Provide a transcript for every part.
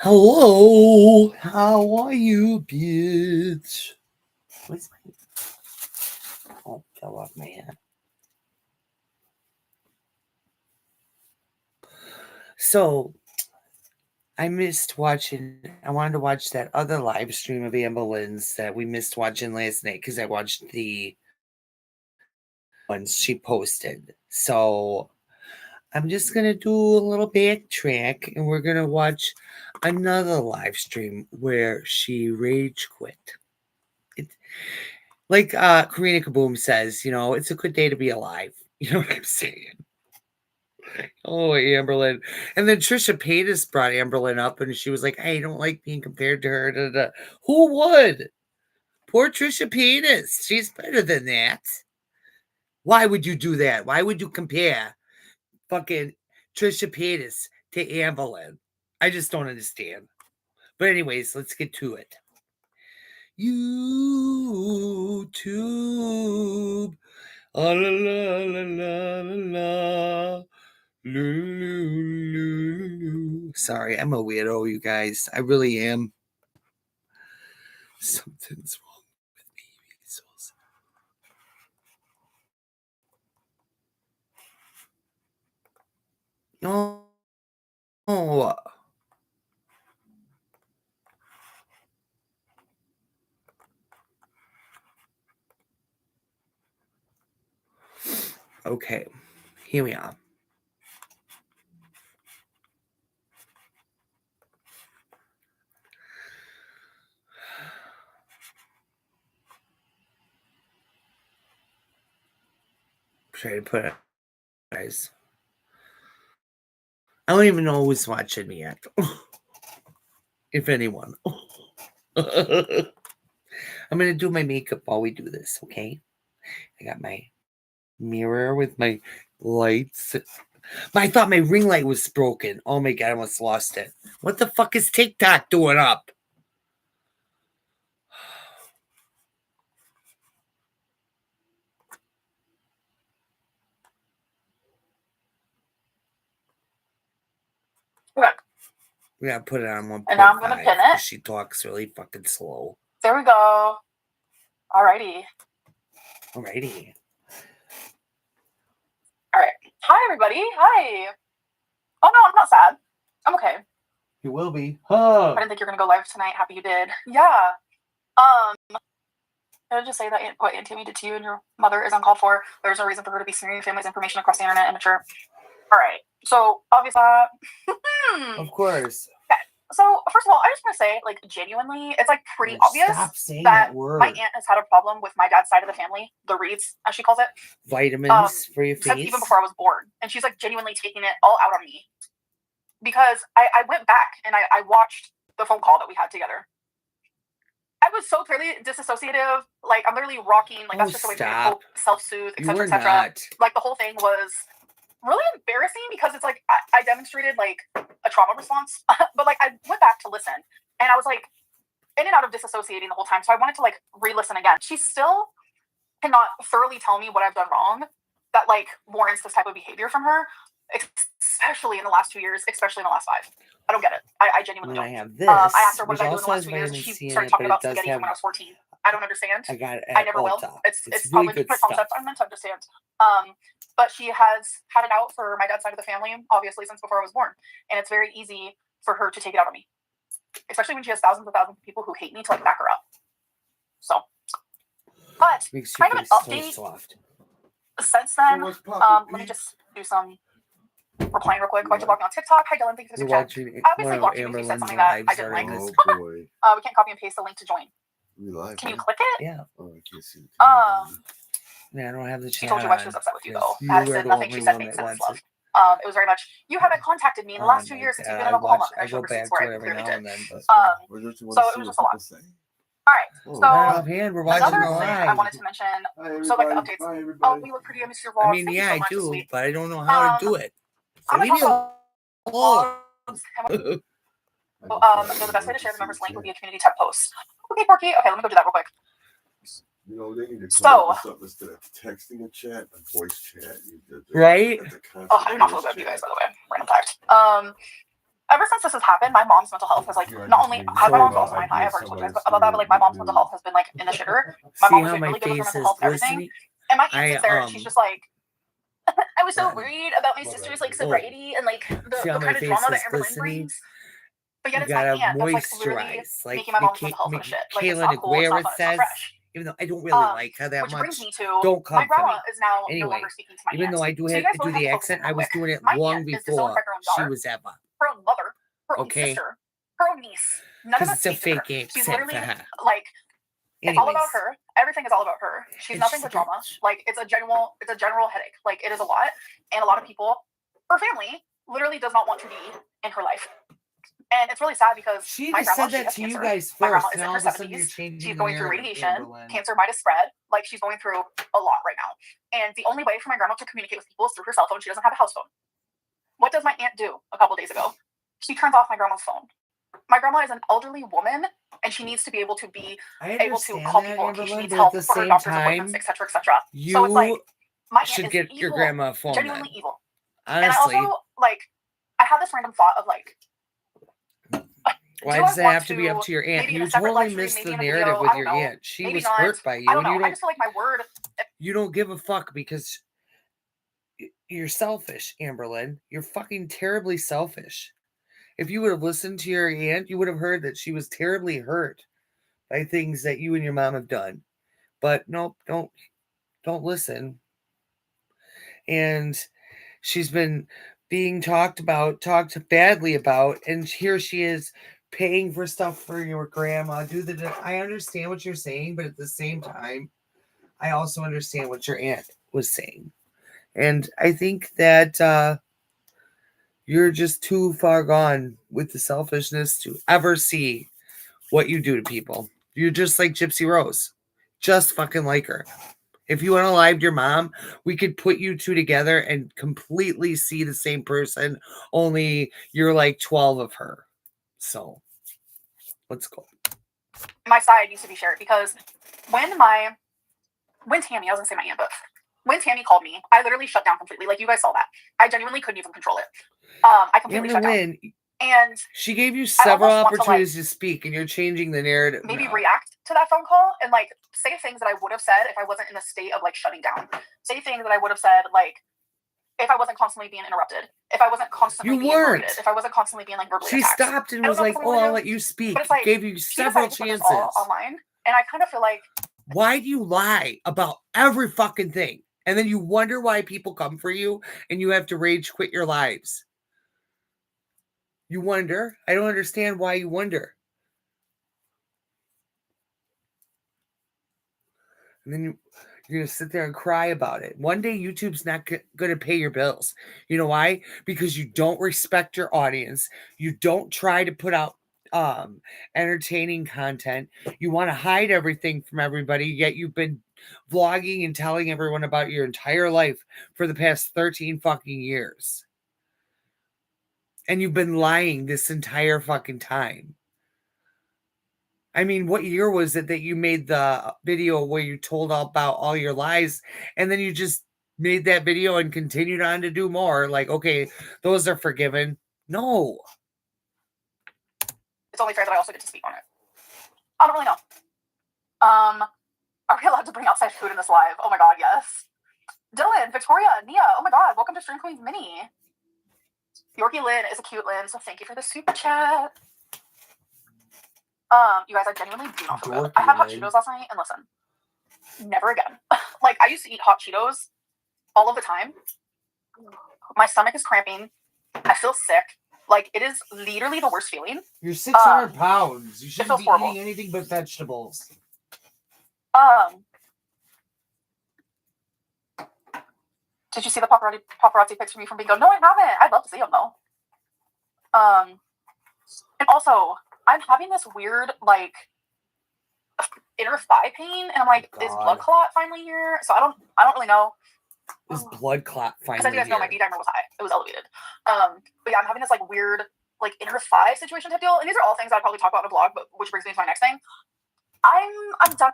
Hello, how are you, bitch? What's my... Oh, fell off my hand. So, I missed watching... I wanted to watch that other live stream of AMBAHLYNN's that we missed watching last night because I watched the ones she posted. So, I'm just going to do a little backtrack and we're going to watch another live stream where she rage quit. Like Karina Kaboom says, you know, it's a good day to be alive. You know what I'm saying? Oh, AMBAHLYNN. And then Trisha Paytas brought AMBAHLYNN up and she was like, I don't like being compared to her. Da, da. Who would? Poor Trisha Paytas. She's better than that. Why would you do that? Why would you compare fucking Trisha Paytas to AMBAHLYNN? I just don't understand. But anyways, let's get to it. YouTube. La la la la la la. Sorry, I'm a weirdo, you guys. I really am. Something's wrong with me. No. Oh. Okay, here we are. Try to put it, guys. I don't even know who's watching me yet. If anyone. I'm going to do my makeup while we do this, okay? I got my mirror with my lights. But I thought my ring light was broken. Oh my God, I almost lost it. What the fuck is TikTok doing up? Okay. We gotta put it on 1.5. And now I'm gonna pin it. She talks really fucking slow. There we go. Alrighty. Alrighty. Alright. Hi, everybody. Hi. Oh, no, I'm not sad. I'm okay. You will be. Huh. I didn't think you were going to go live tonight. Happy you did. Yeah. I would just say that what Aunt Tammy did to you and your mother is uncalled for. There's no reason for her to be smearing your family's information across the internet, immature. Alright. So, obviously... Of course. Okay. So, first of all, I just want to say, like, genuinely, it's, like, pretty obvious that my aunt has had a problem with my dad's side of the family, the Reeds, as she calls it. Vitamins for your face? Since even before I was born. And she's, like, genuinely taking it all out on me. Because I went back and I watched the phone call that we had together. I was so clearly disassociative. Like, I'm literally rocking, like, that's just the way people self-soothe, etc., etc. Like, the whole thing was really embarrassing because it's like I demonstrated like a trauma response, but like I went back to listen and I was like in and out of disassociating the whole time. So I wanted to like re-listen again. She still cannot thoroughly tell me what I've done wrong that like warrants this type of behavior from her, especially in the last 2 years, especially in the last 5. I don't get it. I genuinely don't. I have this. I asked her what did I do in the last 2 years. She started talking about spaghetti when I was 14. I don't understand. I got it. I never will. It's probably good concept. I'm meant to understand. But she has had it out for my dad's side of the family, obviously, since before I was born. And it's very easy for her to take it out on me. Especially when she has thousands of people who hate me to like back her up. So, but kind of an update since then. Let me just do some replying real quick. Why'd you block me on TikTok? Hi Dylan, thank you for the chat. Obviously blocked you because you said something that I didn't like. We can't copy and paste the link to join. Can you click it? Yeah. Oh, I can't see it. Yeah, I don't have the chat. She told you why she was upset with you, though. Addison, nothing she said made sense, love. It was very much, you haven't contacted me in the last 2 years since you've been in Oklahoma. I showed receipts where I clearly did. So it was just a lot. Alright, so another thing I wanted to mention, so like the updates. Oh, we look pretty, I miss your vlogs. I mean, yeah, I do, but I don't know how to do it. So leave me alone. So the best way to share the members' link would be a community tab post. Okay, Porky. Okay, let me go do that real quick. You know, they need to come up with something instead of texting a chat, a voice chat. Right? Oh, I do not feel good with you guys, by the way. Random fact. ever since this has happened, my mom's mental health has like not only has my mom's also mine high. I've already told you guys about that, but like my mom's mental health has been like in the shitter. My mom was like, really good with her mental health and everything. And my aunt sits there and she's just like, I was so worried about my sister's like sobriety and like the kind of drama that AMBAHLYNN brings. But yet it's my aunt that's like literally making my mom's mental health and shit. Like it's not cool, it's not fun, it's not fresh. Even though I don't really like her that which much, brings me to don't come my grandma for me. is now Anyway, no longer speaking to my even aunt. though I do So have you guys to both do have the to focus accent, real I was quick. doing it My long aunt is before disowned by her own she daughter, was ever. her own mother, her own Okay. sister, her own niece. None of Because us it's a speak to her. fake She's accent literally for her. like it's all about Anyways, her. Everything is all about her. She's and nothing she's but drama. Like it's a general headache. Like it is a lot, and a lot of people, her family, literally does not want to be in her life. And it's really sad because she my just grandma, said that she to has you cancer. guys My grandma first, is and in all her of a sudden you're 70s. changing She's the going through narrative, radiation. AMBAHLYNN. Cancer might have spread. Like she's going through a lot right now. And the only way for my grandma to communicate with people is through her cell phone. She doesn't have a house phone. What does my aunt do a couple days ago? She turns off my grandma's phone. My grandma is an elderly woman, and she needs to be able to be able to call people in case she needs help for her doctor's appointments, etc., etc. So it's like my aunt should is get evil, your grandma a phone. genuinely then. evil. Honestly, and I also like I had this random thought of like, why does it have to be up to your aunt? You totally missed the narrative with your aunt. She was hurt by you. I don't know. I just feel like my word. You don't give a fuck because you're selfish, AMBAHLYNN. You're fucking terribly selfish. If you would have listened to your aunt, you would have heard that she was terribly hurt by things that you and your mom have done. But nope, don't listen. And she's been being talked badly about, and here she is paying for stuff for your grandma. I understand what you're saying, but at the same time, I also understand what your aunt was saying. And I think that you're just too far gone with the selfishness to ever see what you do to people. You're just like Gypsy Rose. Just fucking like her. If you unalived your mom, we could put you two together and completely see the same person, only you're like 12 of her. So, let's go. My side needs to be shared because when Tammy, I was going to say my aunt, but when Tammy called me, I literally shut down completely. Like, you guys saw that. I genuinely couldn't even control it. I completely shut down. And she gave you several opportunities to speak, and you're changing the narrative. Maybe react to that phone call and like say things that I would have said if I wasn't in a state of like shutting down. Say things that I would have said like if I wasn't constantly being interrupted, if I wasn't constantly being berated, if I wasn't constantly being like verbally attacked. She stopped and was like, "Oh, I'll let you speak." But it's like, gave you several chances all online, and I kind of feel like, why do you lie about every fucking thing, and then you wonder why people come for you, and you have to rage quit your lives? You wonder. I don't understand why you wonder. And then you're going to sit there and cry about it. One day, YouTube's not going to pay your bills. You know why? Because you don't respect your audience. You don't try to put out entertaining content. You want to hide everything from everybody, yet you've been vlogging and telling everyone about your entire life for the past 13 fucking years. And you've been lying this entire fucking time. I mean, what year was it that you made the video where you told about all your lies, and then you just made that video and continued on to do more? Like, okay, those are forgiven. No. It's only fair that I also get to speak on it. I don't really know. Are we allowed to bring outside food in this live? Oh my god, yes. Dylan, Victoria, Nia, oh my god, welcome to Stream Queens Mini. Yorkie Lynn is a cute Lynn, so thank you for the super chat. You guys, I genuinely do not feel good. I had hot Cheetos last night, and listen, never again. Like, I used to eat hot Cheetos all of the time. My stomach is cramping. I feel sick. Like, it is literally the worst feeling. You're 600 pounds. You shouldn't be eating anything but vegetables. Did you see the paparazzi pics from me from Bingo? No, I haven't. I'd love to see them, though. And also, I'm having this weird, like, inner thigh pain, and I'm like, is blood clot finally here? So I don't really know. Is blood clot finally here? Because as you guys know, my D-dimer was high. It was elevated. But yeah, I'm having this, like, weird, like, inner thigh situation type deal, and these are all things I'd probably talk about in a vlog, but which brings me to my next thing. I'm done.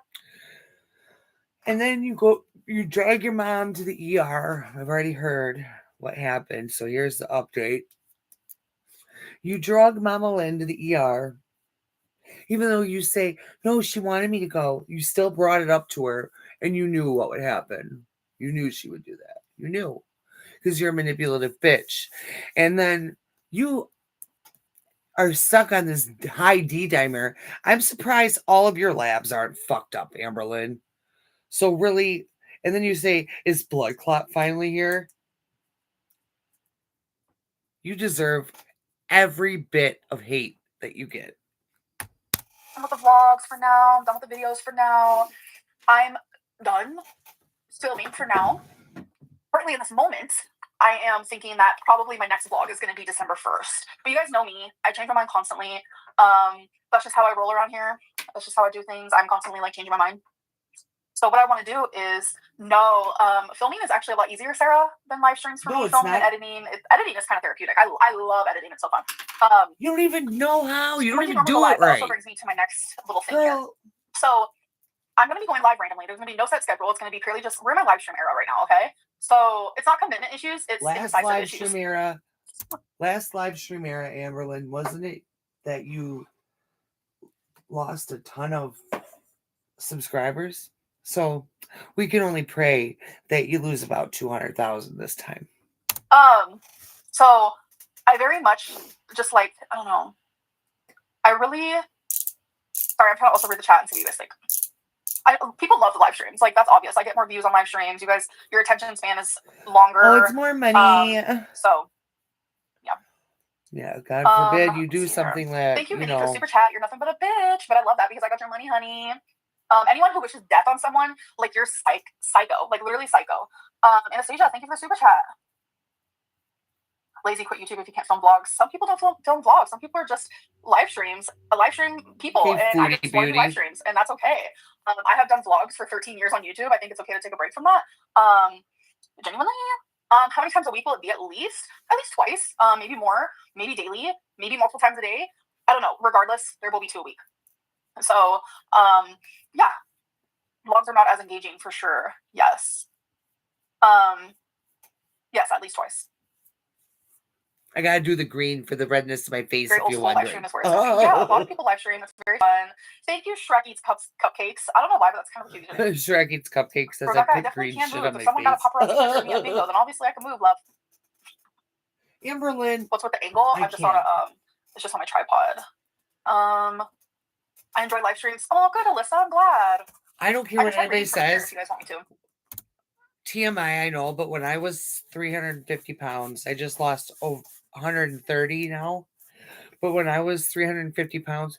And then you drag your mom to the ER. I've already heard what happened, so here's the update. You drug Mama Lynn to the ER. Even though you say, no, she wanted me to go, you still brought it up to her and you knew what would happen. You knew she would do that. You knew. Because you're a manipulative bitch. And then you are stuck on this high D dimer. I'm surprised all of your labs aren't fucked up, AMBAHLYNN. So really, and then you say, is blood clot finally here? You deserve every bit of hate that you get. I'm with the vlogs for now. I'm done with the videos for now. I'm done filming for now. Currently in this moment, I am thinking that probably my next vlog is going to be December 1st. But you guys know me. I change my mind constantly. That's just how I roll around here. That's just how I do things. I'm constantly like changing my mind. So what I want to do is, filming is actually a lot easier, Sarah, than live streams for me. Filming and editing. Editing is kind of therapeutic. I love editing. It's so fun. You don't even know how. You don't even do it right. That also right. brings me to my next little thing here. So I'm going to be going live randomly. There's going to be no set schedule. It's going to be purely just, we're in my live stream era right now, okay? So it's not commitment issues. It's indecisive issues. Last live stream era, AMBAHLYNN, wasn't it that you lost a ton of subscribers? So we can only pray that you lose about 200,000 this time. So I very much just like, I don't know. Sorry, I'm trying to also read the chat and see what you guys think. People love the live streams. Like, that's obvious. I get more views on live streams. You guys, your attention span is longer. Oh, it's more money. So, yeah. Yeah, God forbid you do something that, thank you, Minnie, for super chat. You're nothing but a bitch, but I love that because I got your money, honey. Anyone who wishes death on someone, like, you're psycho. Like, literally psycho. Anastasia, thank you for the super chat. Lazy quit YouTube if you can't film vlogs. Some people don't film vlogs. Some people are just live streams people, and I just want to do live streams, and that's okay. I have done vlogs for 13 years on YouTube. I think it's okay to take a break from that. Genuinely, how many times a week will it be? At least twice, maybe more, maybe daily, maybe multiple times a day. I don't know. Regardless, there will be 2 a week. So, yeah, vlogs are not as engaging for sure. Yes. Yes, at least twice. I gotta do the green for the redness of my face. Very if old you're school live wondering. stream is where it's going. Yeah, a lot of people live stream. It's very fun. Thank you, Shrek Eats Cupcakes. I don't know why, but that's kind of cute. Shrek Eats Cupcakes says Rebecca, I I put definitely green can shit move. on my If someone got a paparazzi picture of me at bingo, then obviously I can move, love. AMBAHLYNN. What's with the angle? I'm just on it's just on my tripod. I enjoy live streams. Oh, good, Alyssa. I'm glad. I don't care what anybody says. If you guys want me to. TMI, I know, but when I was 350 pounds, I just lost 130 now. But when I was 350 pounds,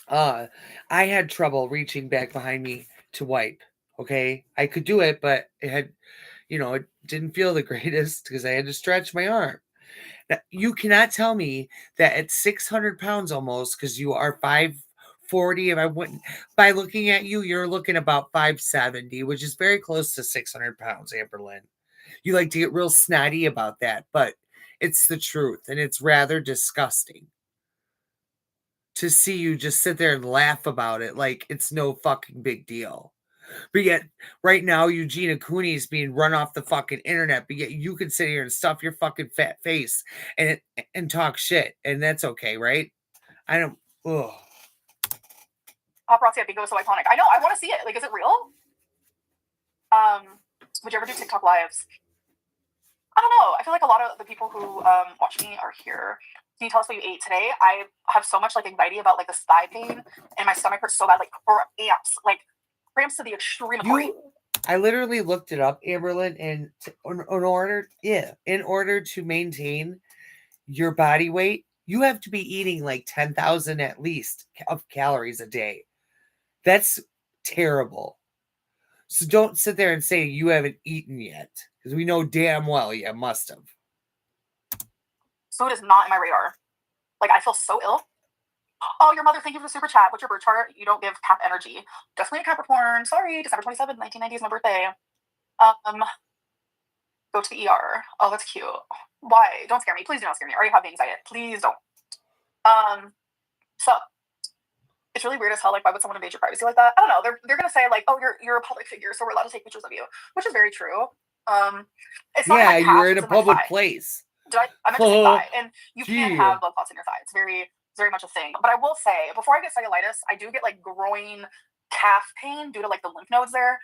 I had trouble reaching back behind me to wipe. Okay, I could do it, but it had, it didn't feel the greatest because I had to stretch my arm. Now, you cannot tell me that at 600 pounds almost, because you are 540, if I wouldn't, by looking at you, you're looking about 570, which is very close to 600 pounds, AMBAHLYNN. You like to get real snotty about that, but it's the truth, and it's rather disgusting to see you just sit there and laugh about it like it's no fucking big deal. But yet, right now, Eugenia Cooney is being run off the fucking internet, but yet you can sit here and stuff your fucking fat face and talk shit, and that's okay, right? I don't, ugh. Paparazzi at bingo is so iconic. I know, I want to see it. Like, is it real? Would you ever do TikTok lives? I don't know. I feel like a lot of the people who watch me are here. Can you tell us what you ate today? I have so much like anxiety about like this thigh pain, and my stomach hurts so bad, like cramps to the extreme. I literally looked it up, AMBAHLYNN, and in order to maintain your body weight, you have to be eating like 10,000 at least of calories a day. That's terrible. So don't sit there and say you haven't eaten yet, because we know damn well you must have. Food is not in my radar. Like, I feel so ill. Oh, your mother, thank you for the super chat. What's your birth chart? You don't give Cap energy. Definitely a Capricorn. Sorry, December 27th, 1990 is my birthday. Go to the ER. Oh, that's cute. Why? Don't scare me. Please do not scare me. I already have anxiety. Please don't. So it's really weird as hell. Like, why would someone invade your privacy like that? I don't know. They're gonna say like, oh, you're a public figure, so we're allowed to take pictures of you, which is very true. It's not you're in a public place. I meant to say thigh. And you can't Gee. have blood clots in your thigh. It's very, very much a thing. But I will say, before I get cellulitis, I do get like groin calf pain due to like the lymph nodes there.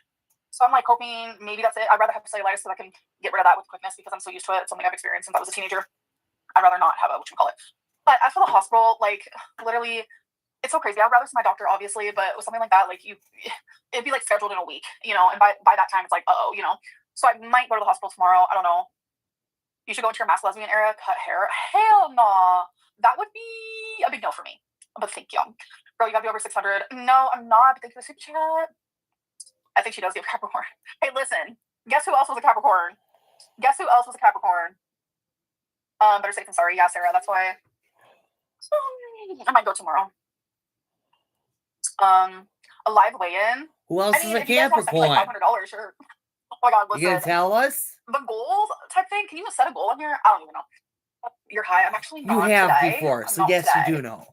So I'm like hoping maybe that's it. I'd rather have cellulitis so I can get rid of that with quickness because I'm so used to it. It's something I've experienced since I was a teenager. I'd rather not have a whatchamacallit. But as for the hospital, like literally, it's so crazy. I'd rather see my doctor, obviously, but with something like that, like it'd be like scheduled in a week, you know, and by that time it's like, you know. So I might go to the hospital tomorrow. I don't know. You should go into your mass lesbian era, cut hair. Hell no. That would be a big no for me. But thank you. Girl, you gotta be over 600. No, I'm not, but thank you for the super chat. I think she does give Capricorn. Hey, listen. Guess who else was a Capricorn? Guess who else was a Capricorn? Better safe than sorry. Yeah, Sarah. That's why I might go tomorrow. A live weigh-in. Who else is a if you guys want to Capricorn? send me, like, $500, sure. Oh my God, listen. You gonna tell us? The goals type thing. Can you set a goal in here? I don't even know. You're high. I'm actually not You have today. before, I'm so not yes, today. you do know.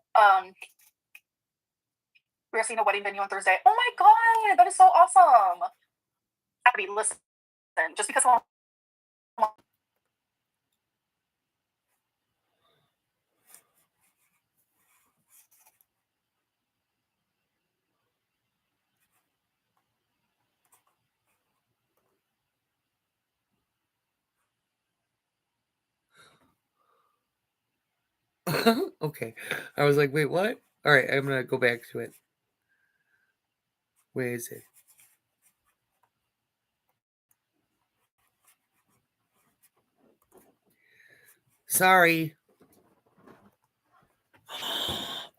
We are seeing a wedding venue on Thursday. Oh my God, that is so awesome. Abby, listen. Just because someone Okay. I was like, wait, what? All right, I'm gonna go back to it. Where is it? Sorry.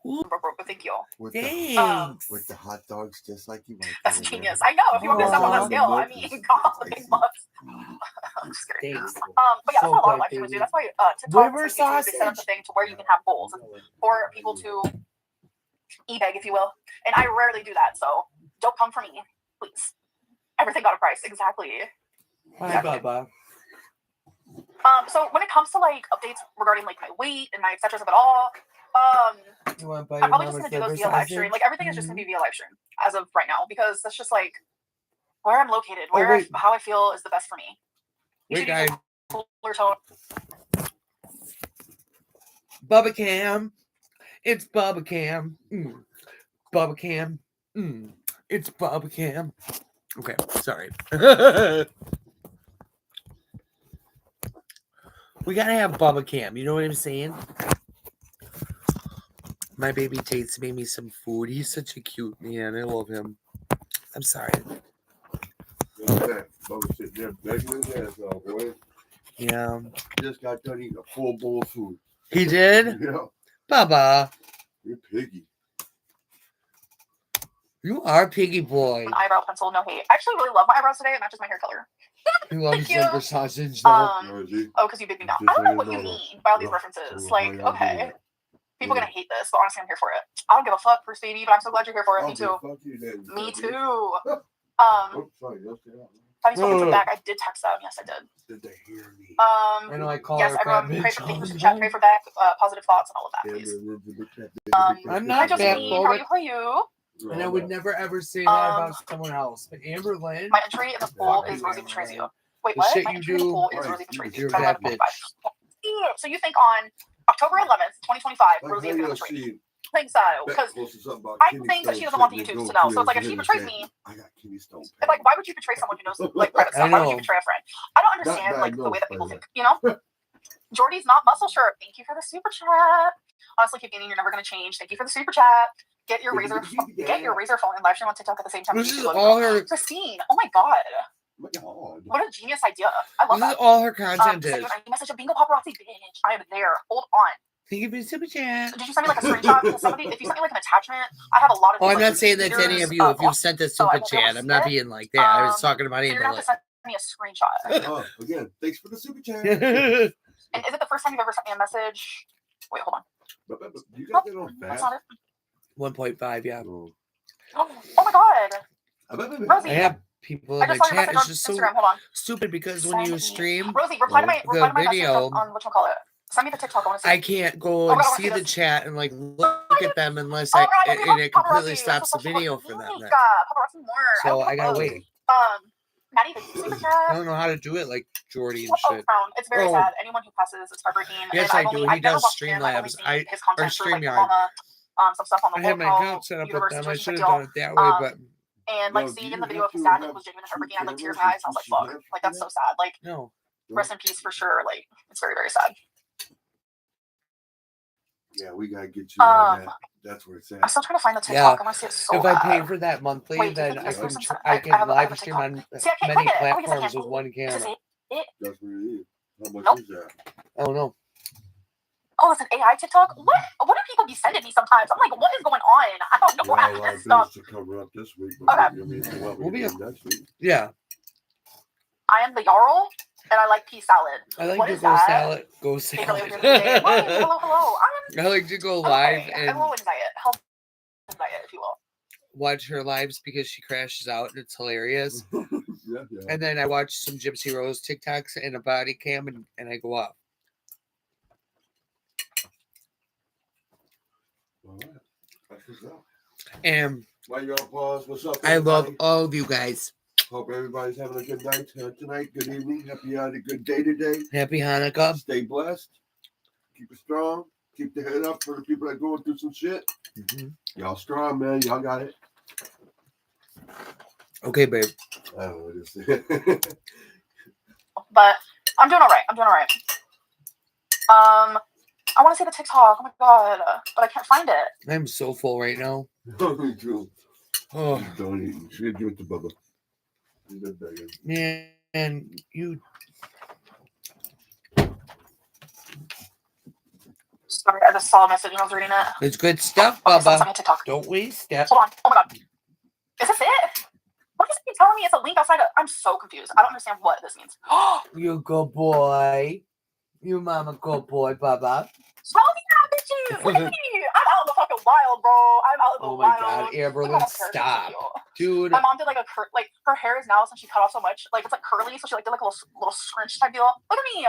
Ooh, thank you. thanks. With the hot dogs, just like you like. That's genius. I know. If you want me to step on that scale, I mean, God, big bucks. I'm just kidding. Thanks. But yeah, So that's what a lot of good, live streamers do. baby. That's why TikTok Liver and YouTube, they set up the sausage. thing to where you can have goals for people to e-beg, if you will. And I rarely do that, so don't come for me, please. Everything got a price. Exactly. Hi, Bubba. So when it comes to like updates regarding like my weight and my etc. of it all, You want to buy I'm your probably just mama's gonna do those liver via live stream. sausage? Like everything is just gonna be via live stream as of right now because that's just like where I'm located, Oh, where wait. how I feel is the best for me. You Wait, should use guys. a cooler tone. Bubba Cam. It's Bubba Cam. Bubba Cam. It's Bubba Cam. Okay, sorry. We gotta have Bubba Cam. You know what I'm saying? My baby Tate's made me some food. He's such a cute man. I love him. I'm sorry. Bubba sitting there begging his ass off, boy. Yeah. Just got done eating a full bowl of food. He did? Yeah. Bubba. You're piggy. You are piggy boy. An eyebrow pencil, no hate. I actually really love my eyebrows today. It matches my hair color. He loves Thank you. liver sausage though. Because you big me down. I don't know what you mean by all these references. Like, okay. People are gonna hate this, but honestly, I'm here for it. I don't give a fuck, Bruce baby, but I'm so glad you're here for it. Me too. Me too. Have you spoken to Beck? I did text them. Yes, I did. Did they hear me? I know I call yes, her everyone, fat pray bitch for all me. the Chat, pray for Beck. Positive thoughts and all of that, please. I'm Hi, not Josephine. How are you? How are you? And I would never ever say that about someone else. But AMBAHLYNN, My entry in the pool is Rosie betrays you. Wait, what? shit My you entry in the do, pool is Rosie betrays you. you're that bitch. So you think on October 11th, 2025, Rosie is gonna betray me? I think so, because I think that she doesn't want the YouTubers to know. So it's like if she betrays me, it's like why would you betray someone who knows like private stuff? Why would you betray a friend? I don't understand like the way that people think. You know, Jordy's not muscle shirt. Thank you for the super chat. Honestly, keep getting. You're never gonna change. Thank you for the super chat. Get your razor phone and live stream on TikTok at the same time. This is all her. Christine, oh my god. What a genius idea. I love This that. is all her content is. You message a bingo paparazzi bitch. I am there. Hold on. Thank you for the super chat. Did you send me like a screenshot? Because if you sent me like an attachment, I have a lot of. Oh, I'm like, not saying that to any of you. If you've sent a super chat, I'm not being like that. I was talking about so you're gonna have to send me a screenshot. Again, thanks for the super chat. And is it the first time you've ever sent me a message? Wait, hold on. You got that on That's fast? not it. 1.5, yeah. Oh my god. Rosie, I have people I in the just saw your chat. message It's on just so Instagram. Hold on. stupid because when you stream Rosie, reply to my video, message on whatchamacallit. Send me the TikTok. I want to see. I can't go and see the chat and like look at them unless and it completely stops the video for them. Then. So I gotta wait. Maddie, thank you super I chat. don't know how to do it like Jordy and Oh, shit. Crown. It's very Oh. sad. Anyone who passes, it's heartbreaking. Yes, and I do. He I've never does watched him. I've only Streamlabs. seen his Or content for like StreamYard. Mama, some stuff on the I had my Local account set up with universe them. I situation should type have deal. done it that way, but And like No, do seeing you the video have of his to dad, like have it was genuine and two heartbreaking. I had like tears in cameras my eyes. And I was like, or fuck. do you Like that's so sad. Like no. rest in peace for sure. Like it's very, very sad. Yeah, we gotta get you on that. That's where it's I'm at. still trying to find the TikTok. Yeah. I want to see it so If bad. I pay for that monthly, Wait, then is I there can some- I can have a live stream TikTok. on See, I can't many click it. Oh, yes, I platforms can. with one Is this camera. it? That's what it is. How much Nope. is that? I don't know. Oh, it's an AI TikTok? What do people be sending me sometimes? I'm like, what is going on? I don't know We got a what lot of this stuff. bills to cover up this week. But Okay. I mean, if you want, We'll we be can do next week. Yeah. I am the Jarl, and I like pea salad. I like What to is go that? salad. Go Hey, salad. hello, hello. I like to go I'm live okay. and I'm low in diet. Health diet, if you will. watch her lives because she crashes out and it's hilarious. Yeah. And then I watch some Gypsy Rose TikToks and a body cam and I go up. All right. That's what's up. And Why you on pause? What's up, I love everybody? all of you guys. Hope everybody's having a good night tonight. Good evening. Hope you had a good day today. Happy Hanukkah. Stay blessed. Keep it strong. Keep the head up for the people that are going through some shit. Y'all strong, man. Y'all got it. Okay, babe. I don't know what to say. But I'm doing all right. I want to see the TikTok. Oh my god, but I can't find it. I'm so full right now. Me too. Oh, Don't eat. Should give it to Bubba. He's been begging. man, you. Sorry, I just saw a message and I was reading it. It's good stuff, Okay, someone's Bubba. on TikTok. Don't waste it. Hold on. Oh my god. Is this it? What is it telling me? It's a link outside of... I'm so confused. I don't understand what this means. You good boy. You mama good boy, Bubba. Smell me now, bitches! Look at me! I'm out in the fucking wild, bro. I'm out in the Oh my wild. god, Amberlynn, Look at my hair, she's so stop. cute. Dude. My mom did like a like her hair is now since she cut off so much, like it's like curly, so she like did like a little scrunch type deal. Look at me.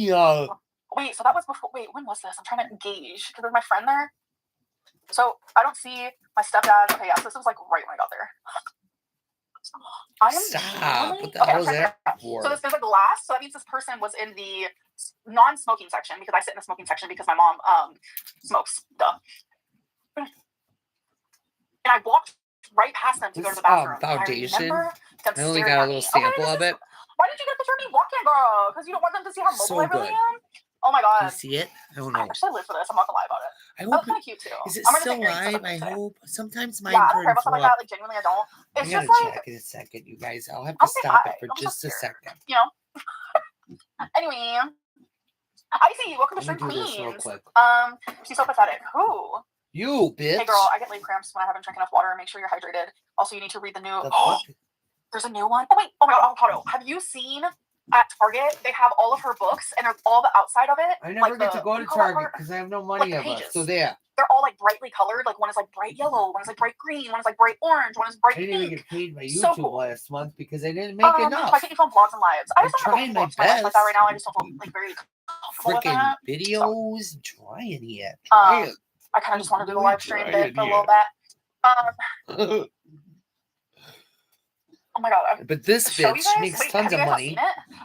Yeah. Wait, so that was before. Wait, when was this? I'm trying to gauge because there's my friend there. So I don't see my stepdad. Okay, yeah, so this was like right when I got there. I am Stop. What the okay, hell is that for? So there's like glass. So that means this person was in the non-smoking section because I sit in the smoking section because my mom smokes. Duh. And I walked right past them to go to the bathroom. Foundation. I only got a little sample of it. Why did you get a picture of me walking, girl? Because you don't want them to see how mobile So I really good. am? Oh my god. You see it? I don't I know. actually live for this. I'm not gonna lie about it. I That was hope kind of cute too. Is it I'm ready to still get married live? today. I hope. Sometimes mine Yeah, I don't care turns about stuff like that. up. Like genuinely, I don't. I It's gotta just like check in a second, you guys. I'll have to I'll say stop hi. it for I'm just so a scared. second. You know. Anyway, Icy, welcome to Let me Stream do this real Queens. quick. She's so pathetic. Who? You bitch. Hey girl, I get leg cramps when I haven't drank enough water. Make sure you're hydrated. Also, you need to read the new. The fuck? There's a new one. Oh wait. Oh my god, avocado. Have you seen at Target? They have all of her books, and there's all the outside of it. I never like get the, to go to Target because I have no money like of it. pages. So there. They're all like brightly colored. Like one is like bright yellow, one is like bright green, one is like bright orange, one is bright I didn't even pink. get paid by So YouTube cool. last month because I didn't make enough. So I think you film vlogs and lives. I just I'm don't have trying my vlogs my life like that right best. now. I just don't feel like very comfortable with Freaking that. videos. So. Trying yet. I kind of just want to do the live stream bit for a little bit. Oh my god. But this bitch makes tons of money.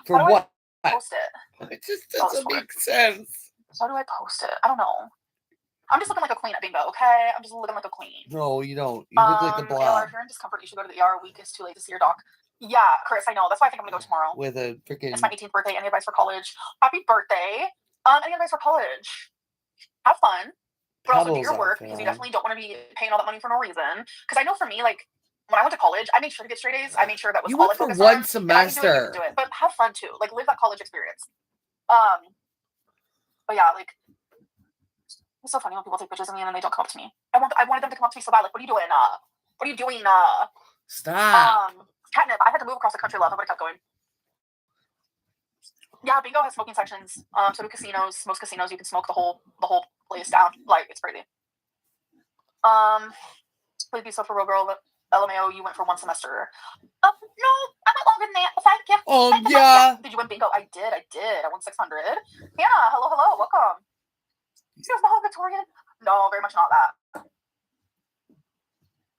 For what? Post it. It just doesn't make sense. How do I post it? I don't know. I'm just looking like a queen at bingo, okay? I'm just looking like a queen. No, you don't. You look like a blob. If you're in discomfort, you should go to the ER. A week is too late to see your doc. Yeah, Chris, I know. That's why I think I'm gonna go tomorrow. With a freaking. It's my 18th birthday. Any advice for college? Happy birthday. Any advice for college? Have fun. But also do your work because you definitely don't want to be paying all that money for no reason. Because I know for me, like when I went to college, I made sure to get straight A's. I made sure that was you all went I for focused one on. semester. Do it, but have fun too. Like live that college experience. But yeah, like it's so funny when people take pictures of me and then they don't come up to me. I wanted them to come up to me so bad. Like, what are you doing? What are you doing? Stop. Catnip. I had to move across the country. Love. I would have kept going. Yeah, bingo has smoking sections. So do casinos. Most casinos you can smoke the whole place down. Like it's crazy. Please be so for real, girl. LMAO, you went for one semester. No, I went longer than that. Thank you. Yeah. Did you win bingo? I did. I won 600. Yeah. Hello. Welcome. She was the whole Victorian. No, very much not that. Oh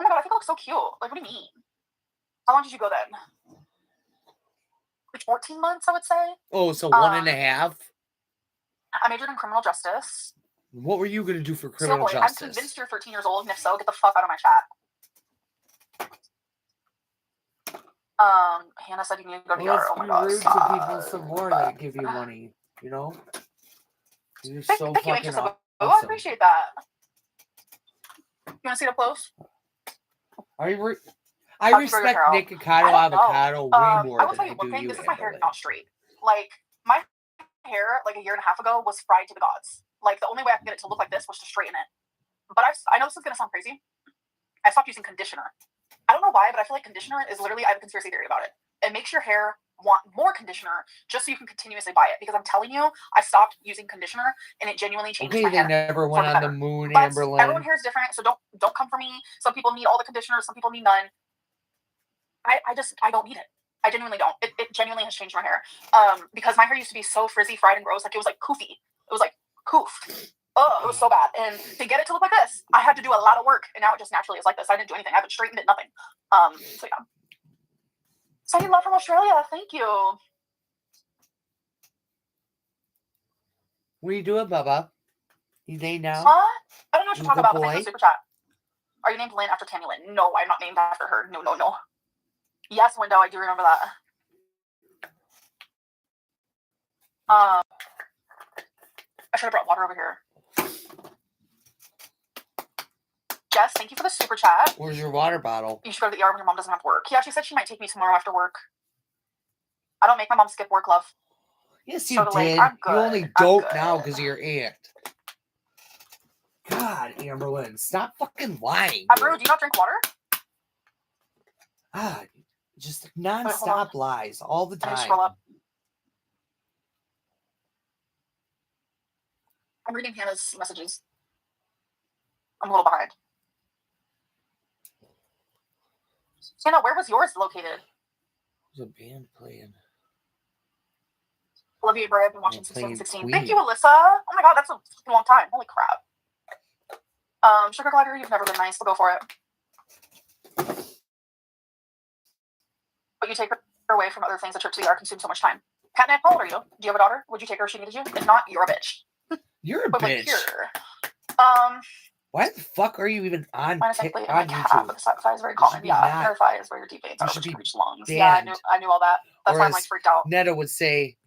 my god, I think I look so cute. Like, what do you mean? How long did you go then? 14 months, I would say. Oh, so 1.5. I majored in criminal justice. What were you going to do for So, criminal boy, I'm justice? convinced you're 13 years old, and if so, get the fuck out of my chat. Hannah said you need to go to Well, ER. Oh my god. let's be rude to people some more that give you money, you know? You're so Thank you, fucking Anxious. awesome. Oh, I appreciate that. You want to see it up close? I How'd you respect grow your hair out? Nick Avocado I don't know. Avocado way more I will than tell I you do one thing. you, This is my hair Amberlynn. not straight. Like, my hair, like a year and a half ago, was fried to the gods. Like, the only way I could get it to look like this was to straighten it. But I know this is going to sound crazy. I stopped using conditioner. I don't know why, but I feel like conditioner is literally, I have a conspiracy theory about it. It makes your hair want more conditioner just so you can continuously buy it. Because I'm telling you, I stopped using conditioner and it genuinely changed my hair. They never went on the moon, but Amberlynn. everyone's hair is different, so don't come for me. Some people need all the conditioner, some people need none. I don't need it. I genuinely don't. It genuinely has changed my hair. Because my hair used to be so frizzy, fried, and gross. Like, it was like poofy. It was like poof. Oh, it was so bad. And to get it to look like this, I had to do a lot of work. And now it just naturally is like this. I didn't do anything. I haven't straightened it, nothing. So yeah. Sending love from Australia. Thank you. What are you doing, Bubba? You named now? I don't know what you're talking about, but thanks boy. for the super chat. Are you named Lynn after Tammy Lynn? No, I'm not named after her. No. Yes, Window, I do remember that. I should have brought water over here. Jess, thank you for the super chat. Where's your water bottle? You should go to the ER when your mom doesn't have work. Yeah, she said she might take me tomorrow after work. I don't make my mom skip work, love. Yes, you did. I'm good. You only don't now because of your aunt. God, Amberlynn, stop fucking lying. Brew, do you not drink water? Just non-stop lies all the time. I need to scroll up. I'm reading Hannah's messages. I'm a little behind. Hannah, where was yours located? There's a band playing. Olivia Bray, I've been watching since 2016. Queen. Thank you, Alyssa. Oh my god, that's a long time. Holy crap. Sugar Glider, you've never been nice. We'll go for it. But you take her away from other things. A trip to the ER consumes so much time. Catnip, how old are you? Do you have a daughter? Would you take her if she needed you? If not, you're a bitch. You're a but bitch. Like, why the fuck are you even on YouTube? YouTube? The size is very common. Yeah, your thigh is where your deep veins are, which can reach lungs. Banned. Yeah, I knew all that. That's why I'm like freaked out. Netta would say,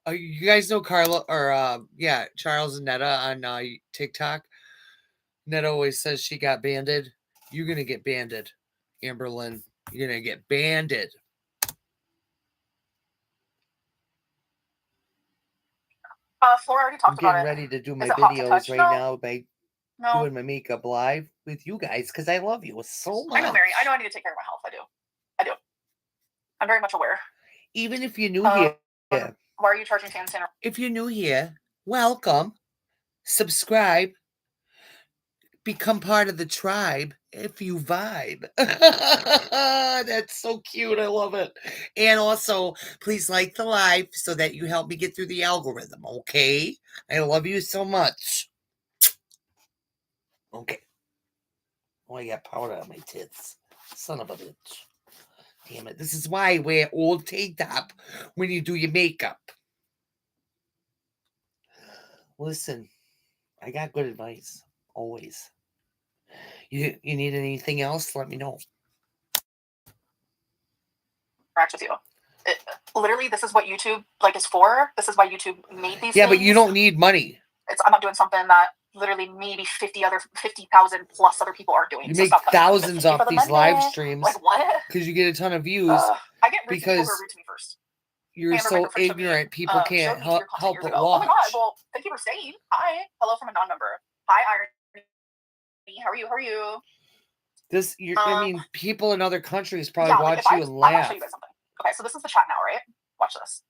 you guys know Carla or Charles and Netta on TikTok. Netta always says she got banded. You're gonna get banded, Amberlynn. You're gonna get banded. Flora already talked about it. I'm getting ready to do my videos right now by doing my makeup live with you guys because I love you so much. I know, Mary. I know I need to take care of my health. I do. I'm very much aware. Even if you're new here. Why are you charging Fan Center? If you're new here, welcome. Subscribe. Become part of the tribe if you vibe. That's so cute. I love it. And also, please like the live so that you help me get through the algorithm, okay? I love you so much. Okay. Oh, I got powder on my tits. Son of a bitch. Damn it. This is why I wear old tank top when you do your makeup. Listen, I got good advice. Always. You need anything else? Let me know. Interact with you. Literally, this is what YouTube is for. This is why YouTube made these. Yeah, things. but you don't need money. I'm not doing something that literally maybe 50,000 plus other people are doing. You make thousands off these live streams. Like what? Because you get a ton of views. I get rude to people who are rude to me first. You're so ignorant. People can't help but watch. Oh my god! Well, thank you for staying. Hi, hello from a non-member. Hi, Iron. How are you? I mean, people in other countries probably watch you and laugh. I'm gonna laugh. show you guys something. Okay, so this is the chat now, right? Watch this.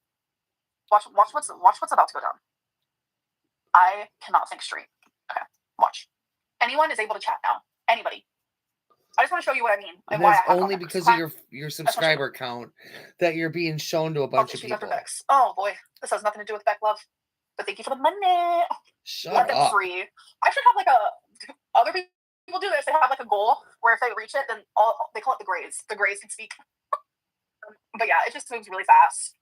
Watch what's about to go down. I cannot think straight. Okay, watch. Anyone is able to chat now. Anybody. I just want to show you what I mean. And that's only because of your subscriber count that you're being shown to a bunch of people. Oh boy, this has nothing to do with Beck Love. But thank you for the money. Shut up. Free. I should have other people do this. They have a goal where if they reach it, then they call it the Grays. The Grays can speak. But yeah, it just moves really fast.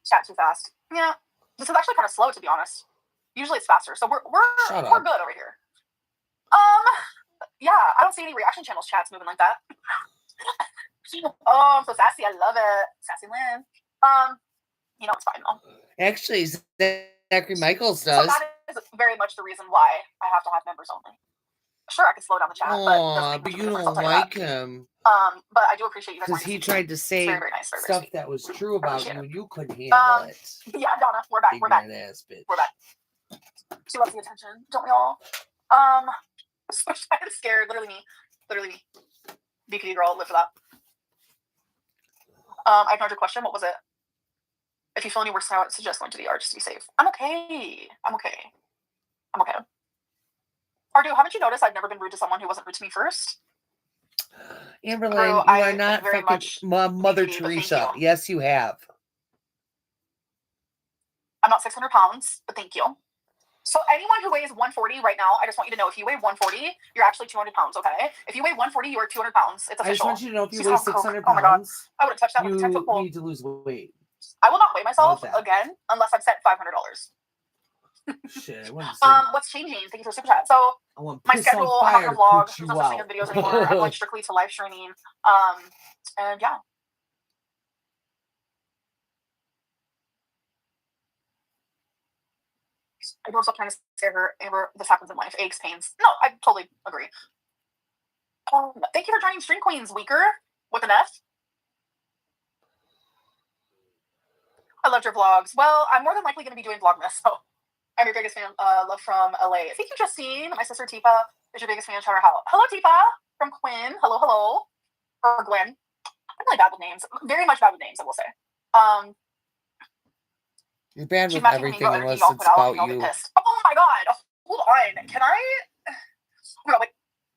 Chat too fast. Yeah, this is actually kind of slow, to be honest. Usually it's faster, so we're good over here. Yeah, I don't see any reaction channels chats moving like that. Oh, I'm so sassy. I love it, sassy Lynn. You know it's fine though. Actually, Zachary Michaels So does. that is very much the reason why I have to have members only. Sure, I can slow down the chat, but you don't like him. But I do appreciate you guys. Because he tried to say very nice, stuff that was true about you, and you couldn't handle it. Yeah, Donna, we're back. We're back. Ass bitch. We're back. She loves the attention, don't we all? I'm scared. Literally me. BPD girl, live for that. I ignored your question. What was it? If you feel any worse now, I would suggest going to the ER just to be safe. I'm okay. Ardu, haven't you noticed I've never been rude to someone who wasn't rude to me first? AMBAHLYNN, you are not fucking Mother Teresa. Yes, you have. I'm not 600 pounds, but thank you. So anyone who weighs 140 right now, I just want you to know, if you weigh 140, you're actually 200 pounds, okay? If you weigh 140, you are 200 pounds. It's official. I just want you to know, if you weigh 600 pounds, oh my God. I wouldn't touch that with a 10-foot pole. You need to lose weight. I will not weigh myself again unless I've spent $500. Shit, what's changing? Thank you for super chat. So my schedule, I'm not gonna vlog. There's no such thing as videos anymore. I'm going strictly to live streaming. And yeah. I don't stop trying to scare her. Amber, this happens in life. Aches, pains. No, I totally agree. Thank you for joining Stream Queens, Weaker, with an F. I loved your vlogs. Well, I'm more than likely going to be doing Vlogmas, so I'm your biggest fan. Love from LA. Thank you, Justine. My sister Tifa is your biggest fan. Shout her out. Hello, Tifa from Quinn. Hello. Or Gwen. I'm really bad with names. Very much bad with names, I will say. You're bad with everything unless it's about you. Oh my God. Hold on. Can I? Oh my God, wait.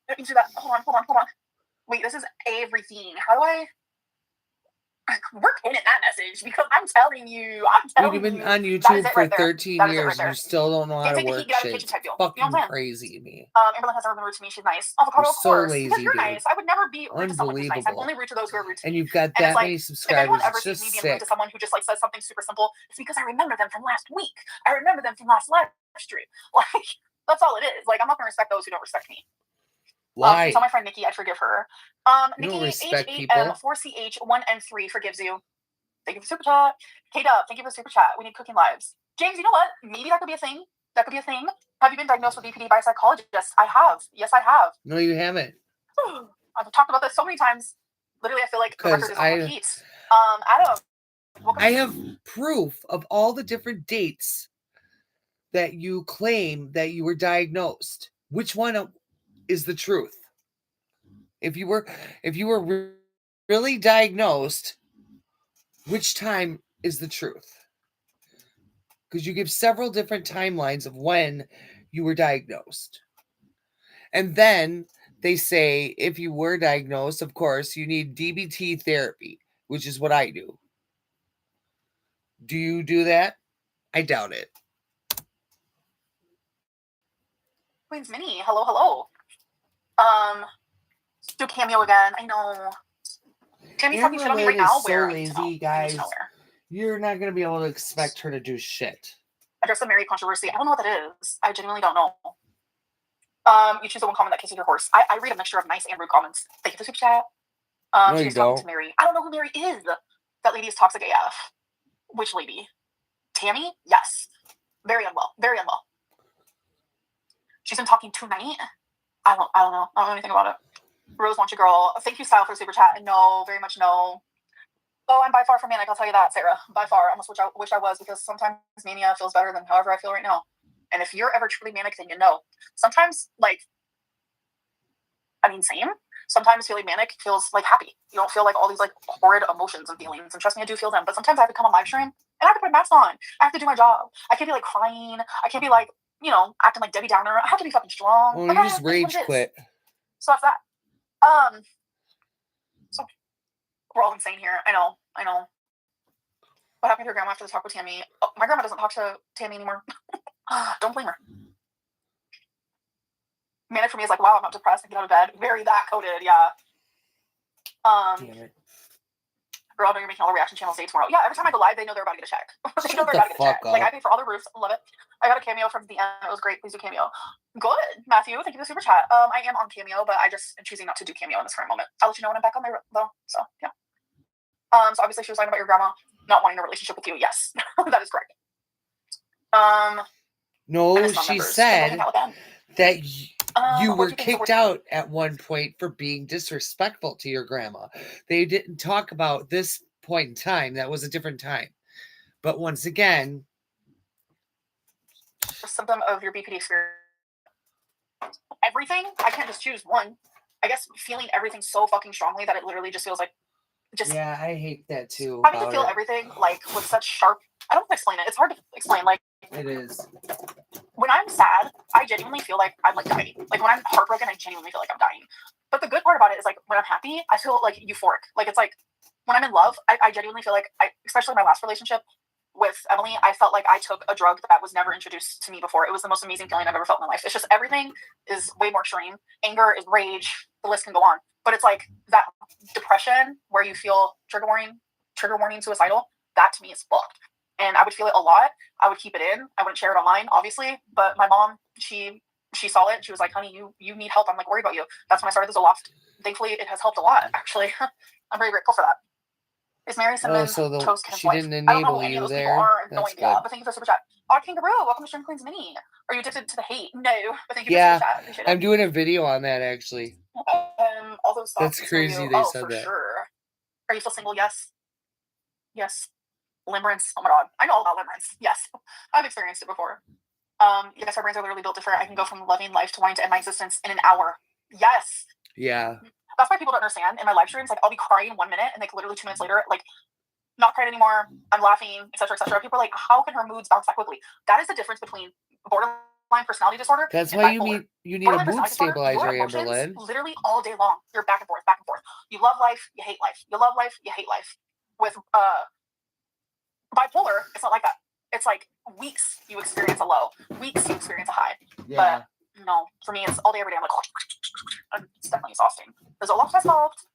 Let me do that. Hold on. Wait, this is everything. How do I? We're pinning that message because I'm telling you. You've been on YouTube for 13 years and you still don't know how to work shit. It's fucking crazy to me. AMBAHLYNN has never been rude to me. She's nice. Avocado, you're of course. lazy, because you're dude. nice. I would never be rude to someone who's nice. I'm only rude to those who are rude to me. And you've got that many subscribers. If anyone ever sees me being rude to someone who just like says something super simple, it's because I remember them from last week. I remember them from last live stream. Like, that's all it is. Like, I'm not going to respect those who don't respect me. Why? Tell my friend Nikki I'd forgive her. Nikki H8M4CH1N3 forgives you. Thank you for super chat. K-Dub, thank you for super chat. We need cooking lives. James, you know what? Maybe that could be a thing. Have you been diagnosed with BPD by a psychologist? I have. Yes, I have. No, you haven't. I've talked about this so many times. Literally, I feel like the record is on repeat. Adam. I have proof of all the different dates that you claim that you were diagnosed. Which one is the truth? If you were really diagnosed, which time is the truth? Because you give several different timelines of when you were diagnosed. And then they say if you were diagnosed, of course, you need DBT therapy, which is what I do. Do you do that? I doubt it. Queen's Mini, hello. Do cameo again. I know. Tammy's talking shit on me right now. So lazy, guys. You're not going to be able to expect her to do shit. Address the Mary controversy. I don't know what that is. I genuinely don't know. You choose the one comment that kisses your horse. I read a mixture of nice and rude comments. Thank you for super chat. No, she's talking to Mary. I don't know who Mary is. That lady is toxic AF. Which lady? Tammy? Yes. Very unwell. She's been talking tonight. I don't know. I don't know anything about it. Rose wants you, girl. Thank you, Style, for super chat. And no, very much no. Oh, I'm by far from manic. I'll tell you that, Sarah. By far. Almost wish I was, because sometimes mania feels better than however I feel right now. And if you're ever truly manic, then you know. Sometimes, same. Sometimes feeling manic feels like happy. You don't feel like all these horrid emotions and feelings. And trust me, I do feel them. But sometimes I have to come on live stream and I have to put masks on. I have to do my job. I can't be crying. I can't be acting like Debbie Downer. I have to be fucking strong. Well, you just rage quit. So that's that. So we're all insane here. I know. What happened to your grandma after the talk with Tammy? Oh, my grandma doesn't talk to Tammy anymore. Don't blame her. Manic for me is like, wow, I'm not depressed. I get out of bed. Very that coded, yeah. Damn it. Girl, I know you're making all the reaction channels day tomorrow. Yeah, every time I go live, they know they're about to get a check. They know Shut they're about the to get a check. fuck Like, I up. pay for all the roofs. Love it. I got a cameo from the end. It was great. Please do cameo. Good. Matthew, thank you for the super chat. I am on cameo, but I just am choosing not to do cameo in this current moment. I'll let you know when I'm back on my though. So, yeah. So obviously she was talking about your grandma not wanting a relationship with you. Yes, that is correct. No, she said that you were kicked out at one point for being disrespectful to your grandma. They didn't talk about this point in time. That was a different time. But once again, a symptom of your BPD experience. Everything? I can't just choose one. I guess feeling everything so fucking strongly that it literally just feels like yeah, I hate that too. Having to feel everything like with such sharp. I don't know how to explain it. It's hard to explain. Like it is. When I'm sad, I genuinely feel like I'm like dying. Like when I'm heartbroken, I genuinely feel like I'm dying. But the good part about it is like when I'm happy, I feel like euphoric. Like it's like when I'm in love, I genuinely feel like especially my last relationship with Emily, I felt like I took a drug that was never introduced to me before. It was the most amazing feeling I've ever felt in my life. It's just everything is way more extreme. Anger is rage. The list can go on. But it's like that depression where you feel trigger warning, suicidal. That to me is fucked. And I would feel it a lot. I would keep it in. I wouldn't share it online, obviously. But my mom, she saw it. She was like, honey, you need help. I'm like, worried about you. That's when I started the Zoloft. Thankfully, it has helped a lot, actually. I'm very grateful for that. Is Mary Cinnamon Toast Ken's wife? I don't know who any of those people are. I have no idea. But thank you for the super chat. Odd Kangaroo, welcome to Stream Queens Mini. Are you addicted to the hate? No. But thank you for the super chat. Appreciate it. I'm doing a video on that, actually. All those thoughts. That's crazy they said for that. Sure. Are you still single? Yes. Yes. Limerence. Oh my god. I know all about limerence. Yes. I've experienced it before. Yes, our brains are literally built different. I can go from loving life to wanting to end my existence in an hour. Yes. Yeah. That's why people don't understand. In my live streams, like I'll be crying 1 minute and like literally 2 minutes later, like not crying anymore. I'm laughing, etc., etc. People are like, how can her moods bounce back quickly? That is the difference between borderline personality disorder. That's why you need a mood stabilizer, AMBAHLYNN. Literally all day long. You're back and forth, back and forth. You love life, you hate life. You love life, you hate life. With bipolar, it's not like that. It's like weeks you experience a low, weeks you experience a high. Yeah. But no, for me, it's all day, every day. I'm like, it's definitely exhausting. The Zoloft has helped.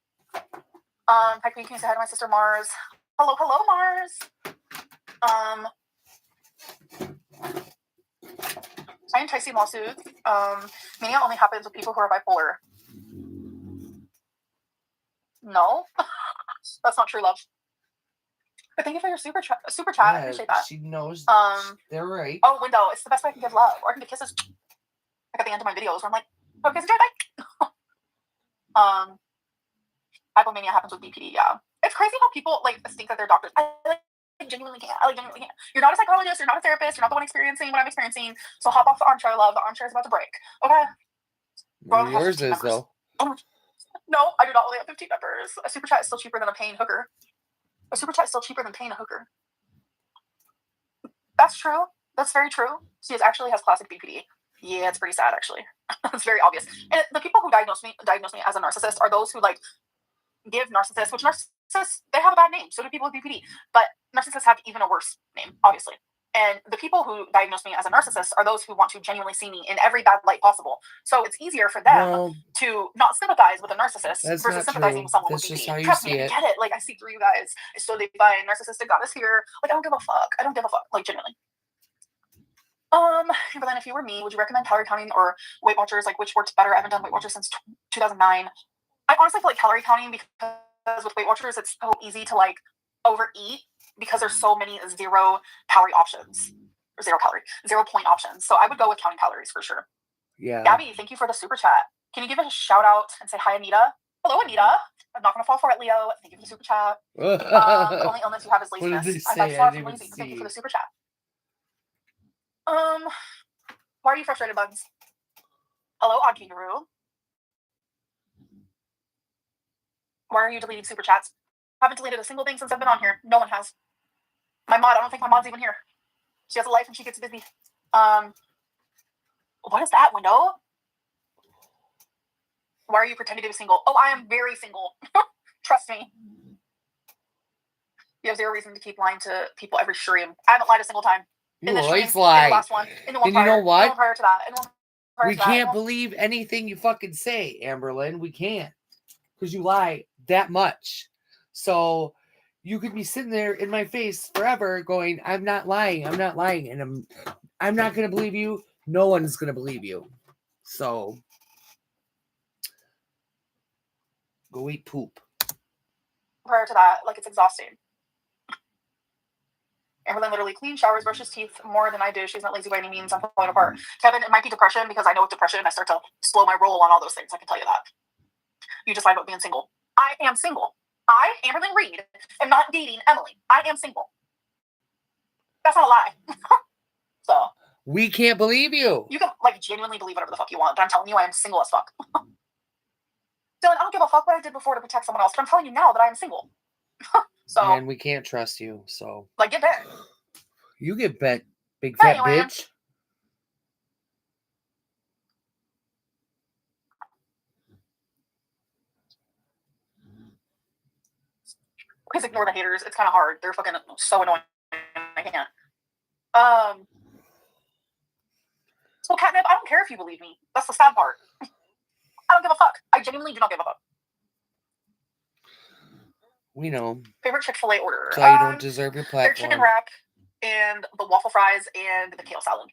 Hi, Queen, can you say hi to my sister Mars? Hello, Mars. I am Tyson lawsuit. Mania only happens with people who are bipolar. No, that's not true, love. But thank you for your super chat. Yeah, I appreciate that. She knows. They're right. Oh, window. It's the best way I can give love, or I can give kisses. Like at the end of my videos, where I'm like, "Okay, enjoy, bye." Hypomania happens with BPD. Yeah, it's crazy how people like think that they're doctors. I genuinely can't. You're not a psychologist. You're not a therapist. You're not the one experiencing what I'm experiencing. So hop off the armchair, love. The armchair is about to break. Okay. Yours is though. No, I do not only have 15 members. A super chat is still cheaper than a paying hooker. A super chat is still cheaper than paying a hooker. That's true. That's very true. She actually has classic BPD. Yeah, it's pretty sad, actually. It's very obvious. And the people who diagnose me as a narcissist are those who like give narcissists, which narcissists, they have a bad name. So do people with BPD. But narcissists have even a worse name, obviously. And the people who diagnose me as a narcissist are those who want to genuinely see me in every bad light possible. So it's easier for them to not sympathize with a narcissist versus sympathizing with someone with BPD. Trust me, I get it. Like, I see through you guys. It's totally fine. Narcissistic got us here. Like, I don't give a fuck. Like, genuinely. But if you were me, would you recommend calorie counting or Weight Watchers? Like, which works better? I haven't done Weight Watchers since 2009. I honestly feel like calorie counting because with Weight Watchers, it's so easy to like overeat because there's so many 0 calorie options or 0 point options. So I would go with counting calories for sure. Yeah. Gabby, thank you for the super chat. Can you give it a shout out and say hi, Anita? Hello, Anita. I'm not gonna fall for it, Leo. Thank you for the super chat. The only illness you have is laziness. I'm lazy. Thank you for the super chat. Why are you frustrated, Bugs? Hello, Odd Kangaroo. Why are you deleting super chats? Haven't deleted a single thing since I've been on here. No one has. My mod, I don't think my mod's even here. She has a life and she gets busy. What is that window? Why are you pretending to be single? Oh, I am very single. Trust me. You have 0 reason to keep lying to people every stream. I haven't lied a single time. You always lie. In the last one. In the one and you know what? prior to that. We can't believe anything you fucking say, AMBAHLYNN. We can't. Because you lie that much. So you could be sitting there in my face forever going, I'm not lying. I'm not lying. And I'm not going to believe you. No one's going to believe you. So go eat poop. Prior to that, like, it's exhausting. AMBAHLYNN literally cleans, showers, brushes teeth more than I do. She's not lazy by any means. I'm falling apart. Kevin, it might be depression because I know with depression, I start to slow my roll on all those things. I can tell you that. You just lied about being single. I am single. I, AMBAHLYNN Reed, am not dating Emily. I am single. That's not a lie. So. We can't believe you. You can, like, genuinely believe whatever the fuck you want, but I'm telling you I am single as fuck. Dylan, I don't give a fuck what I did before to protect someone else, but I'm telling you now that I am single. So. And we can't trust you, so. Like, get back. You get back, big fat bitch. Please ignore the haters. It's kind of hard. They're fucking so annoying. I can't. So, Catnip, I don't care if you believe me. That's the sad part. I don't give a fuck. I genuinely do not give a fuck. We know. Favorite Chick-fil-A order? So you don't deserve your platform. Their chicken wrap and the waffle fries and the kale salad.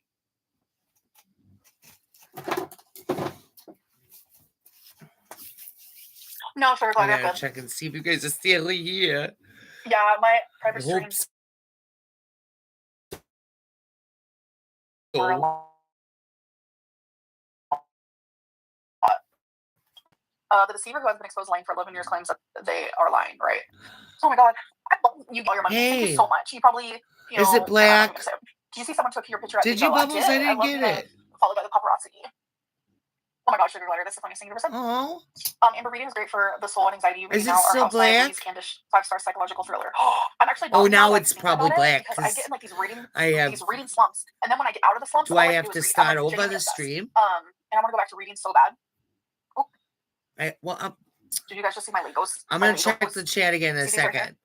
No, sir, I gotta check and see if you guys are still here. Yeah, my private streams were a lot. The deceiver who has been exposed lying for 11 years claims that they are lying, right? Oh my god. I love you all your money. Hey. Thank you so much. You probably, you know, is it black? Did you see someone took your picture at Did you, Bubbles? I didn't get it. Followed by the paparazzi. Oh my god, Sugar Glider, that's the funniest thing you've ever said. Oh. Amber reading is great for the soul and anxiety. Is it still black? Candish 5-star psychological thriller. I'm actually. Oh, now it's probably black. Because I get in like these reading slumps, and then when I get out of the slumps, do I have to start over the stream? And I want to go back to reading so bad. Oh. Did you guys just see my Legos? I'm gonna check the chat again in a second.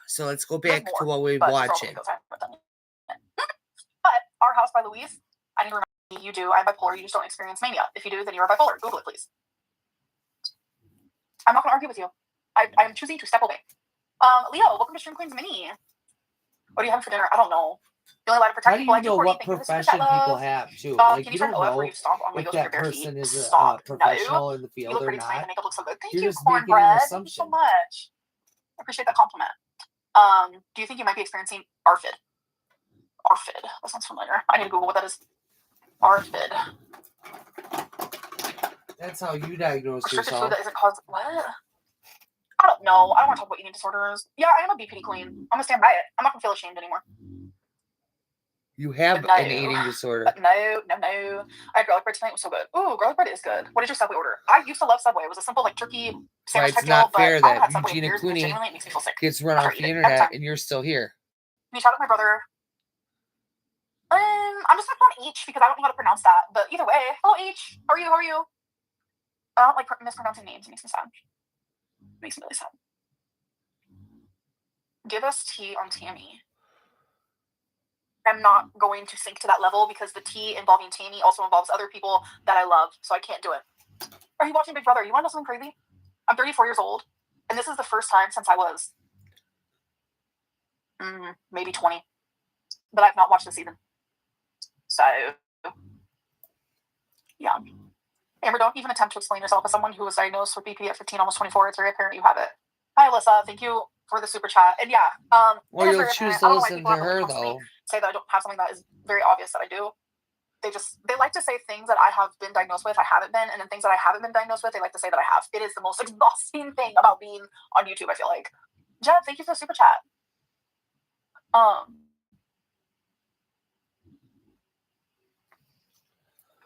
So let's go back to what we're watching. But Our House by Louise, I need to remind you, you do. I'm bipolar. You just don't experience mania. If you do, then you're bipolar. Google it, please. I'm not going to argue with you. I'm choosing to step away. Leo, welcome to Stream Queens Mini. What are you having for dinner? I don't know. The only way to protect people. How do you know what profession people have too? Like you don't know if that person is a professional in the field or not. You're just making an assumption. Thank you so much. I appreciate that compliment. Do you think you might be experiencing ARFID? ARFID. That sounds familiar. I need to Google what that is. ARFID. That's how you diagnose Restricted yourself. food that isn't caused. What? I don't know. I don't want to talk about eating disorders. Yeah, I am a BPD queen. I'm gonna stand by it. I'm not gonna feel ashamed anymore. You have an eating disorder. No. I had garlic bread tonight. It was so good. Ooh, garlic bread is good. What did your Subway order? I used to love Subway. It was a simple like turkey sandwich type deal. It's not fair that Eugenia Cooney makes me feel sick. gets run off the internet and you're still here. Can you shout out my brother? I'm just gonna call him H because I don't know how to pronounce that. But either way, hello H. How are you? I don't like mispronouncing names. It makes me sad. It makes me really sad. Give us tea on Tammy. I'm not going to sink to that level because the tea involving Tammy also involves other people that I love, so I can't do it. Are you watching Big Brother? You want to know something crazy? I'm 34 years old, and this is the first time since I was maybe 20 that I've not watched the season. So, yeah. Amber, don't even attempt to explain yourself as someone who was diagnosed with BP at 15, almost 24. It's very apparent you have it. Hi, Alyssa. Thank you for the super chat. And yeah, well, you'll choose to listen to her though. Say that I don't have something that is very obvious that I do. They like to say things that I have been diagnosed with, I haven't been, and then things that I haven't been diagnosed with, they like to say that I have. It is the most exhausting thing about being on YouTube, I feel like. Jeb, thank you for the super chat. Have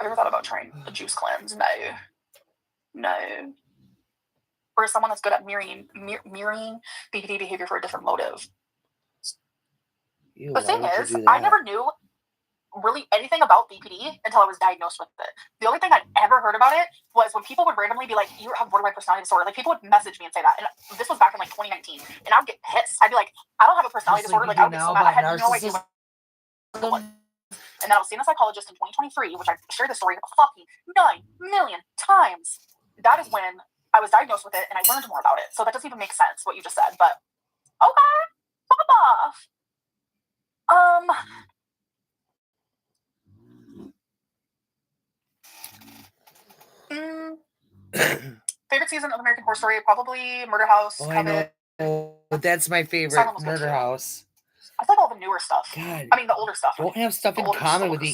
you ever thought about trying a juice cleanse? No. Or someone that's good at mirroring BPD behavior for a different motive. The thing is, I never knew really anything about BPD until I was diagnosed with it. The only thing I'd ever heard about it was when people would randomly be like, you have borderline personality disorder. Like, people would message me and say that. And this was back in like 2019. And I would get pissed. I'd be like, I don't have a personality disorder. Like, I would get so mad. I had no idea what it was. And then I was seeing a psychologist in 2023, which I shared this story fucking 9 million times. That is when I was diagnosed with it and I learned more about it. So that doesn't even make sense what you just said, but okay, fuck off. Favorite season of American Horror Story, probably Murder House. Oh, Covet. I know. That's my favorite. Silent was good Murder too. House. I like all the newer stuff. God. I mean, the older stuff. Don't have stuff in common with the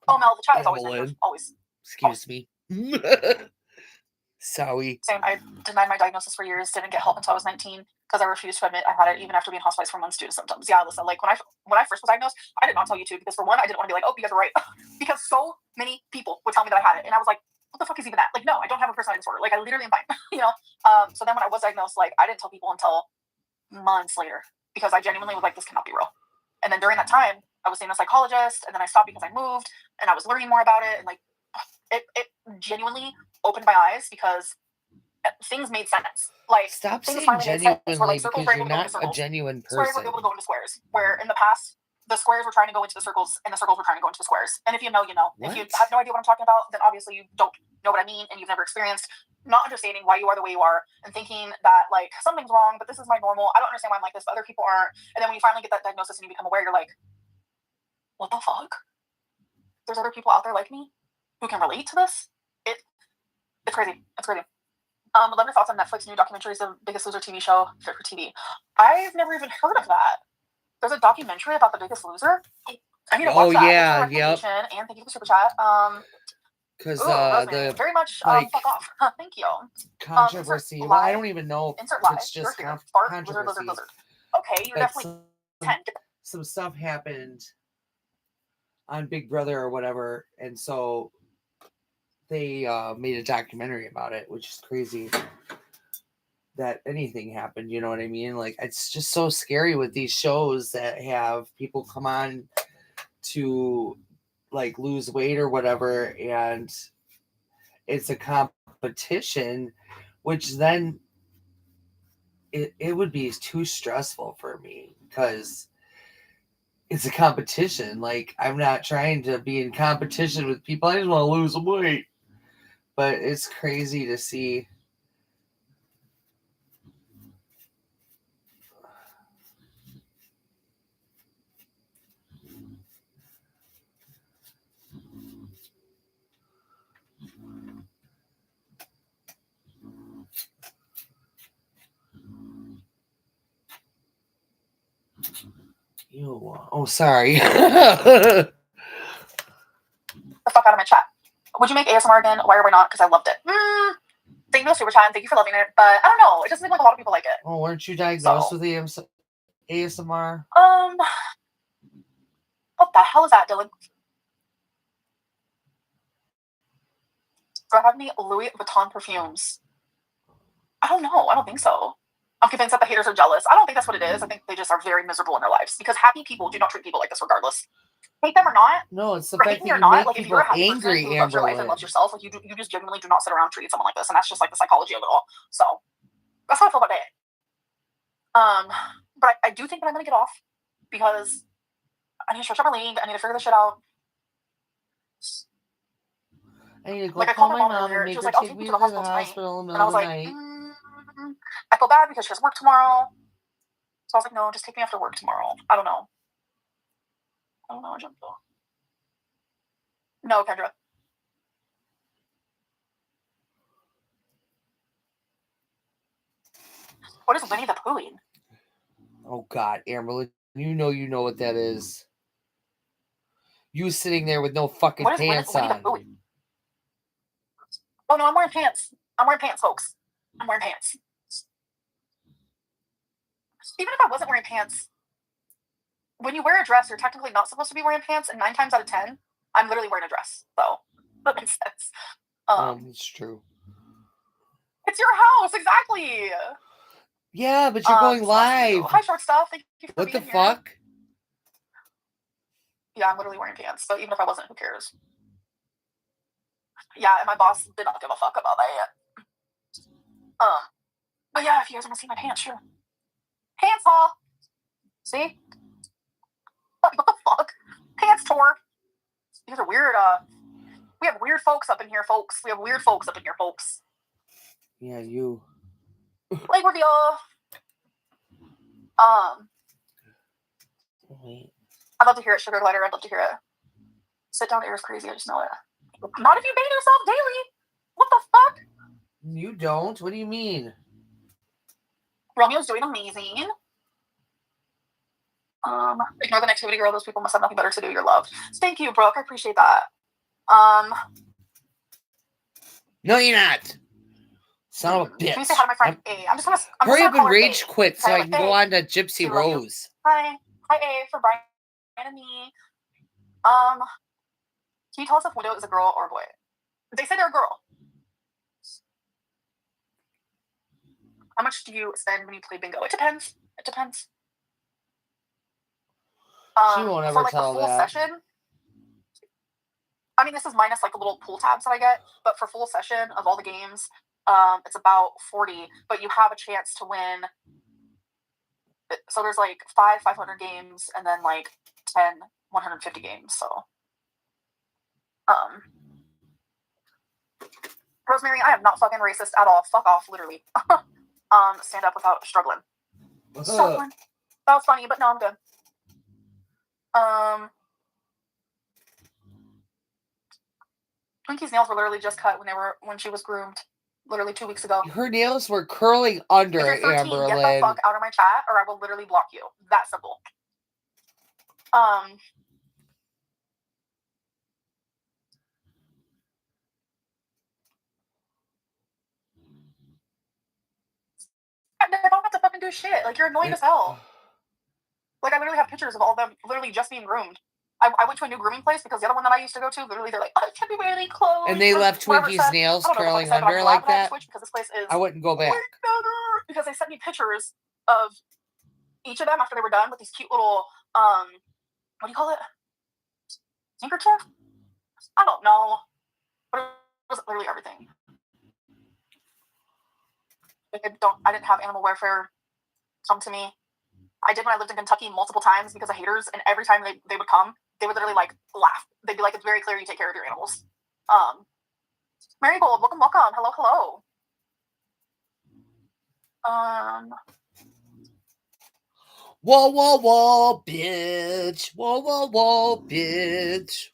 Oh, Mel, the chat is always AMBAHLYNN. negative. Always. Excuse me. Sorry. Same. I denied my diagnosis for years. Didn't get help until I was 19 because I refused to admit I had it, even after being hospitalized for months due to symptoms. Yeah, listen. Like when I first was diagnosed, I did not tell YouTube because for one, I didn't want to be like, oh, you guys are right, because so many people would tell me that I had it, and I was like, what the fuck is even that? Like, no, I don't have a personality disorder. Like, I literally am fine. You know. So then when I was diagnosed, like, I didn't tell people until months later because I genuinely was like, this cannot be real. And then during that time, I was seeing a psychologist, and then I stopped because I moved, and I was learning more about it, and like, it genuinely opened my eyes because things made sense. Like, stop things saying genuinely genuinely because you're not a genuine squares person. were able to go into squares, where in the past the squares were trying to go into the circles and the circles were trying to go into the squares. And if you know, you know. What? If you have no idea what I'm talking about, then obviously you don't know what I mean and you've never experienced not understanding why you are the way you are and thinking that like something's wrong, but this is my normal. I don't understand why I'm like this, but other people aren't. And then when you finally get that diagnosis and you become aware, you're like, what the fuck? There's other people out there like me who can relate to this? It's crazy. It's crazy. Love your thoughts on Netflix new documentaries, The Biggest Loser TV show fit for TV. I've never even heard of that. There's a documentary about The Biggest Loser. I need to watch that. Yeah, yep. And thank you for the super chat. Because the very much like, fuck off. Thank you. Controversy. Well, I don't even know if it's just controversy. Okay, you're definitely 10. Some stuff happened on Big Brother or whatever, and so they made a documentary about it, which is crazy that anything happened. You know what I mean? Like, it's just so scary with these shows that have people come on to like lose weight or whatever, and it's a competition, which then it would be too stressful for me because it's a competition. Like, I'm not trying to be in competition with people. I just want to lose some weight. But it's crazy to see. Ew. Oh, sorry. The fuck out of my chat. Would you make ASMR again? Why or why not? Because I loved it. Thank you for the super chat and thank you for loving it. But I don't know. It doesn't seem like a lot of people like it. Oh, weren't you diagnosed with ASMR? What the hell is that, Dylan? Do I have any Louis Vuitton perfumes? I don't know. I don't think so. I'm convinced that the haters are jealous. I don't think that's what it is. I think they just are very miserable in their lives because happy people do not treat people like this regardless. Hate them or not. No, it's the fact that you not, make like, people angry, who loves your life and loves yourself, like you just genuinely do not sit around treating someone like this, and that's just like the psychology of it all. So that's how I feel about it. But I do think that I'm gonna get off because I need to stretch out my leg. I need to figure this shit out. I need to go call my mom and make her take me to the hospital in the middle of the night. I feel bad because she has work tomorrow. So I was like, no, just take me after work tomorrow. I don't know, Jumbo. No, Kendra. What is Winnie the Poohing? Oh God, Amberlynn, you know what that is. You sitting there with no fucking pants on. Oh no, I'm wearing pants. I'm wearing pants, folks. I'm wearing pants. Even if I wasn't wearing pants, when you wear a dress, you're technically not supposed to be wearing pants, and 9 times out of 10, I'm literally wearing a dress. So that makes sense. It's true. It's your house, exactly. Yeah, but you're going live. Hi, short stuff. Thank you for what the being fuck? Here. Yeah, I'm literally wearing pants. So even if I wasn't, who cares? Yeah, and my boss did not give a fuck about that. But yeah, if you guys want to see my pants, sure. Pants haul. See? What the fuck? Pants tour. Sure. These are weird. We have weird folks up in here, folks. We have weird folks up in here, folks. Yeah, you. Leg reveal. Wait. I'd love to hear it, Sugar Glider. I'd love to hear it. Sit down air is crazy. I just know it. Not if you bathe yourself daily. What the fuck? You don't? What do you mean? Romeo's doing amazing. Ignore the negativity, girl. Those people must have nothing better to do. You're loved. Thank you, Brooke. I appreciate that. No, you're not. Son of a bitch. Can you say hi to my friend A? I'm just gonna hurry up and call her rage A. quit so Okay, I can go A. on to Gypsy Rose. Hi. Hi, A, for Brian and me. Can you tell us if Widow is a girl or a boy? They say they're a girl. How much do you spend when you play bingo? It depends. It depends. She won't ever for like tell the full that. session. I mean, this is minus like the little pool tabs that I get, but for full session of all the games, it's about 40. But you have a chance to win. So there's like 500 games, and then like 10 150 games. So, Rosemary, I am not fucking racist at all. Fuck off, literally. Stand up without struggling. Struggling. That was funny, but no, I'm good. Twinkie's nails were literally just cut when she was groomed, literally 2 weeks ago. Her nails were curling under, If you're 13, AMBAHLYNN. get the fuck out of my chat, or I will literally block you. That simple. I don't have to fucking do shit. Like, you're annoying as hell. Like, I literally have pictures of all of them literally just being groomed. I went to a new grooming place because the other one that I used to go to, literally, they're like, oh, it's February clothes. And they left Twinkie's nails curling under like that? Because this place is I wouldn't go back. Because they sent me pictures of each of them after they were done with these cute little, what do you call it? Handkerchief? I don't know. But it was literally everything. I didn't have animal welfare come to me. I did when I lived in Kentucky multiple times because of haters, and every time they would come, they would literally like laugh. They'd be like, it's very clear you take care of your animals. Marigold, welcome. Hello. Whoa, bitch. Whoa, bitch.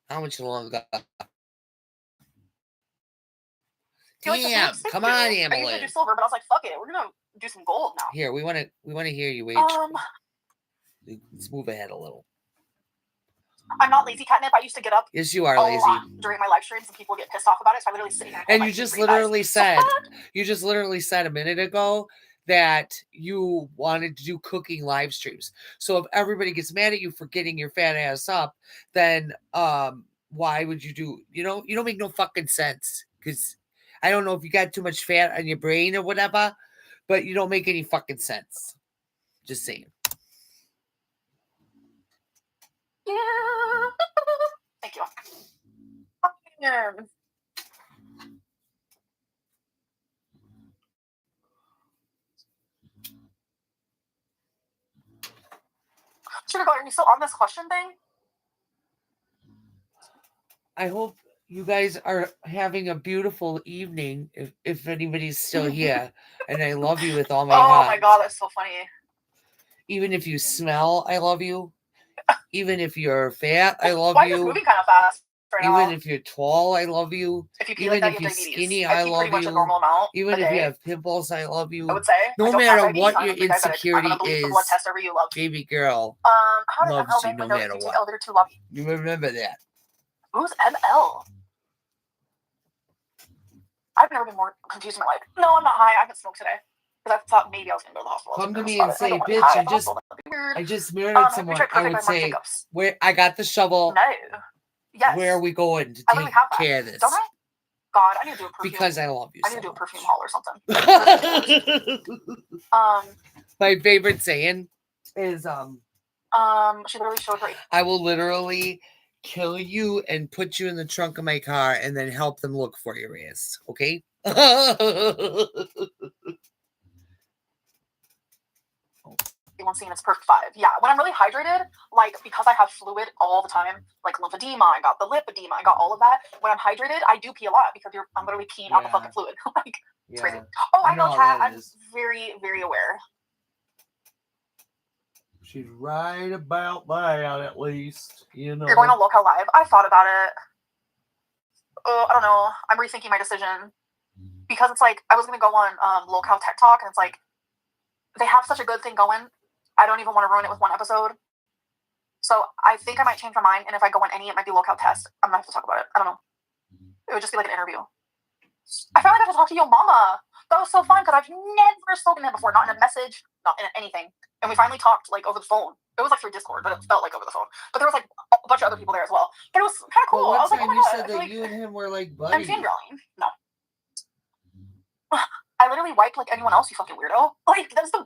How much longer? Damn, come on, AMBAHLYNN. I usually do silver, but I was like, fuck it, we're gonna do some gold now. Here, we want to hear you. Wait. Let's move ahead a little. I'm not lazy, Catnip. I used to get up. Yes, you are lazy. During my live streams, and people get pissed off about it, so I literally sit here. And you just literally said a minute ago that you wanted to do cooking live streams. So if everybody gets mad at you for getting your fat ass up, then why would you do? You don't make no fucking sense. Because I don't know if you got too much fat on your brain or whatever, but you don't make any fucking sense. Just saying. Yeah. Thank you. Sugar, are you still on this question thing? I hope you guys are having a beautiful evening, if anybody's still here. And I love you with all my heart. Oh my god, that's so funny. Even if you smell, I love you. Even if you're fat, I love you. Why you. is this moving kind of fast right Even now? if you're tall, I love you. If you pee Even like that, if you you're have diabetes. skinny, I I pee love pretty much you. a normal amount Even a if you day, have pimples, I love you. I would say. No matter what your insecurity is, blood test over you love. baby girl how did loves ML you no know matter you what. Elevator to lobby? You remember that. Who's ML? I've never been more confused in my life. No, I'm not high. I haven't smoked today. Because I thought maybe I was going to go to the hospital. Come to me and say, bitch, I just murdered someone. I would say, where I got the shovel. No. Yes. Where are we going to take care of this? Don't I? God, I need to do a perfume. Because I love you. I need to do a perfume haul or something. My favorite saying is she literally showed her. I will literally kill you and put you in the trunk of my car and then help them look for your ass. Okay? 1C and it's perfect 5. Yeah, when I'm really hydrated, like because I have fluid all the time, like lymphedema, I got the lipedema, I got all of that. When I'm hydrated, I do pee a lot because I'm literally peeing out the fucking fluid. Like, it's crazy. Oh, I know, chat. I'm very, very aware. She's right about that, at least. You know. You're going to Local Live? I thought about it. I don't know. I'm rethinking my decision. Because it's like, I was going to go on Local Tech Talk, and it's like, they have such a good thing going. I don't even want to ruin it with one episode. So I think I might change my mind, and if I go on any, it might be Local Test. I'm going to have to talk about it. I don't know. It would just be like an interview. I finally got to talk to your mama. That was so fun, because I've never spoken to him before, not in a message, not in anything. And we finally talked, like, over the phone. It was, like, through Discord, but it felt like over the phone. But there was, like, a bunch of other people there as well. But it was kind of cool. Well, I was like, oh my you God. said that like, you and him were, like, buddies. I'm fangirling. No. I literally wiped like anyone else, you fucking weirdo. Like, that's the...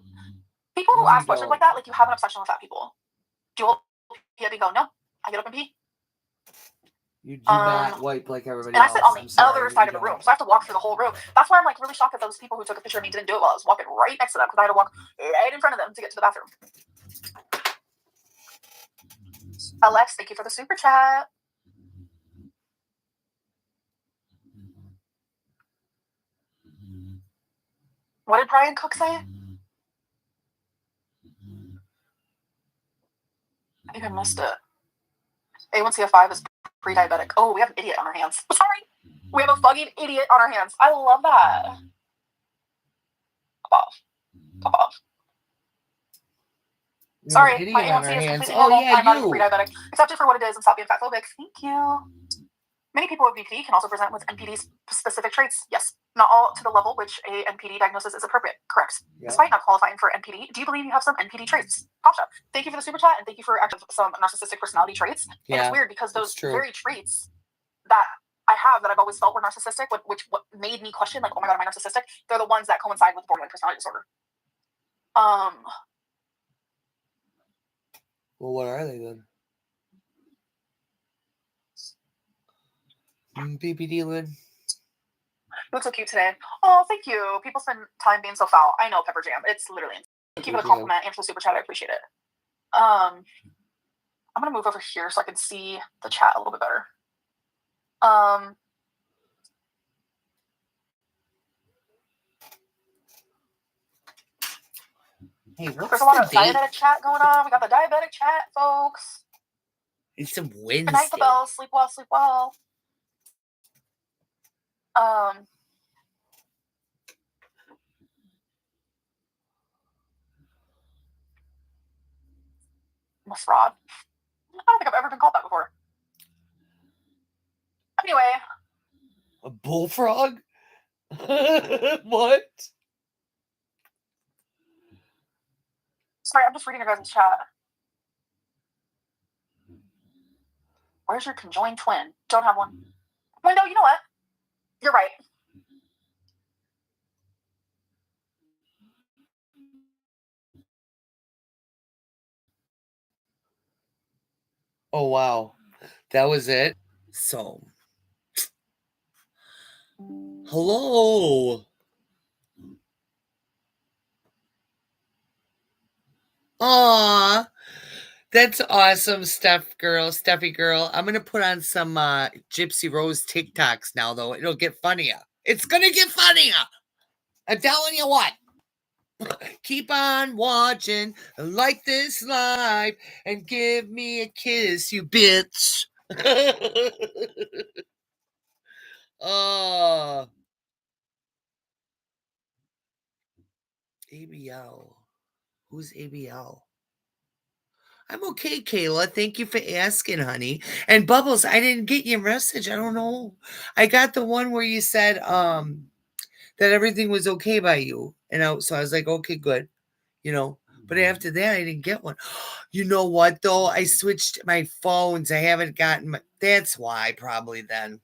People who ask questions like that, like, you have an obsession with fat people. Do you pee up and go, no, I get up and pee? You do not wipe like everybody else. else. And I sit on the other side of the room, so I have to walk through the whole room. That's why I'm, like, really shocked that those people who took a picture of me didn't do it while I was walking right next to them, because I had to walk right in front of them to get to the bathroom. Alex, thank you for the super chat. What did Brian Cook say? I think I missed it. A1C5 is pre-diabetic. Oh, we have an idiot on our hands. Sorry. We have a fucking idiot on our hands. I love that. Pop off. Pop off. Sorry, my A1C is completely normal. I'm not even pre-diabetic. Accept it for what it is and stop being fatphobic. Thank you. Many people with BPD can also present with NPD-specific traits. Yes, not all to the level which a NPD diagnosis is appropriate. Correct. Yep. Despite not qualifying for NPD, do you believe you have some NPD traits? Pasha, thank you for the super chat, and thank you for actually some narcissistic personality traits. Yeah, and it's weird because those very traits that I have that I've always felt were narcissistic, which made me question, like, oh my God, am I narcissistic? They're the ones that coincide with borderline personality disorder. Well, what are they then? BPD, Lynn. You look so cute today. Oh, thank you. People spend time being so foul. I know, Pepper Jam. It's literally... Thank you for the compliment and for the super chat. I appreciate it. I'm going to move over here so I can see the chat a little bit better. Hey, there's a lot of diabetic chat going on. We got the diabetic chat, folks. It's a Wednesday. Good night, the bells. Sleep well, sleep well. I'm a fraud. I don't think I've ever been called that before. Anyway. A bullfrog? What? Sorry, I'm just reading your guys' chat. Where's your conjoined twin? Don't have one. Well, no, you know what? You're right. Oh, wow. That was it? So. Hello. Aw. That's awesome, Steffi girl. I'm going to put on some Gypsy Rose TikToks now, though. It'll get funnier. It's going to get funnier. I'm telling you what. Keep on watching, like this live, and give me a kiss, you bitch. Oh. ABL. Who's ABL? I'm okay, Kayla. Thank you for asking, honey. And Bubbles, I didn't get your message. I don't know. I got the one where you said that everything was okay by you. And so I was like, okay, good. You know, but after that, I didn't get one. You know what, though? I switched my phones. I haven't gotten that's why, probably then.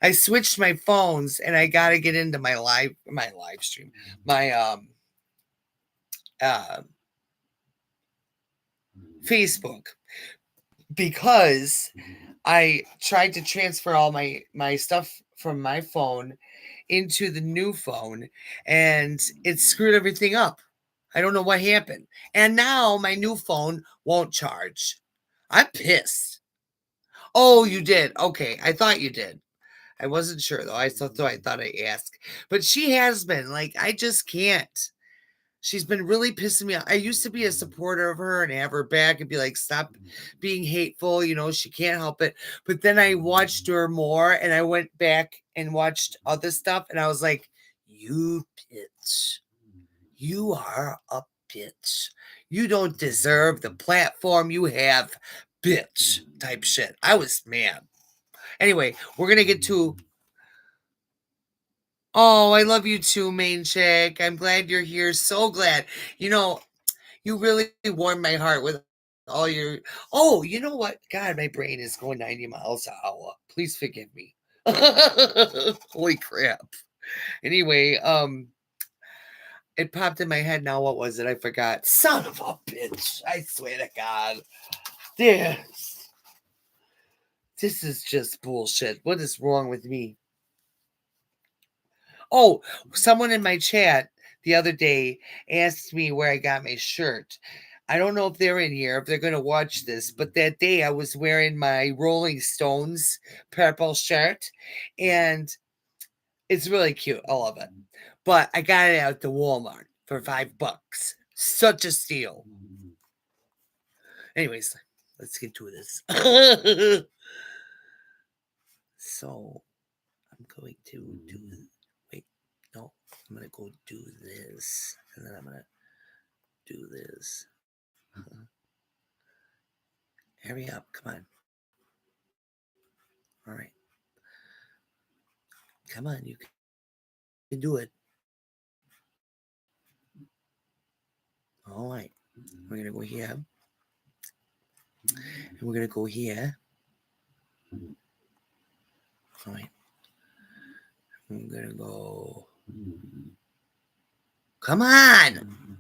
I switched my phones, and I got to get into my live stream. My Facebook, because I tried to transfer all my stuff from my phone into the new phone, and it screwed everything up. I don't know what happened. And now my new phone won't charge. I'm pissed. Oh, you did. Okay. I thought you did. I wasn't sure though. I thought I'd ask. But she has been. Like, I just can't. She's been really pissing me off. I used to be a supporter of her and have her back and be like, stop being hateful. You know, she can't help it. But then I watched her more and I went back and watched other stuff and I was like, you bitch. You are a bitch. You don't deserve the platform you have, bitch, type shit. I was mad. Anyway, we're going to get to... Oh, I love you too, main chick. I'm glad you're here. So glad. You know, you really warmed my heart with all your... Oh, you know what? God, my brain is going 90 miles an hour. Please forgive me. Holy crap. Anyway, it popped in my head now. What was it? I forgot. Son of a bitch. I swear to God. This is just bullshit. What is wrong with me? Oh, someone in my chat the other day asked me where I got my shirt. I don't know if they're in here, if they're going to watch this, but that day I was wearing my Rolling Stones purple shirt, and it's really cute. I love it. But I got it at the Walmart for $5. Such a steal. Anyways, let's get to this. So, I'm going to do... Wait, no. I'm going to go do this. And then I'm going to do this. Hurry up. Come on. All right. Come on. You can do it. All right. We're going to go here. And we're going to go here. All right. I'm going to go... Come on!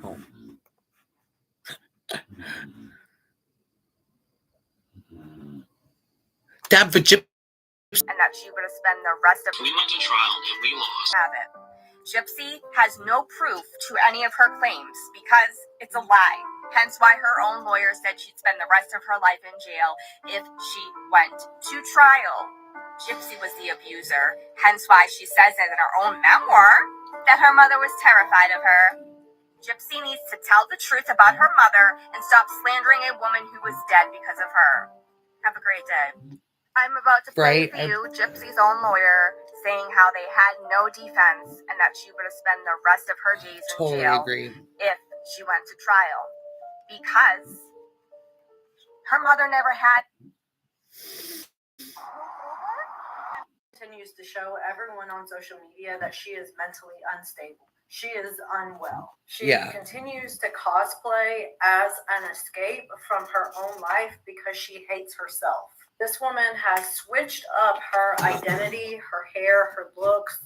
Oh. Time for Gypsy. And that she would have spent the rest of... We went to trial and we lost. Have it. Gypsy has no proof to any of her claims because it's a lie. Hence why her own lawyer said she'd spend the rest of her life in jail if she went to trial. Gypsy was the abuser. Hence why she says in her own memoir that her mother was terrified of her. Gypsy needs to tell the truth about her mother and stop slandering a woman who was dead because of her. Have a great day. I'm about to play for you Gypsy's own lawyer saying how they had no defense and that she would have spent the rest of her days in jail if she went to trial. Because her mother never had... Continues to show everyone on social media that she is mentally unstable. She is unwell. She continues to cosplay as an escape from her own life because she hates herself. This woman has switched up her identity, her hair, her looks,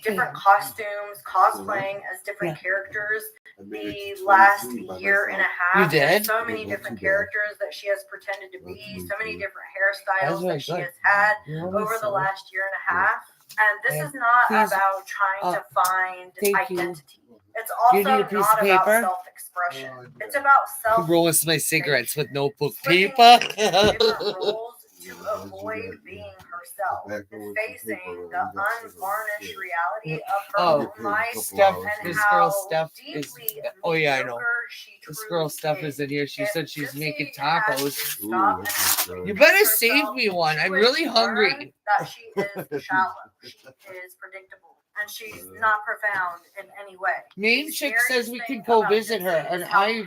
different costumes, cosplaying as different characters. The last year and a half, there's so many different characters that she has pretended to be, so many different hairstyles that she has had over the last year and a half. And this is not about trying to find identity. It's also not about self-expression. It's about self... Rolling my cigarettes with notebook paper. Different roles to avoid being herself, and facing the unvarnished reality of her own life. Steph, and this how girl Steph is... deeply Oh yeah, I know. she This truly girl Steph is in here. She said she's making tacos. Stop and You better save me one. I'm really hungry. That she is shallow. She is predictable. And she's not profound in any way. Main chick says we can go visit her, and I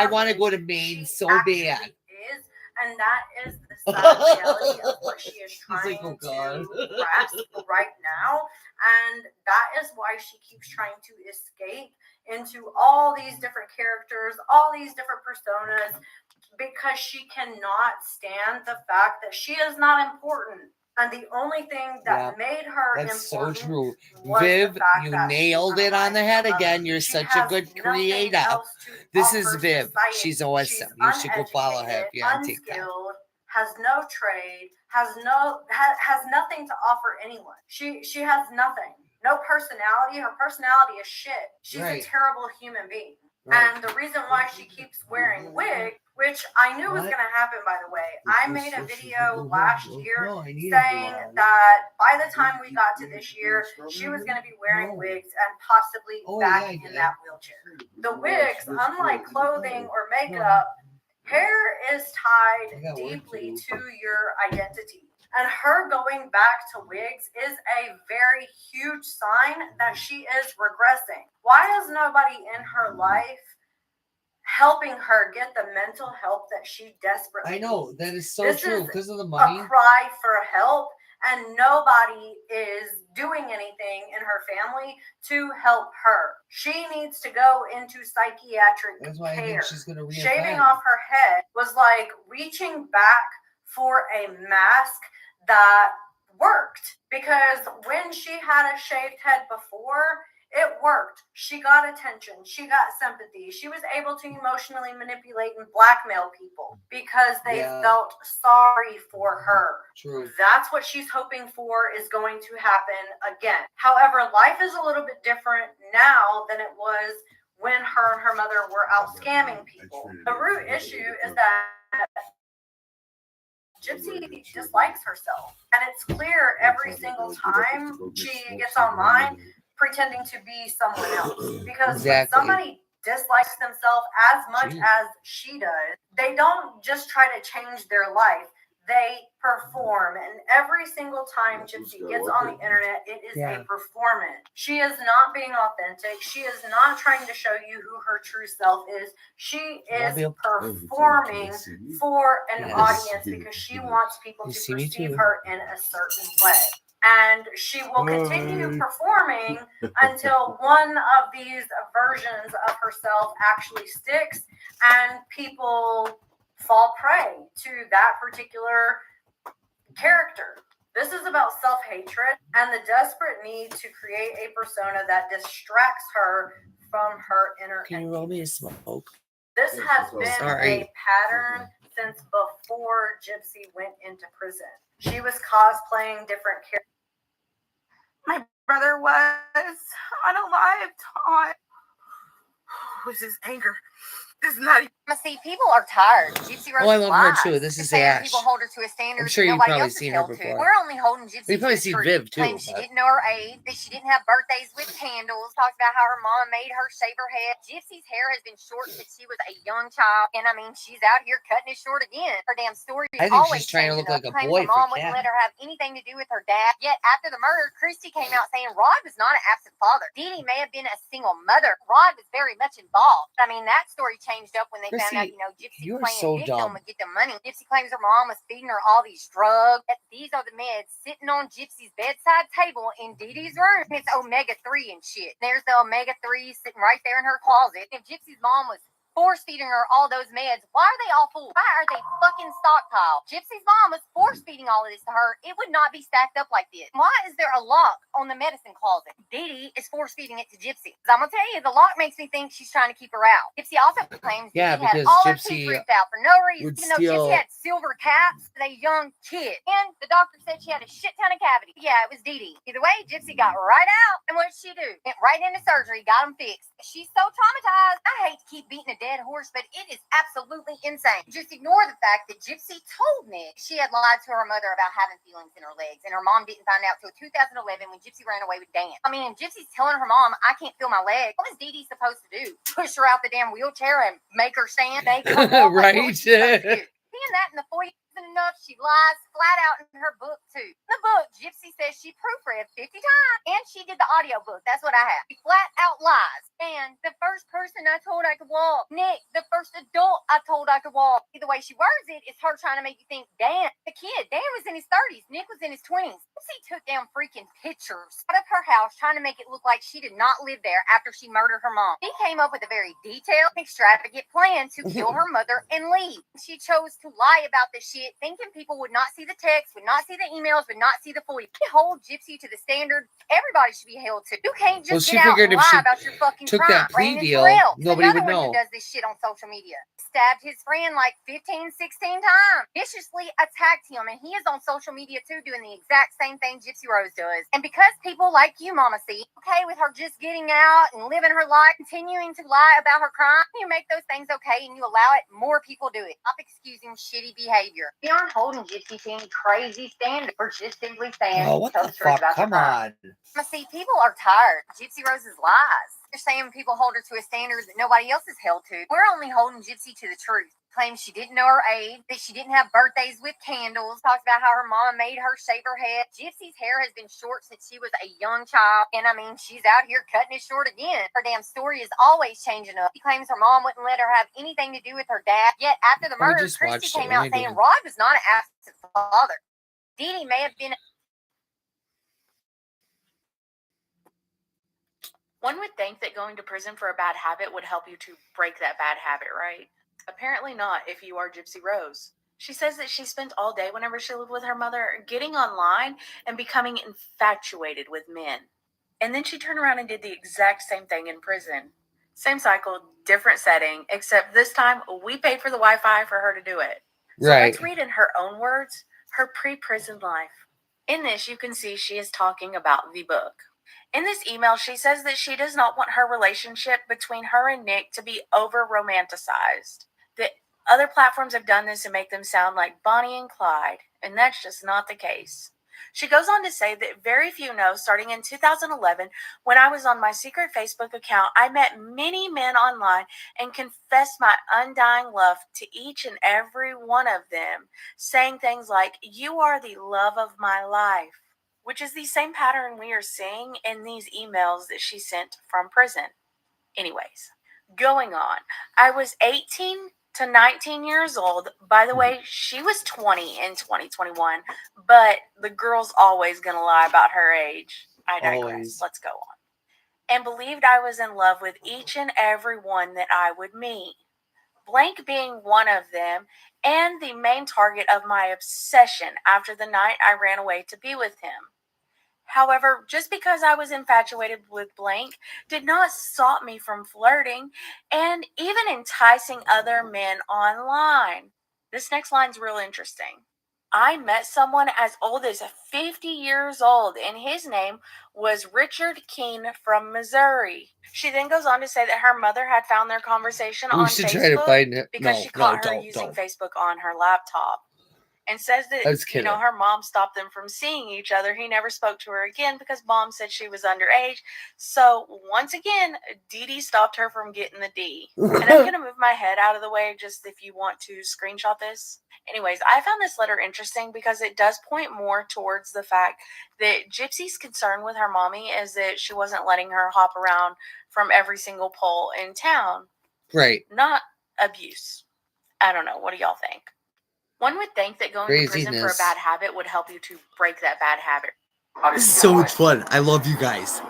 want to go to Maine so bad. And that is the sad reality of what she is trying to grasp right now. And that is why she keeps trying to escape into all these different characters, all these different personas, because she cannot stand the fact that she is not important. And the only thing that made her that's important so true. was Viv, the fact you that nailed it on the head again. You're such a good creator. This is Viv. She's awesome. You should go follow her if you're on TikTok. Has no trade, has nothing to offer anyone. She has nothing. no personality. Her personality is shit. She's a terrible human being. And the reason why she keeps wearing wigs, which I knew was going to happen, by the way. I made a video last year saying that by the time we got to this year, she was going to be wearing wigs and possibly back in that wheelchair. The wigs, unlike clothing or makeup, hair is tied deeply to your identity. And her going back to wigs is a very huge sign that she is regressing. Why is nobody in her life helping her get the mental help that she desperately needs? I know, that is so true because of the money. A cry for help, and nobody is doing anything in her family to help her. She needs to go into psychiatric care. I think she's gonna shaving off her head was like reaching back for a mask that worked, because when she had a shaved head before, it worked. She got attention. She got sympathy. She was able to emotionally manipulate and blackmail people because they felt sorry for her. True. That's what she's hoping for is going to happen again. However, life is a little bit different now than it was when her and her mother were out scamming people. The root issue is that Gypsy dislikes herself. And it's clear every single time she gets online pretending to be someone else. Because when somebody dislikes themselves as much as she does, they don't just try to change their life. They perform. And every single time Gypsy gets on the internet, it is a performance. She is not being authentic. She is not trying to show you who her true self is. She is performing for an audience because she wants people to perceive her in a certain way. And she will continue performing until one of these versions of herself actually sticks and people fall prey to that particular character. This is about self-hatred and the desperate need to create a persona that distracts her from her inner Can you roll me a smoke? This has been a pattern since before Gypsy went into prison. She was cosplaying different characters. My brother was on a live talk. This is anger. This is not. See, people are tired. Gypsy Rose. Oh, I love her too. This is Ash. People hold her to a standard. I'm sure you've probably seen her before. We're only holding Gypsy. You probably seen Viv too. She didn't know her age. That she didn't have birthdays with candles. Talks about how her mom made her shave her head. Gypsy's hair has been short since she was a young child, and I mean, she's out here cutting it short again. Her damn story. I think she's trying to look like a boy. Her mom wouldn't let her have anything to do with her dad. Yet after the murder, Christy came out saying Rod was not an absent father. Dee Dee may have been a single mother. Rod was very much involved. I mean, that story changed up when they found out, Gypsy you're playing so victim dumb. would get the money. Gypsy claims her mom was feeding her all these drugs. These are the meds sitting on Gypsy's bedside table in Dee Dee's room. It's omega-3 and shit. There's the omega-3 sitting right there in her closet. If Gypsy's mom was force-feeding her all those meds, why are they all full? Why are they fucking stockpiled? Gypsy's mom was force-feeding all of this to her. It would not be stacked up like this. Why is there a lock on the medicine closet? Dee Dee is force-feeding it to Gypsy. I'm gonna tell you, the lock makes me think she's trying to keep her out. Gypsy also claims Dee Dee had all her teeth ripped out for no reason, even though Gypsy had silver caps as a young kid. And the doctor said she had a shit ton of cavities. Yeah, it was Dee Dee. Either way, Gypsy got right out. And what did she do? Went right into surgery, got them fixed. She's so traumatized. I hate to keep beating a dead horse, but it is absolutely insane. Just ignore the fact that Gypsy told Nick she had lied to her mother about having feelings in her legs, and her mom didn't find out till 2011 when Gypsy ran away with Dan. I mean, Gypsy's telling her mom, I can't feel my leg. What was Dee Dee supposed to do? Push her out the damn wheelchair and make her stand? Make her walk? Right. Seeing that in the foyer isn't enough, she lies flat out in her book too. In the book, Gypsy says she proofread 50 times, and she did the audio book. That's what I have. She flat out lies. And the first person I told I could walk, Nick, the first adult I told I could walk. The way she words it is her trying to make you think Dan, the kid, Dan was in his 30s, Nick was in his 20s. Gypsy took down freaking pictures out of her house trying to make it look like she did not live there after she murdered her mom. She came up with a very detailed, extravagant plan to kill her mother and leave. She chose to lie about this shit, thinking people would not see the text, would not see the emails, would not see the FOIA. Hold Gypsy to the standard everybody should be held to. You can't just get out and lie about your fucking took crime. that plea Brandon deal, Terrell, nobody another would one know. who does this shit on social media. Stabbed his friend like 15, 16 times. Viciously attacked him, and he is on social media too, doing the exact same thing Gypsy Rose does. And because people like you, Mama C, okay with her just getting out and living her life, continuing to lie about her crime, you make those things okay and you allow it, more people do it. Stop excusing shitty behavior. We aren't holding Gypsy to any crazy standard. We're just simply saying, Oh, what tell the truth fuck? about your Come crime. on. See, people are tired of Gypsy Rose's lies. They're saying people hold her to a standard that nobody else is held to. We're only holding Gypsy to the truth. Claims she didn't know her age, that she didn't have birthdays with candles, talks about how her mama made her shave her head. Gypsy's hair has been short since she was a young child, and I mean, she's out here cutting it short again. Her damn story is always changing up. She claims her mom wouldn't let her have anything to do with her dad, yet after the Oh, we murder, just Christy watched it. came What am out I saying doing? Rod was not an absent father. Dee Dee may have been. One would think that going to prison for a bad habit would help you to break that bad habit, right? Apparently not if you are Gypsy Rose. She says that she spent all day whenever she lived with her mother getting online and becoming infatuated with men. And then she turned around and did the exact same thing in prison. Same cycle, different setting, except this time we paid for the Wi-Fi for her to do it. So Right. let's read in her own words her pre-prison life. In this, you can see she is talking about the book. In this email, she says that she does not want her relationship between her and Nick to be over-romanticized. That other platforms have done this and make them sound like Bonnie and Clyde, and that's just not the case. She goes on to say that very few know, starting in 2011, when I was on my secret Facebook account, I met many men online and confessed my undying love to each and every one of them, saying things like, "You are the love of my life," which is the same pattern we are seeing in these emails that she sent from prison. Anyways, going on. I was 18 to 19 years old. By the way, she was 20 in 2021, but the girl's always going to lie about her age. I digress. Always. Let's go on. And believed I was in love with each and every one that I would meet. Blank being one of them, and the main target of my obsession after the night I ran away to be with him. However, just because I was infatuated with Blank did not stop me from flirting and even enticing other men online. This next line's real interesting. I met someone as old as 50 years old, and his name was Richard Keene from Missouri. She then goes on to say that her mother had found their conversation We on should Facebook try to find it. because she caught her using Facebook on her laptop. And says that, her mom stopped them from seeing each other. He never spoke to her again because mom said she was underage. So once again, Dee Dee stopped her from getting the D. And I'm going to move my head out of the way just if you want to screenshot this. Anyways, I found this letter interesting because it does point more towards the fact that Gypsy's concern with her mommy is that she wasn't letting her hop around from every single pole in town. Right. Not abuse. I don't know. What do y'all think? One would think that going to prison for a bad habit would help you to break that bad habit. This is so much fun. I love you guys.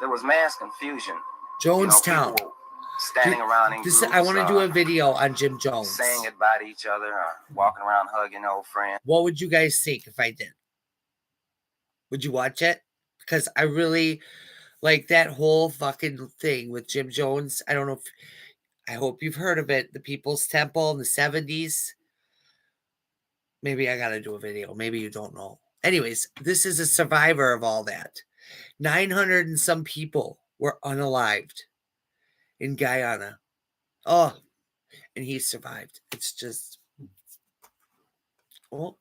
There was mass confusion. Jonestown. People standing around in groups. I want to do a video on Jim Jones. Saying goodbye to each other, walking around hugging old friends. What would you guys think if I did? Would you watch it? Because I really like that whole fucking thing with Jim Jones. I don't know if... I hope you've heard of it. The People's Temple in the 70s. Maybe I got to do a video. Maybe you don't know. Anyways, this is a survivor of all that. 900 and some people were unalived in Guyana. Oh, and he survived. It's just... Oh.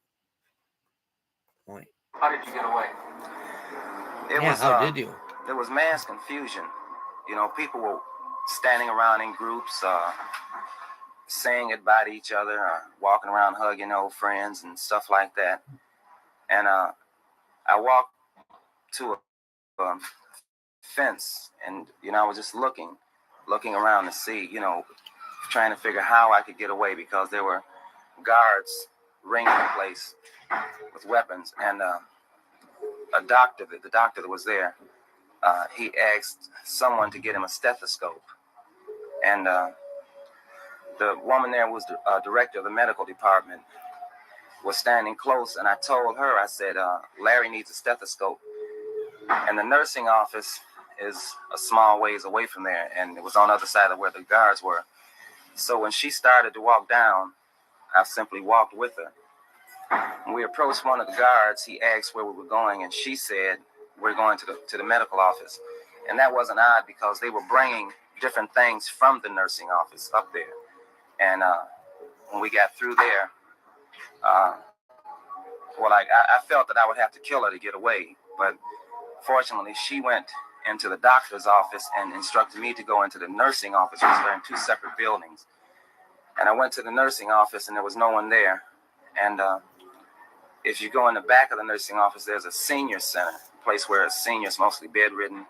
Wait. How did you get away? How did you? There was mass confusion. People were standing around in groups, saying goodbye to each other, walking around hugging old friends and stuff like that. And I walked to a fence, and I was just looking around to see, trying to figure how I could get away because there were guards ringing the place with weapons. And the doctor that was there, he asked someone to get him a stethoscope. And the woman there was the director of the medical department, was standing close, and I told her, I said, Larry needs a stethoscope. And the nursing office is a small ways away from there, and it was on the other side of where the guards were. So when she started to walk down, I simply walked with her. When we approached one of the guards, he asked where we were going, and she said, we're going to the medical office. And that wasn't odd because they were bringing different things from the nursing office up there. And when we got through there, I felt that I would have to kill her to get away. But fortunately, she went into the doctor's office and instructed me to go into the nursing office, which were in two separate buildings. And I went to the nursing office, and there was no one there. And if you go in the back of the nursing office, there's a senior center, a place where seniors, mostly bedridden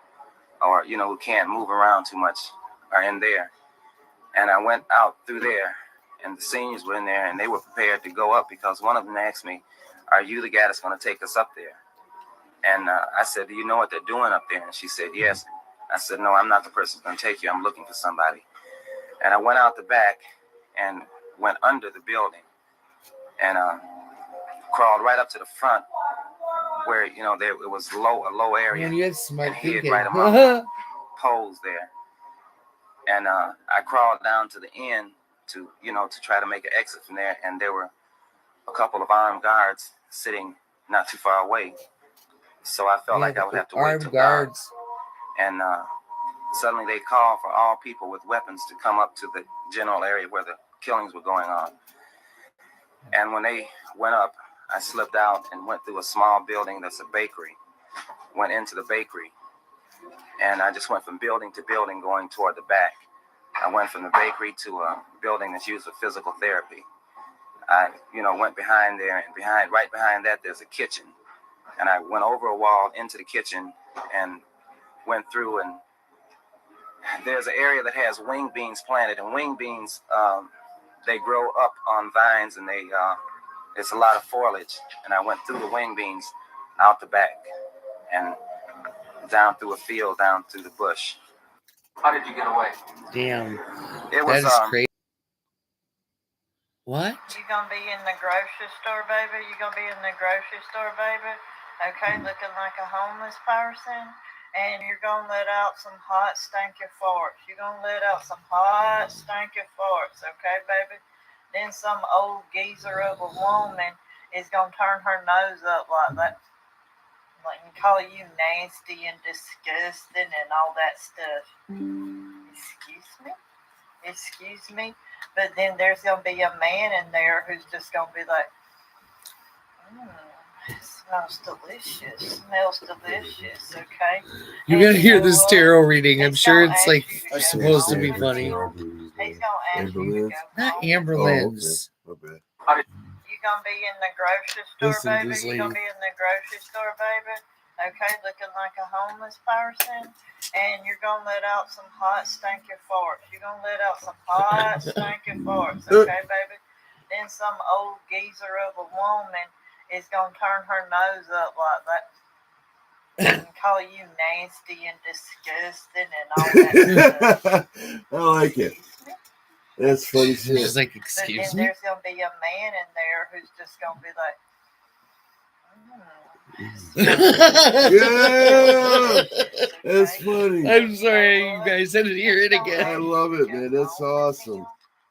or, who can't move around too much, are in there. And I went out through there, and the seniors were in there, and they were prepared to go up because one of them asked me, are you the guy that's going to take us up there? And I said, do you know what they're doing up there? And she said, yes. I said, no, I'm not the person who's going to take you. I'm looking for somebody. And I went out the back and went under the building and crawled right up to the front where, it was a low area. Man, you had smart and hid thinking. right among the poles there. And I crawled down to the end to try to make an exit from there. And there were a couple of armed guards sitting not too far away. So I felt like I would have to wait till dark. And suddenly they called for all people with weapons to come up to the general area where the killings were going on. And when they went up, I slipped out and went through a small building that's a bakery. Went into the bakery. And I just went from building to building going toward the back. I went from the bakery to a building that's used for physical therapy. I, went behind there, and right behind that, there's a kitchen. And I went over a wall into the kitchen and went through, and there's an area that has wing beans planted, and wing beans, they grow up on vines, and it's a lot of foliage. And I went through the wing beans out the back and down through a field, down through the bush. How did you get away? Damn. It was crazy. What? You gonna be in the grocery store, baby? You gonna be in the grocery store, baby? Okay, looking like a homeless person, and you're gonna let out some hot stinky farts. You're gonna let out some hot stinky farts, okay, baby? Then some old geezer of a woman is gonna turn her nose up like that, like and call you nasty and disgusting and all that stuff. Excuse me. But then there's gonna be a man in there who's just gonna be like, smells delicious, okay? You're gonna hear this tarot reading. I'm sure it's like supposed to be funny. He's gonna ask you to go Not home. Amberlynn's. Oh, okay. You gonna be in the grocery store, Listen to baby? this You lady. gonna be in the grocery store, baby? Okay, looking like a homeless person, and you're gonna let out some hot stinky farts. You're gonna let out some hot stinky farts, okay, baby? Then some old geezer of a woman is gonna turn her nose up like that and call you nasty and disgusting and all that stuff. I like it. That's funny shit. She's like, But excuse then me? there's gonna be a man in there who's just gonna be like, Yeah, that's funny. I'm sorry, you guys had to hear it I again. love it, man. That's awesome.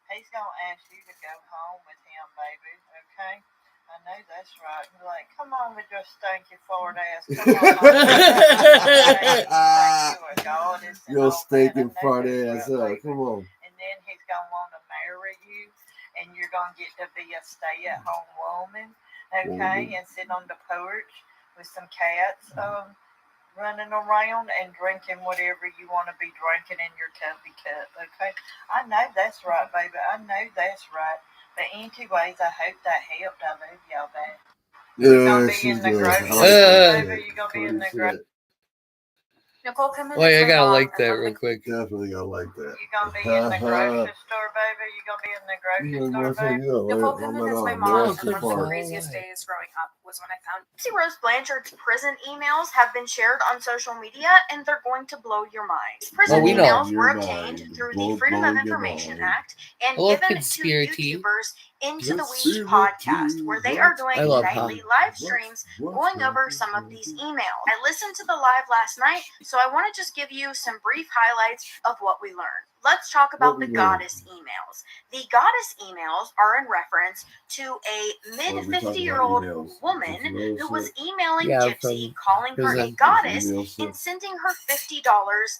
He's gonna ask you to go home with him, baby. Okay? I know that's right. You're like, come on with your stinky forward ass. Come on. Your stinking fart ass up. Come on. And then he's gonna want to marry you, and you're gonna get to be a stay-at-home woman, okay? And sit on the porch with some cats running around and drinking whatever you want to be drinking in your tubby cup, okay? I know that's right, baby. I know that's right. But anyways, I hope that helped. I love y'all, babe. Yeah, she's good. You're gonna be in the grocery. Nicole, come in. Wait, I gotta like that real quick. Definitely gonna like that. You're gonna be in the grocery store, baby. You're gonna be in the grocery store, baby. Nicole Pittman is my mom, and one of the far. craziest days growing up was when I found Gypsy Rose Blanchard's prison emails have been shared on social media, and they're going to blow your mind. Prison we know. emails were Your obtained mind. through Blow the Freedom of your Information mind. Act and I love given to conspiracy. YouTubers Into the Week Conspiracy. podcast, where they are doing I love nightly live streams going over some of these emails. I listened to the live last night, so So I want to just give you some brief highlights of what we learned. Let's talk about the goddess emails. The goddess emails are in reference to a mid-50-year-old woman who was emailing Gypsy, calling her a goddess and sending her $50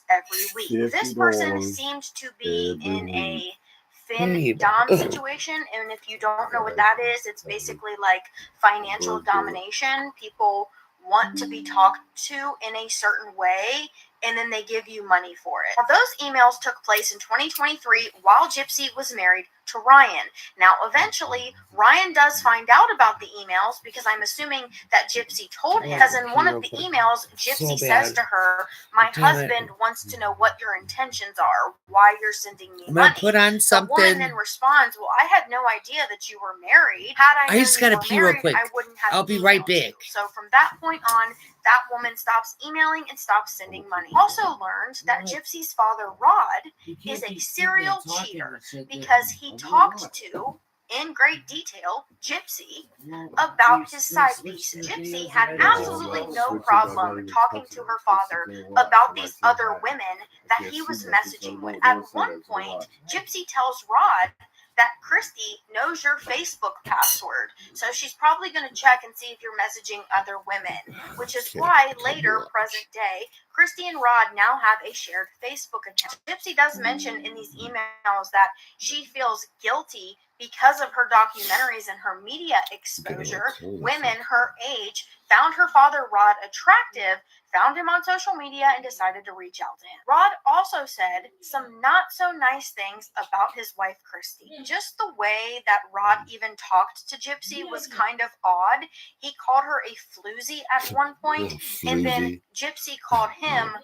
every week. This person seemed to be in a dom situation, and if you don't know what that is, it's basically like financial domination. People want to be talked to in a certain way, and then they give you money for it. Now, those emails took place in 2023 while Gypsy was married to Ryan. Now, eventually, Ryan does find out about the emails because I'm assuming that Gypsy told him. Because in one of the emails, Gypsy says to her, "My husband wants to know what your intentions are, why you're sending me money." Put on something. The woman then responds, "Well, I had no idea that you were married. Had I known just you gotta were pee real married, quick. I wouldn't have I'll be right emailed you." back. So from that point on, that woman stops emailing and stops sending money. Also learned that Gypsy's father, Rod, is a serial cheater because he talked to, in great detail, Gypsy about his side pieces. Gypsy had absolutely no problem talking to her father about these other women that he was messaging with. At one point, Gypsy tells Rod that Christy knows your Facebook password, so she's probably going to check and see if you're messaging other women, which is why later, present day, Christy and Rod now have a shared Facebook account. Gypsy does mention in these emails that she feels guilty because of her documentaries and her media exposure. Women her age found her father Rod attractive, found him on social media, and decided to reach out to him. Rod also said some not so nice things about his wife Christy. Just the way that Rod even talked to Gypsy was kind of odd. He called her a floozy at one point, and then Gypsy called him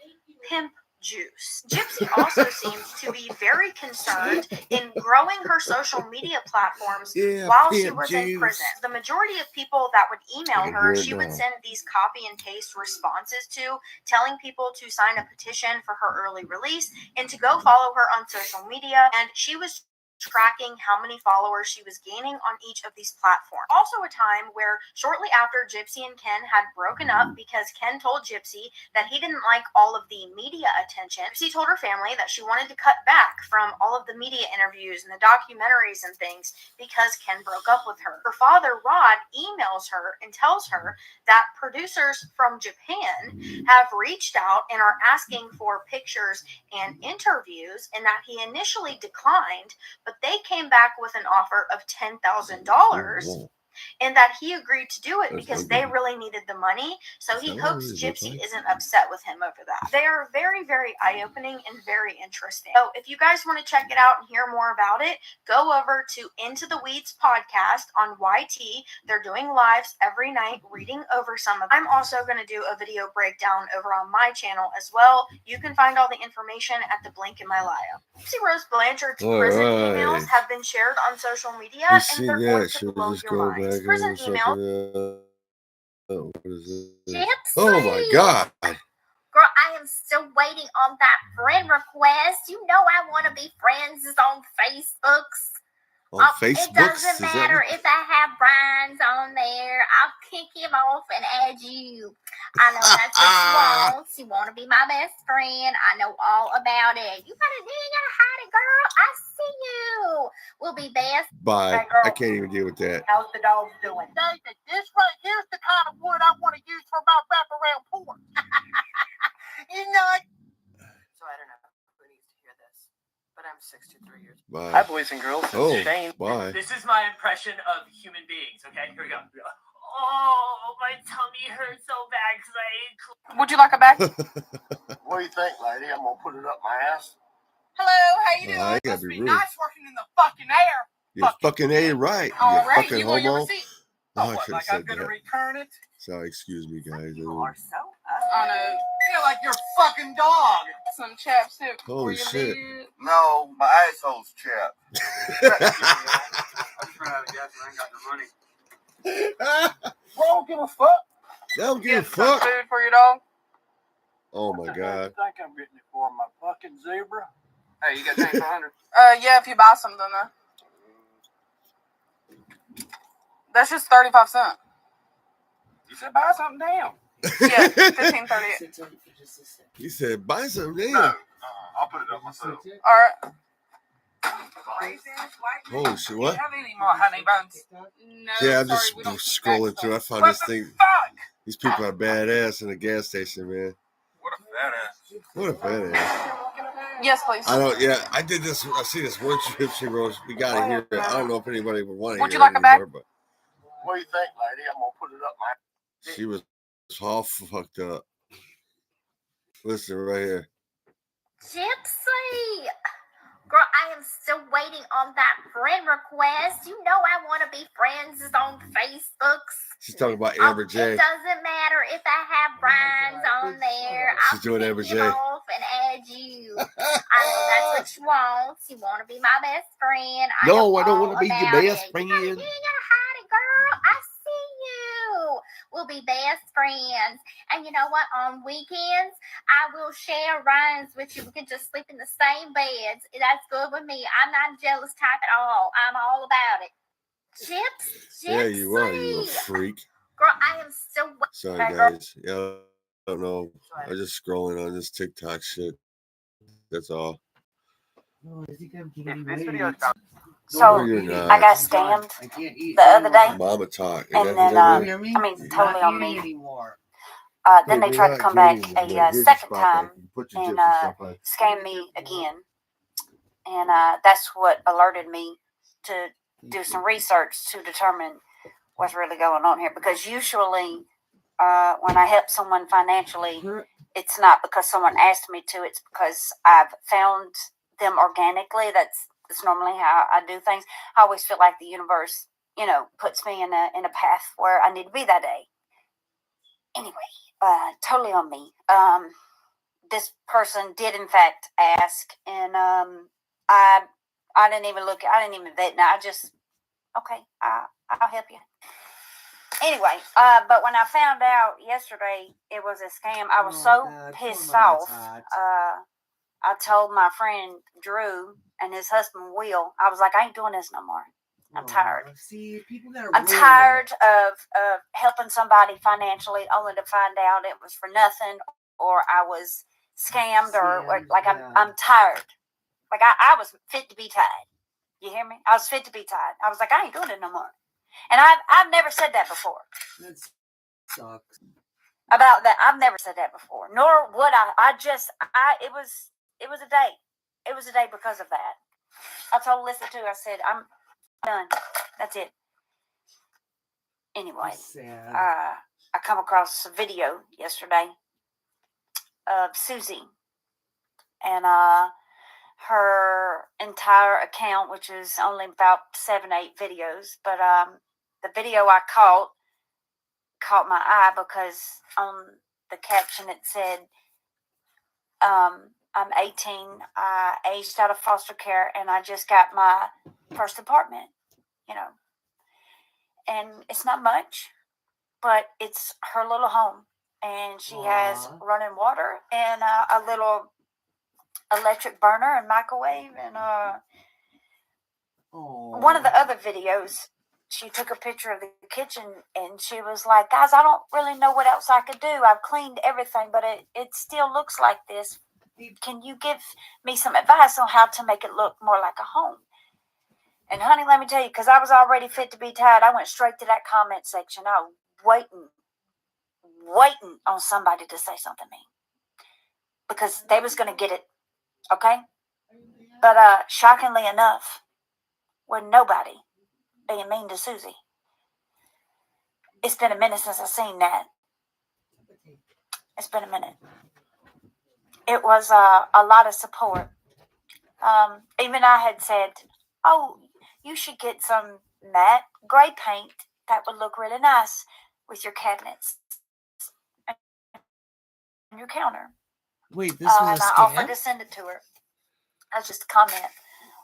Pimp Juice. Gypsy also seemed to be very concerned in growing her social media platforms while she was in prison. The majority of people that would email her, she would send these copy and paste responses to, telling people to sign a petition for her early release and to go follow her on social media. And she was tracking how many followers she was gaining on each of these platforms. Also a time where shortly after Gypsy and Ken had broken up because Ken told Gypsy that he didn't like all of the media attention. Gypsy told her family that she wanted to cut back from all of the media interviews and the documentaries and things because Ken broke up with her. Her father, Rod, emails her and tells her that producers from Japan have reached out and are asking for pictures and interviews, and that he initially declined, but they came back with an offer of $10,000 and that he agreed to do it because they really needed the money. So he hopes Gypsy isn't upset with him over that. They are very, very eye-opening and very interesting. So if you guys want to check it out and hear more about it, go over to Into the Weeds podcast on YT. They're doing lives every night, reading over some of them. I'm also going to do a video breakdown over on my channel as well. You can find all the information at the link in my bio. Gypsy Rose Blanchard's prison emails have been shared on social media, and they're going to blow your mind. Prison emails. Gypsy! Oh my God. Girl, I am still waiting on that friend request. You know I want to be friends on Facebooks. On Facebook? It doesn't matter if I have Brian's on there. I'll kick him off and add you. I know that's what you want. You want to be my best friend. I know all about it. You ain't gotta hide it, girl. I see you. We'll be best. Bye. Hey, girl. I can't even deal with that. How's the dogs doing? David, this right here's the kind of wood I want to use for my wraparound porch. You know it. So I don't know who needs to hear this, but I'm 63 years old. Bye. Hi, boys and girls. Oh, Shane. bye. This is my impression of human beings, okay? Here we go. Oh, my tummy hurts so bad because I ate. Would you like a bag? What do you think, lady? I'm gonna put it up my ass. Hello, how you doing? I gotta Must be be rude. nice working in the fucking air. You're fucking A right. All You right, fucking you want your homo. receipt? Oh, I what, should have like I'm said gonna that. return it? Sorry, excuse me, guys. You are so I know. Feel like your fucking dog. Some chapstick. Holy shit. No, my asshole's chapped. I'm trying out of gas and I ain't got no money. I Don't give a fuck. don't give a Get some fuck. food for your dog. Oh my I God. think I'm getting it for my fucking zebra. Hey, you got change for 100? Yeah, if you buy something though. That's just 35 cents. You said buy something down. Yeah, 15:30. He said, buy some No, there. I'll put it up myself. Or Holy shit, Do you what? have any more honey buns? no. Yeah, I'm sorry, just we don't keep scrolling that through. I stuff. found What this the thing. fuck? These people are badass in the gas station, man. What a badass. What a badass. Yes, please. I did this. I see this one Gypsy Rose. We got to hear it. I don't know if anybody would want to Would hear you it like a bag? anymore, but What do you think, lady? I'm gonna put it up, man. she was all fucked up. Listen right here. Gypsy! Girl, I am still waiting on that friend request. You know I want to be friends on Facebook. She's talking about Amber J. It doesn't matter if I have Brian's on there. She's doing Amber J. Off and add you. I know that's what you want. You want to be my best friend. No, I don't want to be your about best it. friend. You ain't gotta hide it, girl. I see you. We'll be best friends. And you know what? On weekends, I will share runs with you. We can just sleep in the same beds. That's good with me. I'm not a jealous type at all. I'm all about it. Gypsy. Yeah, you are, you little freak. Girl, I am still. Sorry, guys. Yeah, I don't know. I'm just scrolling on this TikTok shit. That's all. So you're not. I got scammed the other day, Mama talk. and then totally on me. Then they tried to come back a second time and scam me again, and that's what alerted me to do some research to determine what's really going on here. Because usually, when I help someone financially, it's not because someone asked me to. It's because I've found them organically. That's normally how I do things. I always feel like the universe, puts me in a path where I need to be that day. Anyway, totally on me. This person did in fact ask, and I didn't even look. I didn't even vet. Now I just okay. I'll help you. Anyway, but when I found out yesterday it was a scam, I was pissed off. I told my friend Drew and his husband Will, I was like, I ain't doing this no more. I'm tired. I'm tired of helping somebody financially only to find out it was for nothing, or I was scammed, or like I'm tired. Like I was fit to be tied. You hear me? I was fit to be tied. I was like, I ain't doing it no more. And I've never said that before. That sucks. About that, I've never said that before. Nor would I. It was a day. It was a day because of that. I told Alyssa too. I said, I'm done. That's it. Anyway, I come across a video yesterday of Susie and her entire account, which is only about 7-8 videos, but the video I caught my eye because on the caption it said, I'm 18, I aged out of foster care, and I just got my first apartment, and it's not much, but it's her little home, and she has running water and a little electric burner and microwave, and one of the other videos, she took a picture of the kitchen and she was like, guys, I don't really know what else I could do. I've cleaned everything, but it still looks like this. Can you give me some advice on how to make it look more like a home? And honey, let me tell you, because I was already fit to be tied, I went straight to that comment section. I was waiting on somebody to say something to me, because they was going to get it, okay? But shockingly enough, wasn't nobody being mean to Susie. It's been a minute since I've seen that. It's been a minute. It was a lot of support. Even I had said, oh, you should get some matte gray paint. That would look really nice with your cabinets and your counter. Wait, this was a and I scam? offered to send it to her. That's just a comment.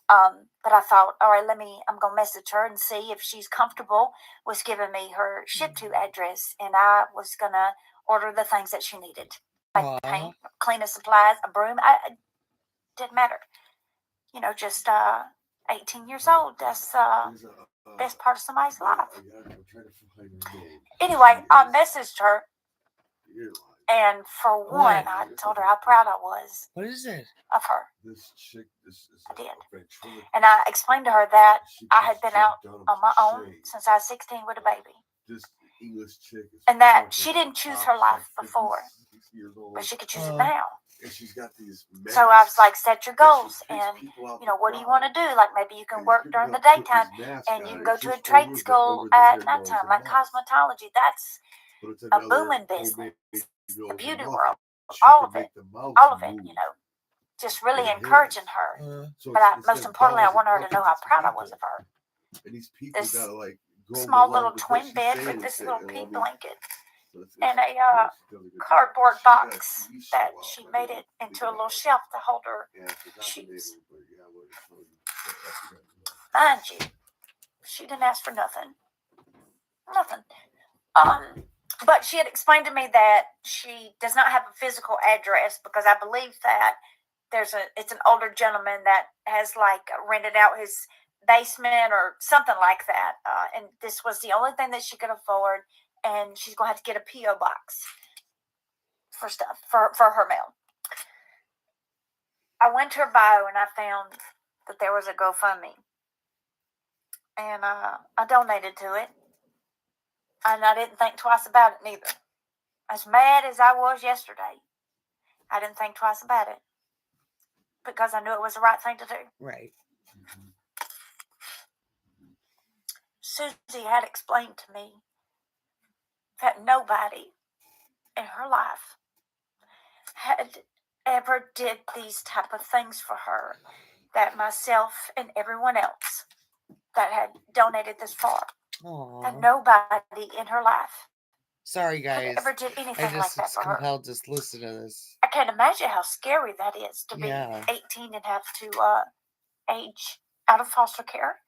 But I thought, all right, I'm going to message her and see if she's comfortable with giving me her ship-to address. And I was going to order the things that she needed. Like paint, cleaning supplies, a broom. It didn't matter. Just 18 years old. That's best part of somebody's life. Anyway, I messaged her You're lying. And for one, I told her how proud I was What is it? of her. This chick, this is I did. a ventriloquist. And I explained to her that She I had just been out jumped on my own shade. since I was 16 with a baby. This English chick is And that fucking she didn't choose top, her life like before, 56 years old. but she could choose it now. And she's got these So I was like, set your masks that she goals, picks and people out you know, the what do you crowd. want to do? Like maybe you can And work these during the people put daytime, these masks and on, you can and go it's to a just trade over school the at head nighttime, nose and like mouth. cosmetology. That's But it's a another booming homemade business. nose The and beauty mouth. world, She all can of make it, the mouth all of it, move you know, just with really her encouraging hands. her. So But it's most importantly, I want her to know how proud I was of her. And these people This gotta like go small along little with what twin she's bed saying with and this shit, little you know pink what I mean? blanket So it's and a she does a good job. cardboard She got a box TV show that out, she by made the way. it into Speaking a of little that. shelf to hold her Yeah, it's not the shoes. neighbor, but yeah, I would have told you. But I forgot. Mind you, she didn't ask for nothing. Nothing. But she had explained to me that she does not have a physical address because I believe that it's an older gentleman that has like rented out his basement or something like that. And this was the only thing that she could afford. And she's going to have to get a P.O. box for stuff, for her mail. I went to her bio and I found that there was a GoFundMe. And I donated to it. And I didn't think twice about it neither. As mad as I was yesterday, I didn't think twice about it. Because I knew it was the right thing to do. Right. Susie had explained to me that nobody in her life had ever did these type of things for her that myself and everyone else that had donated this far. Aww. That nobody in her life Sorry, guys. had ever did anything I like that just for her. compelled to listen to this. I can't imagine how scary that is to be Yeah. 18 and have to age out of foster care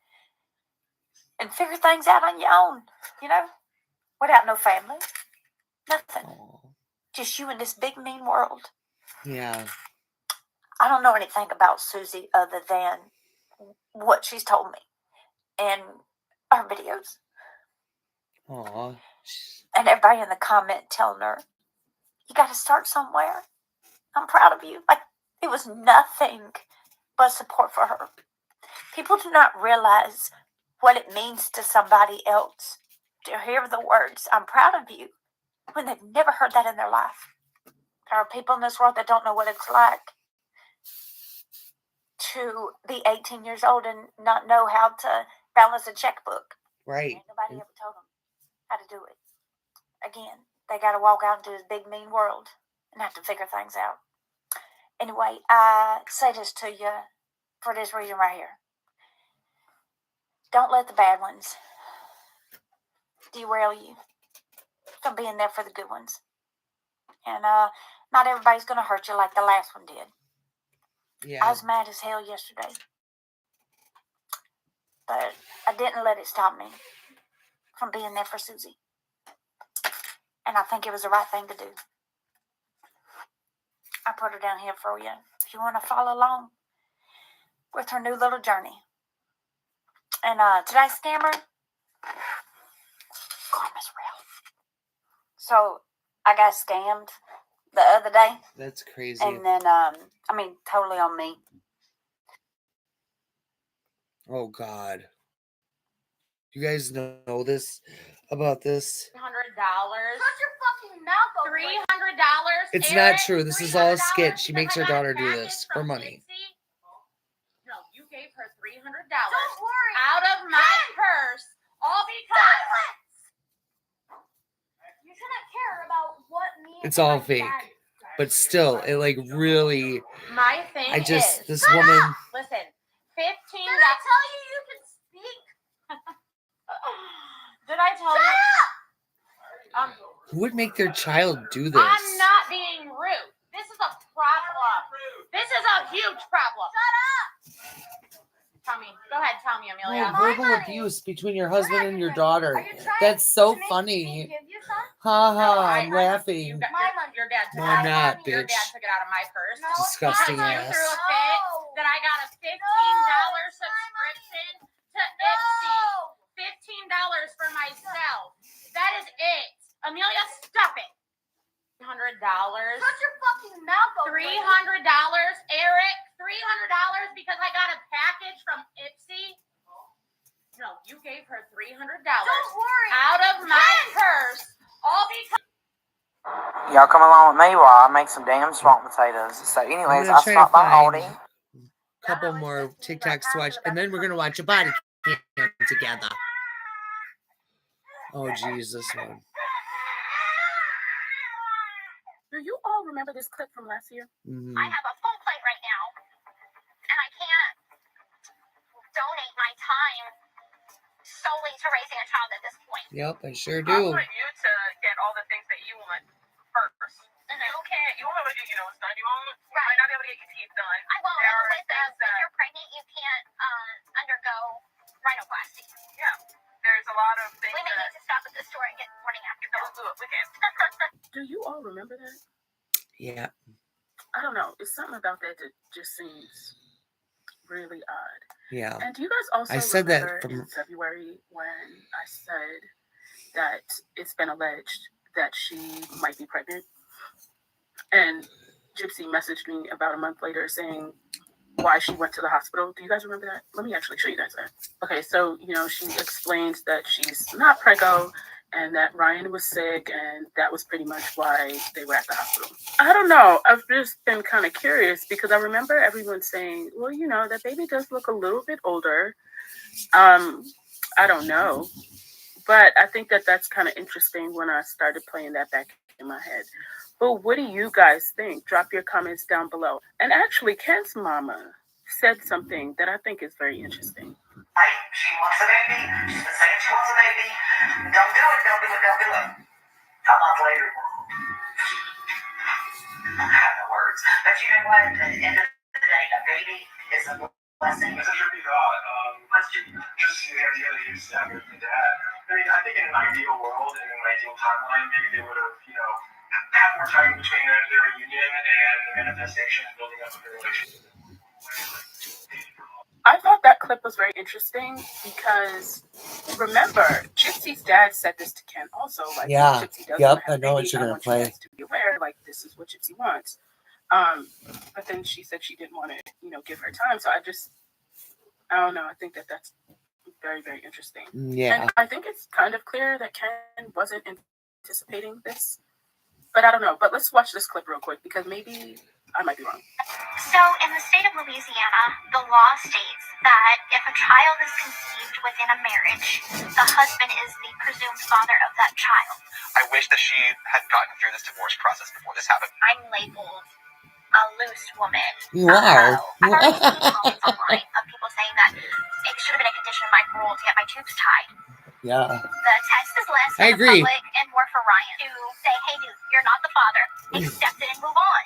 and figure things out on your own, you know, without no family, nothing. Aww. Just you in this big mean world. Yeah. I don't know anything about Susie other than what she's told me in her videos. Aww. And everybody in the comment telling her, you got to start somewhere. I'm proud of you. Like, it was nothing but support for her. People do not realize what it means to somebody else to hear the words, I'm proud of you, when they've never heard that in their life. There are people in this world that don't know what it's like to be 18 years old and not know how to balance a checkbook. Right. Ain't nobody ever told them how to do it. Again, they got to walk out into this big mean world and have to figure things out. Anyway, I say this to you for this reason right here. Don't let the bad ones derail you from being there for the good ones. And not everybody's going to hurt you like the last one did. Yeah. I was mad as hell yesterday. But I didn't let it stop me from being there for Susie. And I think it was the right thing to do. I put her down here for you. If you want to follow along with her new little journey. And today's scammer, karma's real. So I got scammed the other day. That's crazy. And then, totally on me. Oh, God. You guys know this about this? $300. Shut your fucking mouth over $300. It's Eric, not true. This is all a skit. She because makes I her got daughter do package this for from money. Gypsy. No, you gave her $300 Don't worry. out of my purse, all because You shouldn't care about what me and It's all my fake. dad- But still, it like really. my thing is. This Shut woman. up! Listen, $15. Did I tell you you can speak? Did I tell Shut you? up! Who would make their child do this? I'm not being rude. This is a problem. This is a huge problem. Shut up! Tell me. Go ahead. Tell me, Oh, Amelia. verbal money. abuse between your husband and your daughter. Are you trying That's so to make me funny. give you some? Ha No, ha, I- I'm laughing. You got, My money. your dad took No, it I'm out. not, Your bitch. dad took it out of my purse. No, it's Disgusting my You money. ass. threw a fit No. that I got a $15 No. subscription to No. Ipsy. $15 for myself. That is it. Amelia, stop it. Shut your fucking mouth over. $300, Eric. $300 because I got a package from Ipsy. No, you gave her $300. Don't worry. Out of my purse. All because. Y'all come along with me while I make some damn swamp potatoes. So, anyways, I stopped by Aldi. A couple more TikToks to watch, and then we're gonna watch a body cam together. Oh, geez, this one. Do you all remember this clip from last year? Mm-hmm. I have a full plate right now, and I can't donate my time solely to raising a child at this point. Yep, I sure I do. want you to get all the things that you want first. Okay, you won't be able to get your nose done. You might not be able to get your teeth done. I won't. If you're pregnant, you can't undergo rhinoplasty. Yeah, there's a lot of things. We may need to stop at the store and get morning after. We'll do it. We can. Do you all remember that? Yeah. I don't know. It's something about that just seems really odd. Yeah. And do you guys also remember in February when I said that it's been alleged that she might be pregnant? And Gypsy messaged me about a month later saying why she went to the hospital. Do you guys remember that? Let me actually show you guys that. Okay, so, she explains that she's not preggo and that Ryan was sick, and that was pretty much why they were at the hospital. I don't know. I've just been kind of curious because I remember everyone saying, well, that baby does look a little bit older. I don't know. But I think that that's kind of interesting when I started playing that back in my head. But what do you guys think? Drop your comments down below. And actually, Ken's mama said something that I think is very interesting. She wants a baby. She's been saying she wants a baby. Don't do it. Don't do it. Don't do it. A month later. I have no words. But you know what? At the end of the day, a baby is a blessing. It's a tricky thought. Just the idea that you step with the dad. I mean, I think in an ideal world, in an ideal timeline, maybe they would have, had more time between their reunion and the manifestation and building up of the relationship. I thought that clip was very interesting because, remember, Gypsy's dad said this to Ken also. Like, yeah. Gypsy doesn't Yep, have I know what you're going to play. To be aware, like, this is what Gypsy wants. But then she said she didn't want to, give her time. So I don't know. I think that that's very, very interesting. Yeah. And I think it's kind of clear that Ken wasn't anticipating this. But I don't know. But let's watch this clip real quick because maybe I might be wrong. So in the state of Louisiana, the law states that if a child is conceived within a marriage, the husband is the presumed father of that child. I wish that she had gotten through this divorce process before this happened. I'm labeled a loose woman. You are. I've already seen comments online of people saying that it should have been a condition of my parole to get my tubes tied. Yeah. The text is less for I agree. the public and more for Ryan to say, hey, dude, you're not the father. Accept it and move on.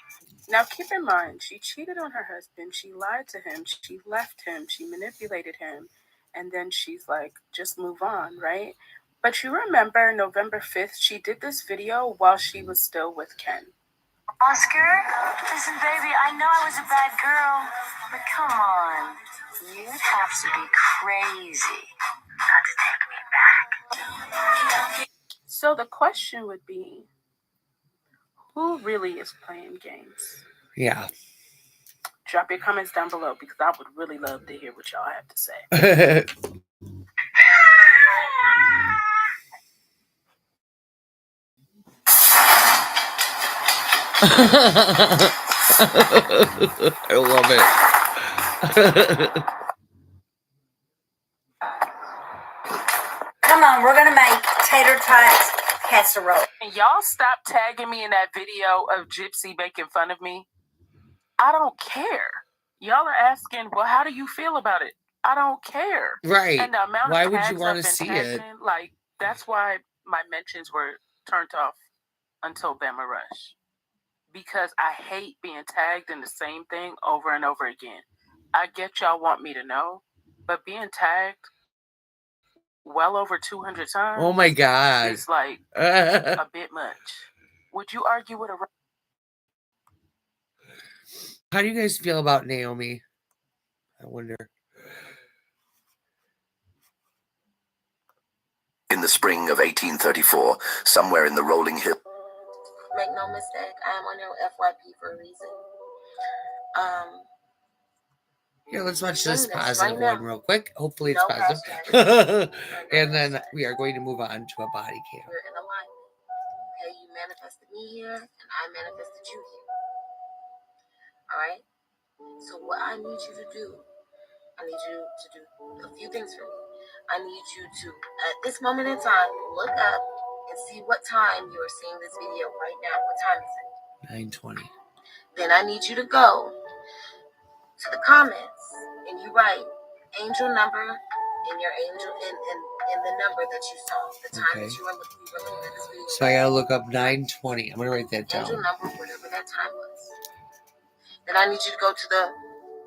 Now, keep in mind, she cheated on her husband. She lied to him. She left him. She manipulated him. And then she's like, just move on, right? But you remember November 5th, she did this video while she was still with Ken. Oscar, listen, baby, I know I was a bad girl, but come on. You'd have to be crazy not to take me back. So the question would be, who really is playing games? Yeah. Drop your comments down below because I would really love to hear what y'all have to say. I love it. Come on, we're going to make tater tots casserole. And y'all stop tagging me in that video of Gypsy making fun of me. I don't care. Y'all are asking, well, how do you feel about it? I don't care. Right. And the amount why of would tags you want I've to been see tagging, it? Like, that's why my mentions were turned off until Bama Rush. Because I hate being tagged in the same thing over and over again. I get y'all want me to know, but being tagged well over 200 times. Oh my God. It's like a bit much. Would you argue with a... How do you guys feel about Naomi? I wonder. In the spring of 1834, somewhere in the rolling hill. Make make no mistake. I am on your FYP for a reason. Here, let's watch this Sing this positive right one now. real quick. Hopefully it's No positive. hashtag. And then we are going to move on to a body cam. We're in alignment. Okay, you manifested me here, and I manifested you here. All right? So what I need you to do, I need you to do a few things for me. I need you to, at this moment in time, look up and see what time you are seeing this video right now. What time is it? 9:20. Then I need you to go to the comments and you write angel number in your angel in the number that you saw, the time that you were looking at this video. So I gotta look up 9:20. I'm gonna write that down. Angel number, whatever that time was. Then I need you to go to the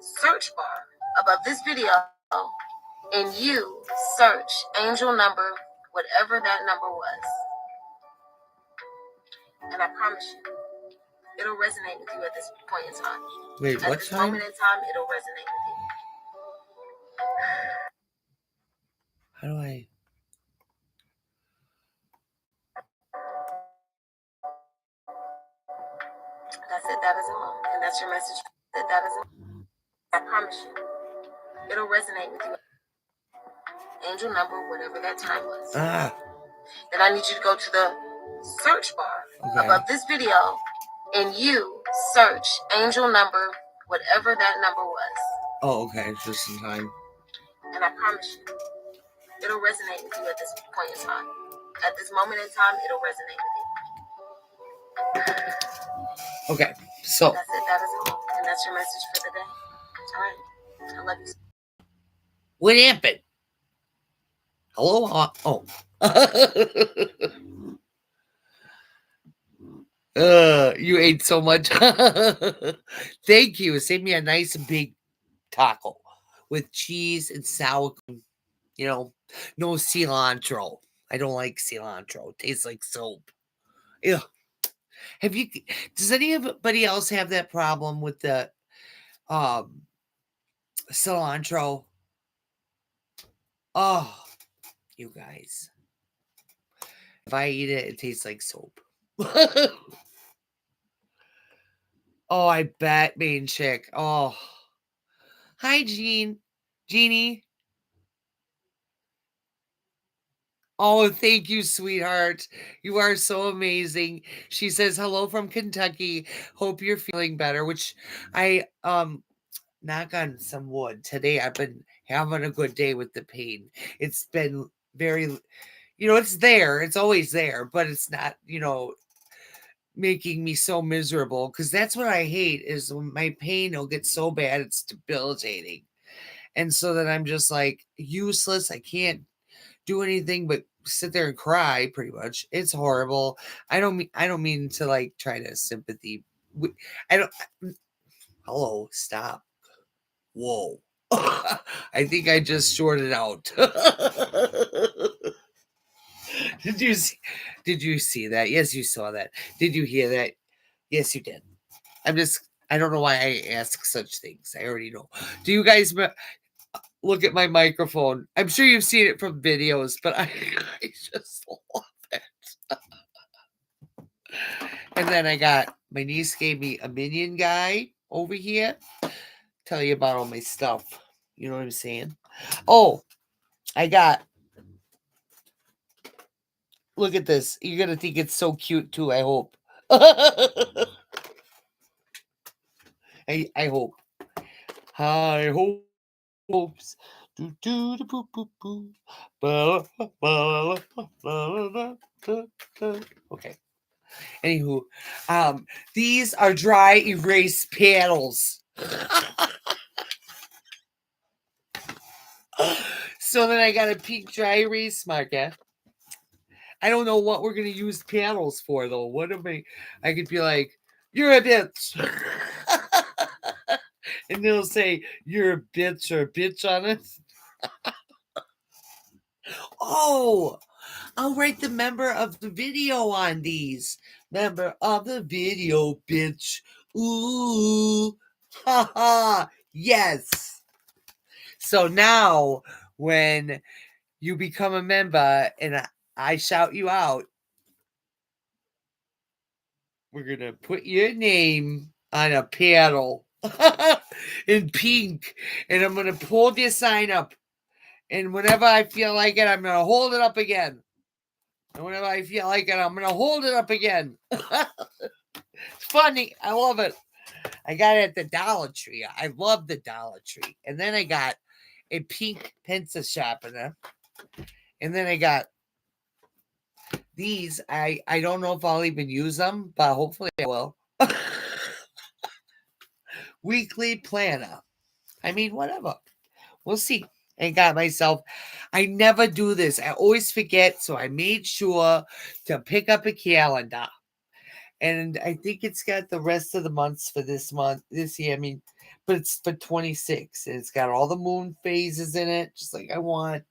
search bar above this video and you search angel number, whatever that number was. And I promise you, it'll resonate with you at this point in time. Wait, at what this time? moment in time, it'll resonate with you. How do I? That's it. That is all. And that's your message. That is all. I promise you, it'll resonate with you. Angel number, whatever that time was. Then I need you to go to the search bar above this video and you search angel number, whatever that number was. Oh, okay. Just in time. And I promise you, it'll resonate with you at this point in time. At this moment in time, it'll resonate with you. Okay, so that's it. That is all. And that's your message for the day. All right. I love you. What happened? Hello? Oh. You ate so much. Thank you. Save me a nice big taco with cheese and sour cream. You know, no cilantro. I don't like cilantro. It tastes like soap. Ew. Does anybody else have that problem with the cilantro? Oh, you guys. If I eat it, it tastes like soap. Oh, I bet, main chick. Oh. Hi, Jeannie. Oh, thank you, sweetheart. You are so amazing. She says, hello from Kentucky. Hope you're feeling better, which I, knock on some wood. Today, I've been having a good day with the pain. It's been very, it's there. It's always there, but it's not, making me so miserable, because that's what I hate is when my pain will get so bad it's debilitating, and so that I'm just like useless. I can't do anything but sit there and cry. Pretty much, it's horrible. I don't mean to like try to sympathy. Hello, stop. Whoa. I think I just shorted out. Did you see that? Yes, you saw that. Did you hear that? Yes, you did. I don't know why I ask such things. I already know. Do you guys look at my microphone? I'm sure you've seen it from videos, but I just love it. And then my niece gave me a minion guy over here. Tell you about all my stuff. You know what I'm saying? Oh, look at this. You're going to think it's so cute too, I hope. I hope. High hopes. Do do do boo boo boo. Ba la la la la. Okay. Anywho, these are dry erase panels. So then I got a pink dry erase marker. I don't know what we're gonna use panels for though. What am I could be like, you're a bitch. And they'll say, you're a bitch or a bitch on it. Oh, I'll write the member of the video on these. Member of the video, bitch. Ooh. Ha ha. Yes. So now when you become a member and I shout you out, We're going to put your name on a paddle in pink. And I'm going to hold your sign up. And whenever I feel like it, I'm going to hold it up again. And whenever I feel like it, I'm going to hold it up again. It's funny. I love it. I got it at the Dollar Tree. I love the Dollar Tree. And then I got a pink pencil sharpener. And then I got these. I don't know if I'll even use them, but hopefully I will. Weekly planner. I mean, whatever. We'll see. I got myself. I never do this. I always forget. So I made sure to pick up a calendar. And I think it's got the rest of the months for this year. I mean, but it's for 26. And it's got all the moon phases in it, just like I want.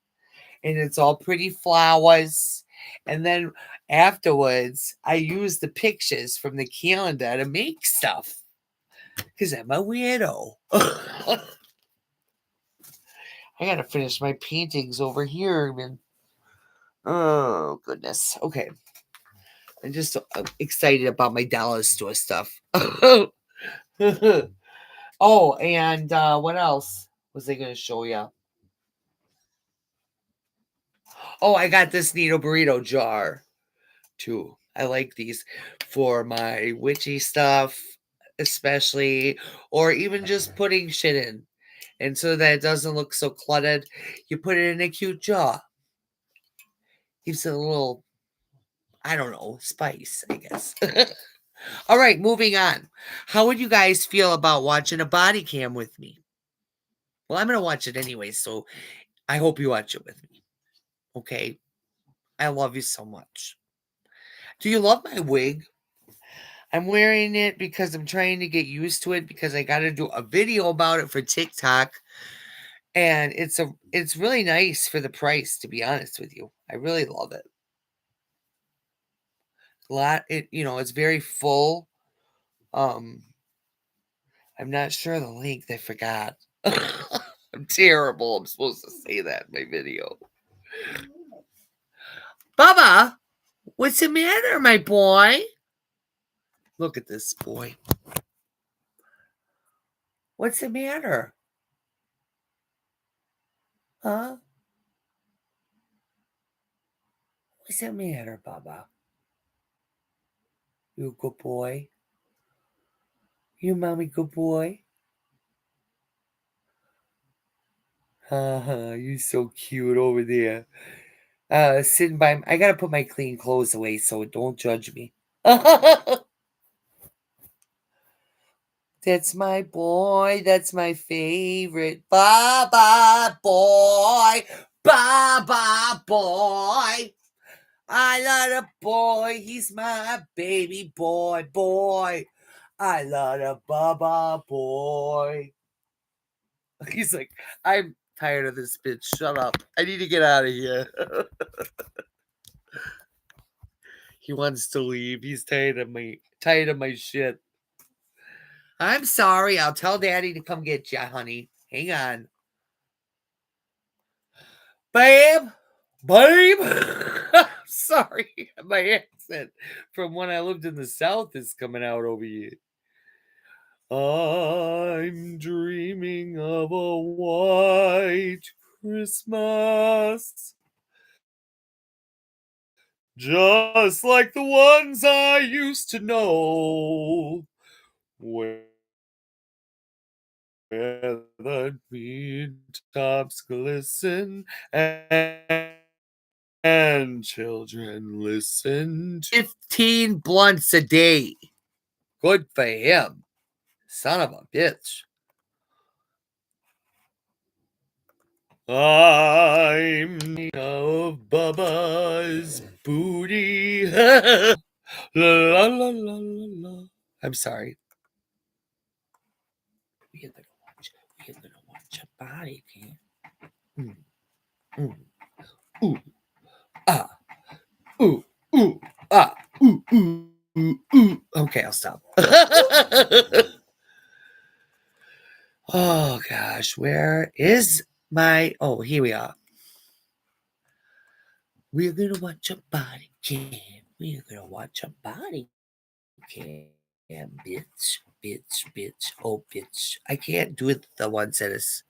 And it's all pretty flowers. And then afterwards, I use the pictures from the calendar to make stuff. Because I'm a weirdo. I got to finish my paintings over here. Man. Oh, goodness. Okay. I'm just excited about my dollar store stuff. Oh, and what else was I going to show you? Oh, I got this Neato Burrito jar, too. I like these for my witchy stuff, especially, or even just putting shit in. And so that it doesn't look so cluttered, you put it in a cute jar. Gives it a little, I don't know, spice, I guess. All right, moving on. How would you guys feel about watching a body cam with me? Well, I'm going to watch it anyway, so I hope you watch it with me. Okay? I love you so much. Do you love my wig? I'm wearing it because I'm trying to get used to it because I got to do a video about it for TikTok. And it's really nice for the price, to be honest with you. I really love it. It's very full. I'm not sure the length. I forgot. I'm terrible. I'm supposed to say that in my video. Bubba, what's the matter, my boy? Look at this boy. What's the matter? Huh? What's the matter, Bubba? You a good boy? You mommy good boy? You're so cute over there. Sitting by I gotta put my clean clothes away, so don't judge me. That's my boy. That's my favorite. Baba boy. Baba boy. I love a boy. He's my baby boy. Boy. I love a Baba boy. He's like, I'm tired of this bitch. Shut up. I need to get out of here. He wants to leave. He's tired of my shit. I'm sorry. I'll tell Daddy to come get you, honey. Hang on. Babe. Sorry. My accent from when I lived in the South is coming out over here. I'm dreaming of a white Christmas. Just like the ones I used to know. Where the green tops glisten and children listen to 15 blunts a day. Good for him. Son of a bitch. I'm of Bubba's booty. La, la, la, la, la. I'm sorry. We're gonna watch a body cam. Ooh, ah, ooh, ah, ooh. Okay, I'll stop. Oh gosh, where is my? Oh, here we are. We're gonna watch a body cam. We're gonna watch a body Okay. Yeah, bitch. Oh, bitch. I can't do it the ones that is.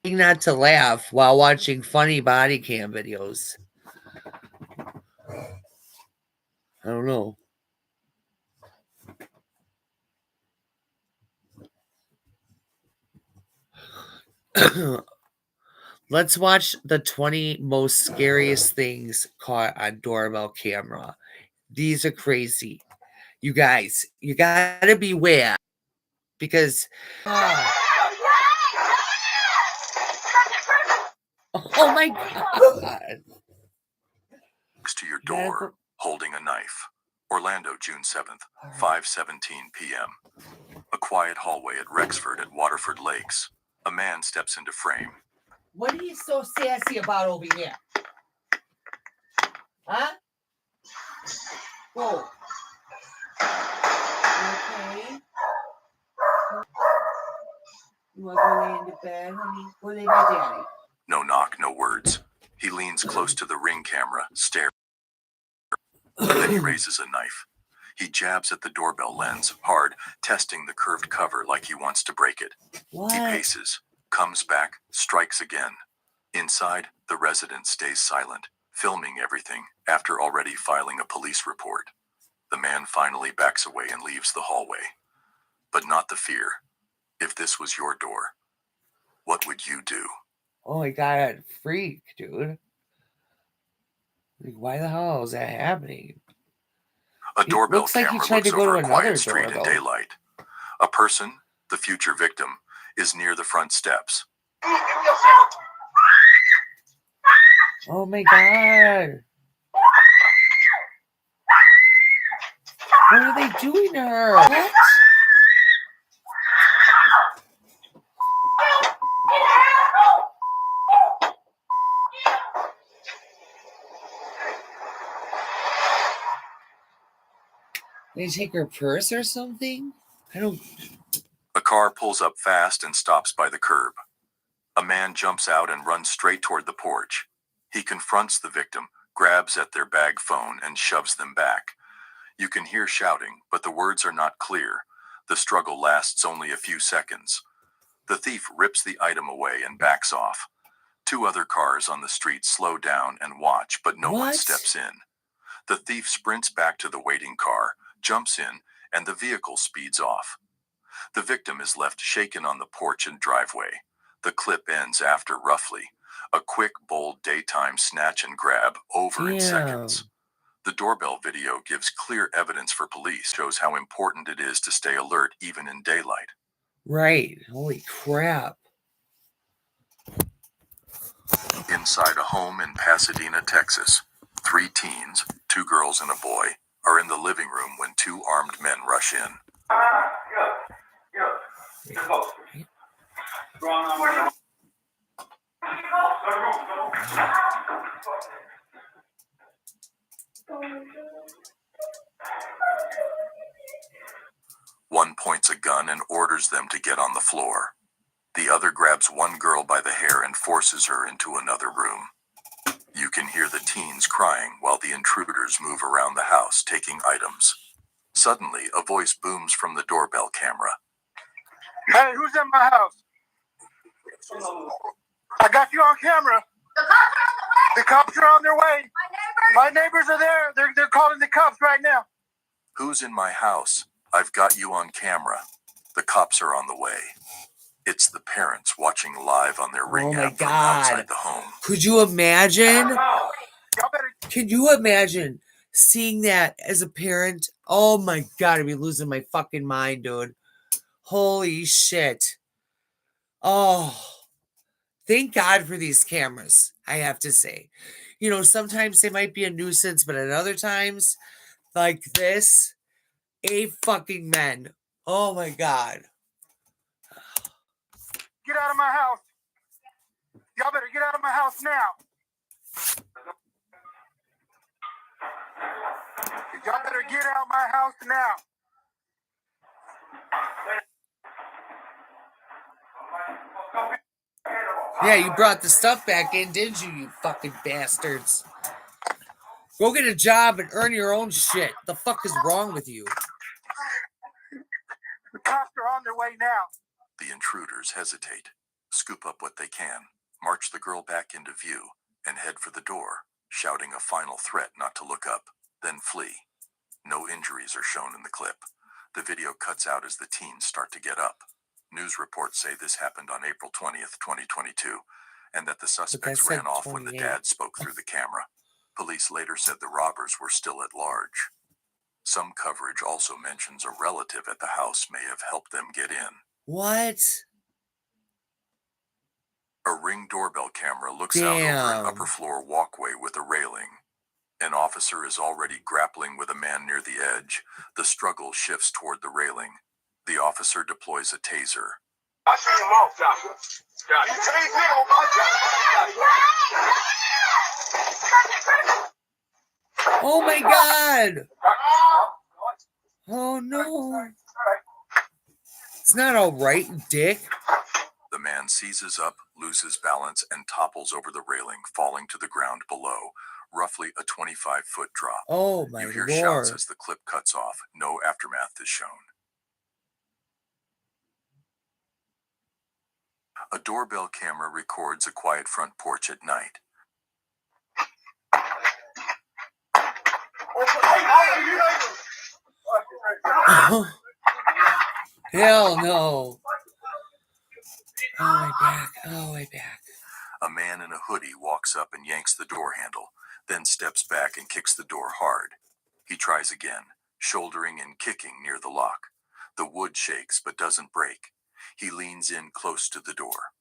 Not to laugh while watching funny body cam videos. I don't know. Let's watch the 20 most scariest things caught on doorbell camera. These are crazy. You guys, you gotta beware because oh my god. To your door, holding a knife. Orlando, June 7th, 5:17 p.m. A quiet hallway at Rexford at Waterford Lakes. A man steps into frame. What are you so sassy about over here? Huh? Whoa. Okay. You want to go lay in the bed, honey? Go lay by daddy. No knock, no words. He leans close to the ring camera, stares. Then he raises a knife. He jabs at the doorbell lens, hard, testing the curved cover like he wants to break it. What? He paces, comes back, strikes again. Inside, the resident stays silent, filming everything after already filing a police report. The man finally backs away and leaves the hallway. But not the fear. If this was your door, what would you do? Oh my god, freak, dude. Like, why the hell is that happening? A doorbell looks like camera he tried looks to go over to a another quiet street in doorbell. daylight. A person, the future victim, is near the front steps. Oh my god. What are they doing to her? What? They take her purse or something? I don't. A car pulls up fast and stops by the curb. A man jumps out and runs straight toward the porch. He confronts the victim, grabs at their bag phone, and shoves them back. You can hear shouting, but the words are not clear. The struggle lasts only a few seconds. The thief rips the item away and backs off. Two other cars on the street slow down and watch, but no one steps in. The thief sprints back to the waiting car, jumps in, and the vehicle speeds off. The victim is left shaken on the porch and driveway. The clip ends after roughly a quick, bold daytime snatch and grab over in seconds. The doorbell video gives clear evidence for police, shows how important it is to stay alert even in daylight. Right. Holy crap. Inside a home in Pasadena, Texas, 3 teens, 2 girls and a boy, are in the living room when 2 armed men rush in. One points a gun and orders them to get on the floor. The other grabs one girl by the hair and forces her into another room. You can hear the teens crying while the intruders move around the house taking items. Suddenly, a voice booms from the doorbell camera. Hey, who's in my house? I got you on camera. The cops are on their way. My neighbors are there. They're calling the cops right now. Who's in my house? I've got you on camera. The cops are on the way. It's the parents watching live on their Ring app from outside the home. Could you imagine? Can you imagine seeing that as a parent? Oh my god, I'd be losing my fucking mind, dude. Holy shit. Oh, thank God for these cameras, I have to say. You know, sometimes they might be a nuisance, but at other times, like this, a fucking men. Oh my god. Get out of my house. Y'all better get out of my house now. Y'all better get out my house now. Yeah, you brought the stuff back in, didn't you, you fucking bastards? Go get a job and earn your own shit. The fuck is wrong with you? The cops are on their way now. The intruders hesitate, scoop up what they can, march the girl back into view, and head for the door, shouting a final threat not to look up, then flee. No injuries are shown in the clip. The video cuts out as the teens start to get up. News reports say this happened on April 20th, 2022, and that the suspects ran off when the dad spoke through the camera. Police later said the robbers were still at large. Some coverage also mentions a relative at the house may have helped them get in. What? A Ring doorbell camera looks out over an upper floor walkway with a railing. An officer is already grappling with a man near the edge. The struggle shifts toward the railing. The officer deploys a taser. I see him off, Joshua. You tased me on my job. Oh my God! Oh no! It's not all right, dick. The man seizes up, loses balance, and topples over the railing, falling to the ground below, roughly a 25-foot drop. Oh my You hear Lord. shouts as the clip cuts off. No aftermath is shown. A doorbell camera records a quiet front porch at night. Hell no. Oh, my back. Oh, my back. A man in a hoodie walks up and yanks the door handle, then steps back and kicks the door hard. He tries again, shouldering and kicking near the lock. The wood shakes but doesn't break. He leans in close to the door.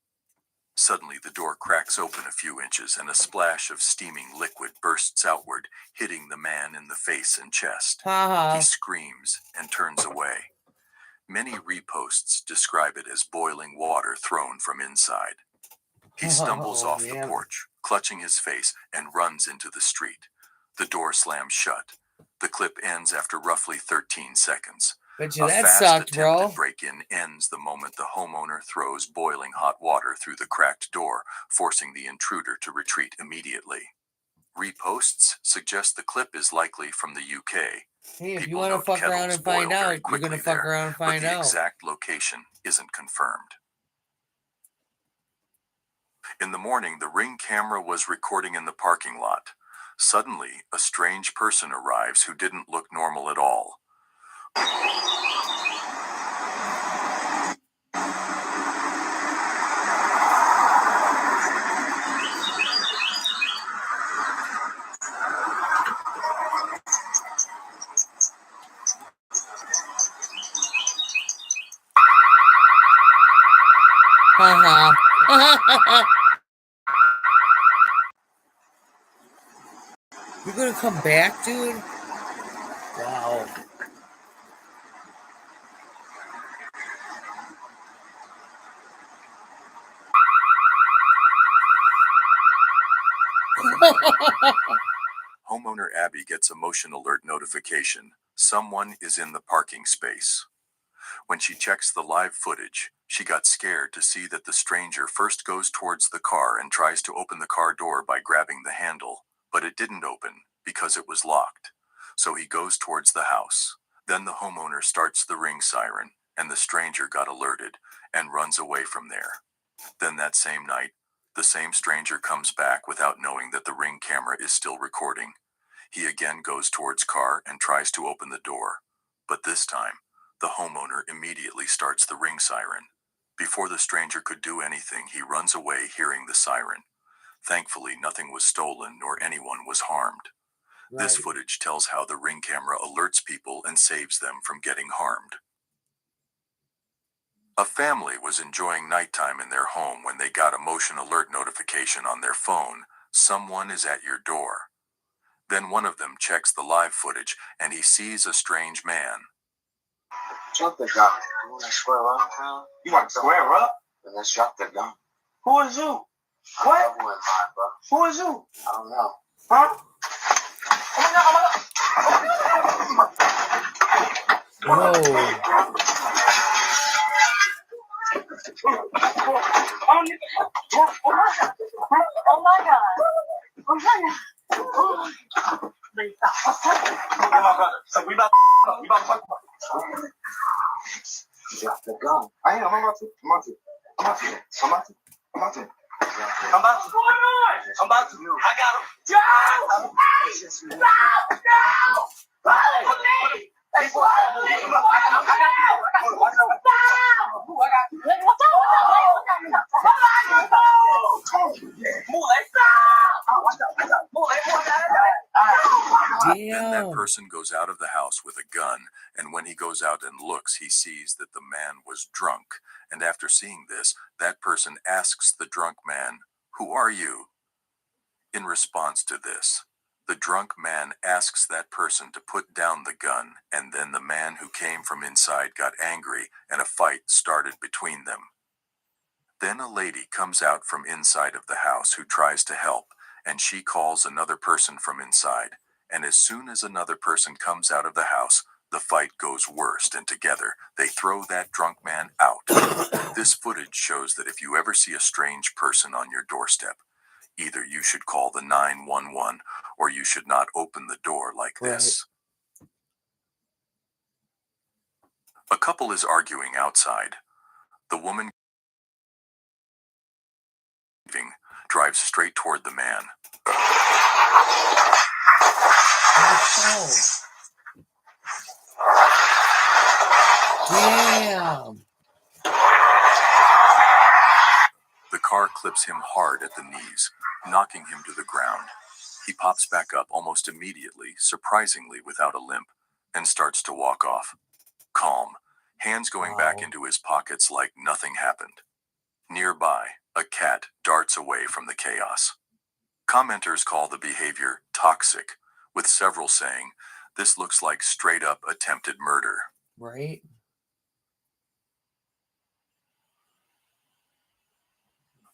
Suddenly, the door cracks open a few inches and a splash of steaming liquid bursts outward, hitting the man in the face and chest. He screams and turns away. Many reposts describe it as boiling water thrown from inside. He stumbles off the porch, clutching his face, and runs into the street. The door slams shut. The clip ends after roughly 13 seconds. Bet you A that fast sucked, attempted bro. break-in ends the moment the homeowner throws boiling hot water through the cracked door, forcing the intruder to retreat immediately. Reposts suggest the clip is likely from the UK. Hey, if you People want to note fuck around kettles and find boil very out, you're quickly going to fuck there, around and but find the out. exact location isn't confirmed. In the morning, the Ring camera was recording in the parking lot. Suddenly, a strange person arrives who didn't look normal at all. You're gonna come back, dude? Wow. Homeowner Abby gets a motion alert notification. Someone is in the parking space. When she checks the live footage, she got scared to see that the stranger first goes towards the car and tries to open the car door by grabbing the handle, but it didn't open because it was locked. So he goes towards the house. Then the homeowner starts the Ring siren, and the stranger got alerted and runs away from there. Then that same night, the same stranger comes back without knowing that the Ring camera is still recording. He again goes towards car and tries to open the door, but this time, the homeowner immediately starts the Ring siren. Before the stranger could do anything, he runs away hearing the siren. Thankfully, nothing was stolen nor anyone was harmed. This footage tells how the Ring camera alerts people and saves them from getting harmed. A family was enjoying nighttime in their home when they got a motion alert notification on their phone. Someone is at your door. Then one of them checks the live footage and he sees a strange man. Drop the gun. You want to square up, pal? You want to square up? Then let's drop the gun. Who is you? What? Who is you? I don't know. Huh? Then that person goes out of the house with a gun, and when he goes out and looks, he sees that the man was drunk. And after seeing this, that person asks the drunk man, "Who are you?" In response to this, the drunk man asks that person to put down the gun, and then the man who came from inside got angry, and a fight started between them. Then a lady comes out from inside of the house who tries to help, and she calls another person from inside. And as soon as another person comes out of the house, the fight goes worse, and together they throw that drunk man out. This footage shows that if you ever see a strange person on your doorstep, either you should call the 911 or you should not open the door like this. A couple is arguing outside. The woman drives straight toward the man. Damn. The car clips him hard at the knees, knocking him to the ground. He pops back up almost immediately, surprisingly without a limp, and starts to walk off. Calm, hands going back into his pockets like nothing happened. Nearby, a cat darts away from the chaos. Commenters call the behavior toxic, with several saying, "This looks like straight-up attempted murder." Right?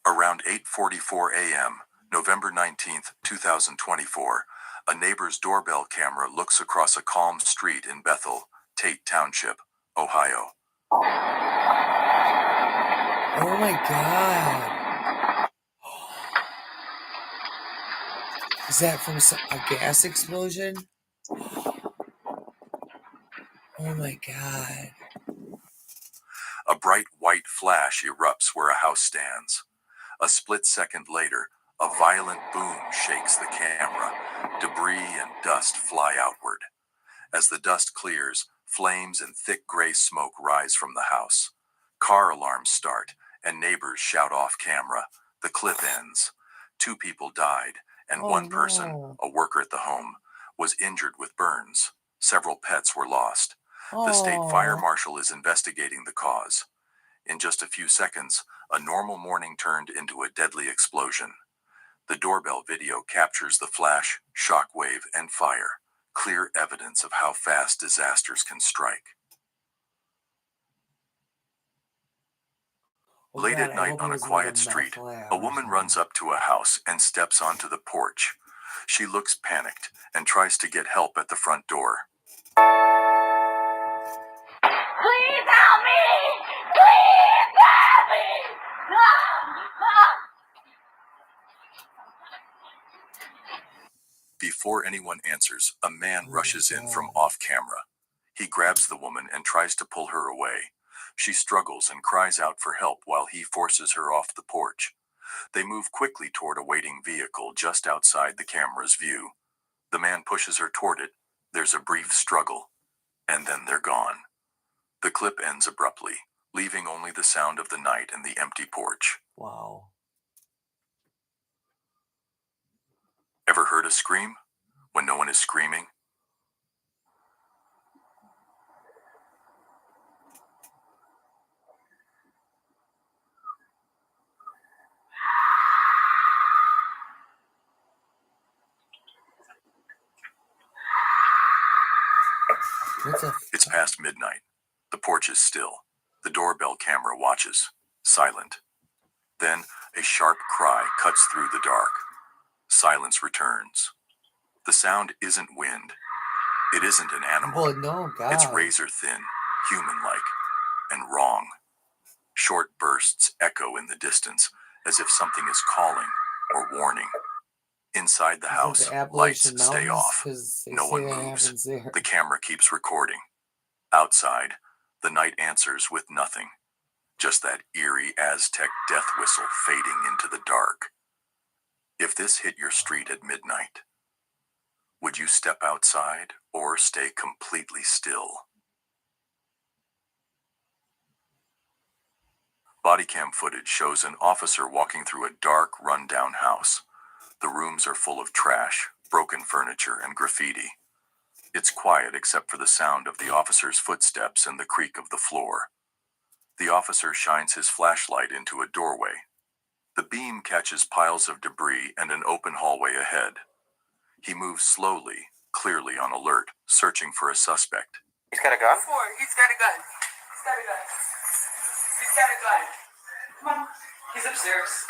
Around 8:44 a.m., November 19th, 2024, a neighbor's doorbell camera looks across a calm street in Bethel, Tate Township, Ohio. Oh my God. Is that from a gas explosion? Oh my God. A bright white flash erupts where a house stands. A split second later, a violent boom shakes the camera. Debris and dust fly outward. As the dust clears, flames and thick gray smoke rise from the house. Car alarms start, and neighbors shout off camera. The clip ends. 2 people died, and one person, a worker at the home, was injured with burns. Several pets were lost. The state fire marshal is investigating the cause. In just a few seconds, a normal morning turned into a deadly explosion. The doorbell video captures the flash, shockwave, and fire. Clear evidence of how fast disasters can strike. Late at night on a quiet street, a woman runs up to a house and steps onto the porch. She looks panicked and tries to get help at the front door. Please help me! Please help me! Before anyone answers, a man rushes in from off camera. He grabs the woman and tries to pull her away. She struggles and cries out for help while he forces her off the porch. They move quickly toward a waiting vehicle just outside the camera's view. The man pushes her toward it. There's a brief struggle, and then they're gone. The clip ends abruptly, leaving only the sound of the night and the empty porch. Wow. Ever heard a scream when no one is screaming? It's past midnight. The porch is still. The doorbell camera watches, silent. Then a sharp cry cuts through the dark. Silence returns. The sound isn't wind. It isn't an animal. Well, no, God. It's razor thin, human-like, and wrong. Short bursts echo in the distance, as if something is calling or warning. Inside the house, lights stay off. No one moves. The camera keeps recording. Outside, the night answers with nothing. Just that eerie Aztec death whistle fading into the dark. If this hit your street at midnight, would you step outside or stay completely still? Body cam footage shows an officer walking through a dark, run-down house. The rooms are full of trash, broken furniture, and graffiti. It's quiet except for the sound of the officer's footsteps and the creak of the floor. The officer shines his flashlight into a doorway. The beam catches piles of debris and an open hallway ahead. He moves slowly, clearly on alert, searching for a suspect. He's got a gun? He's got a gun. He's got a gun. He's got a gun. Come on. He's upstairs.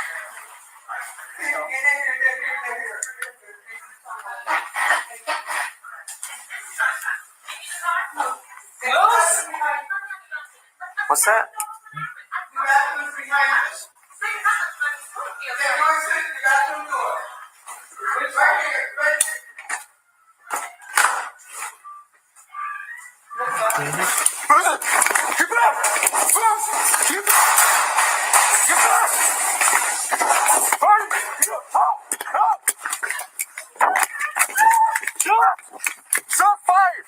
What's that? Shots fired!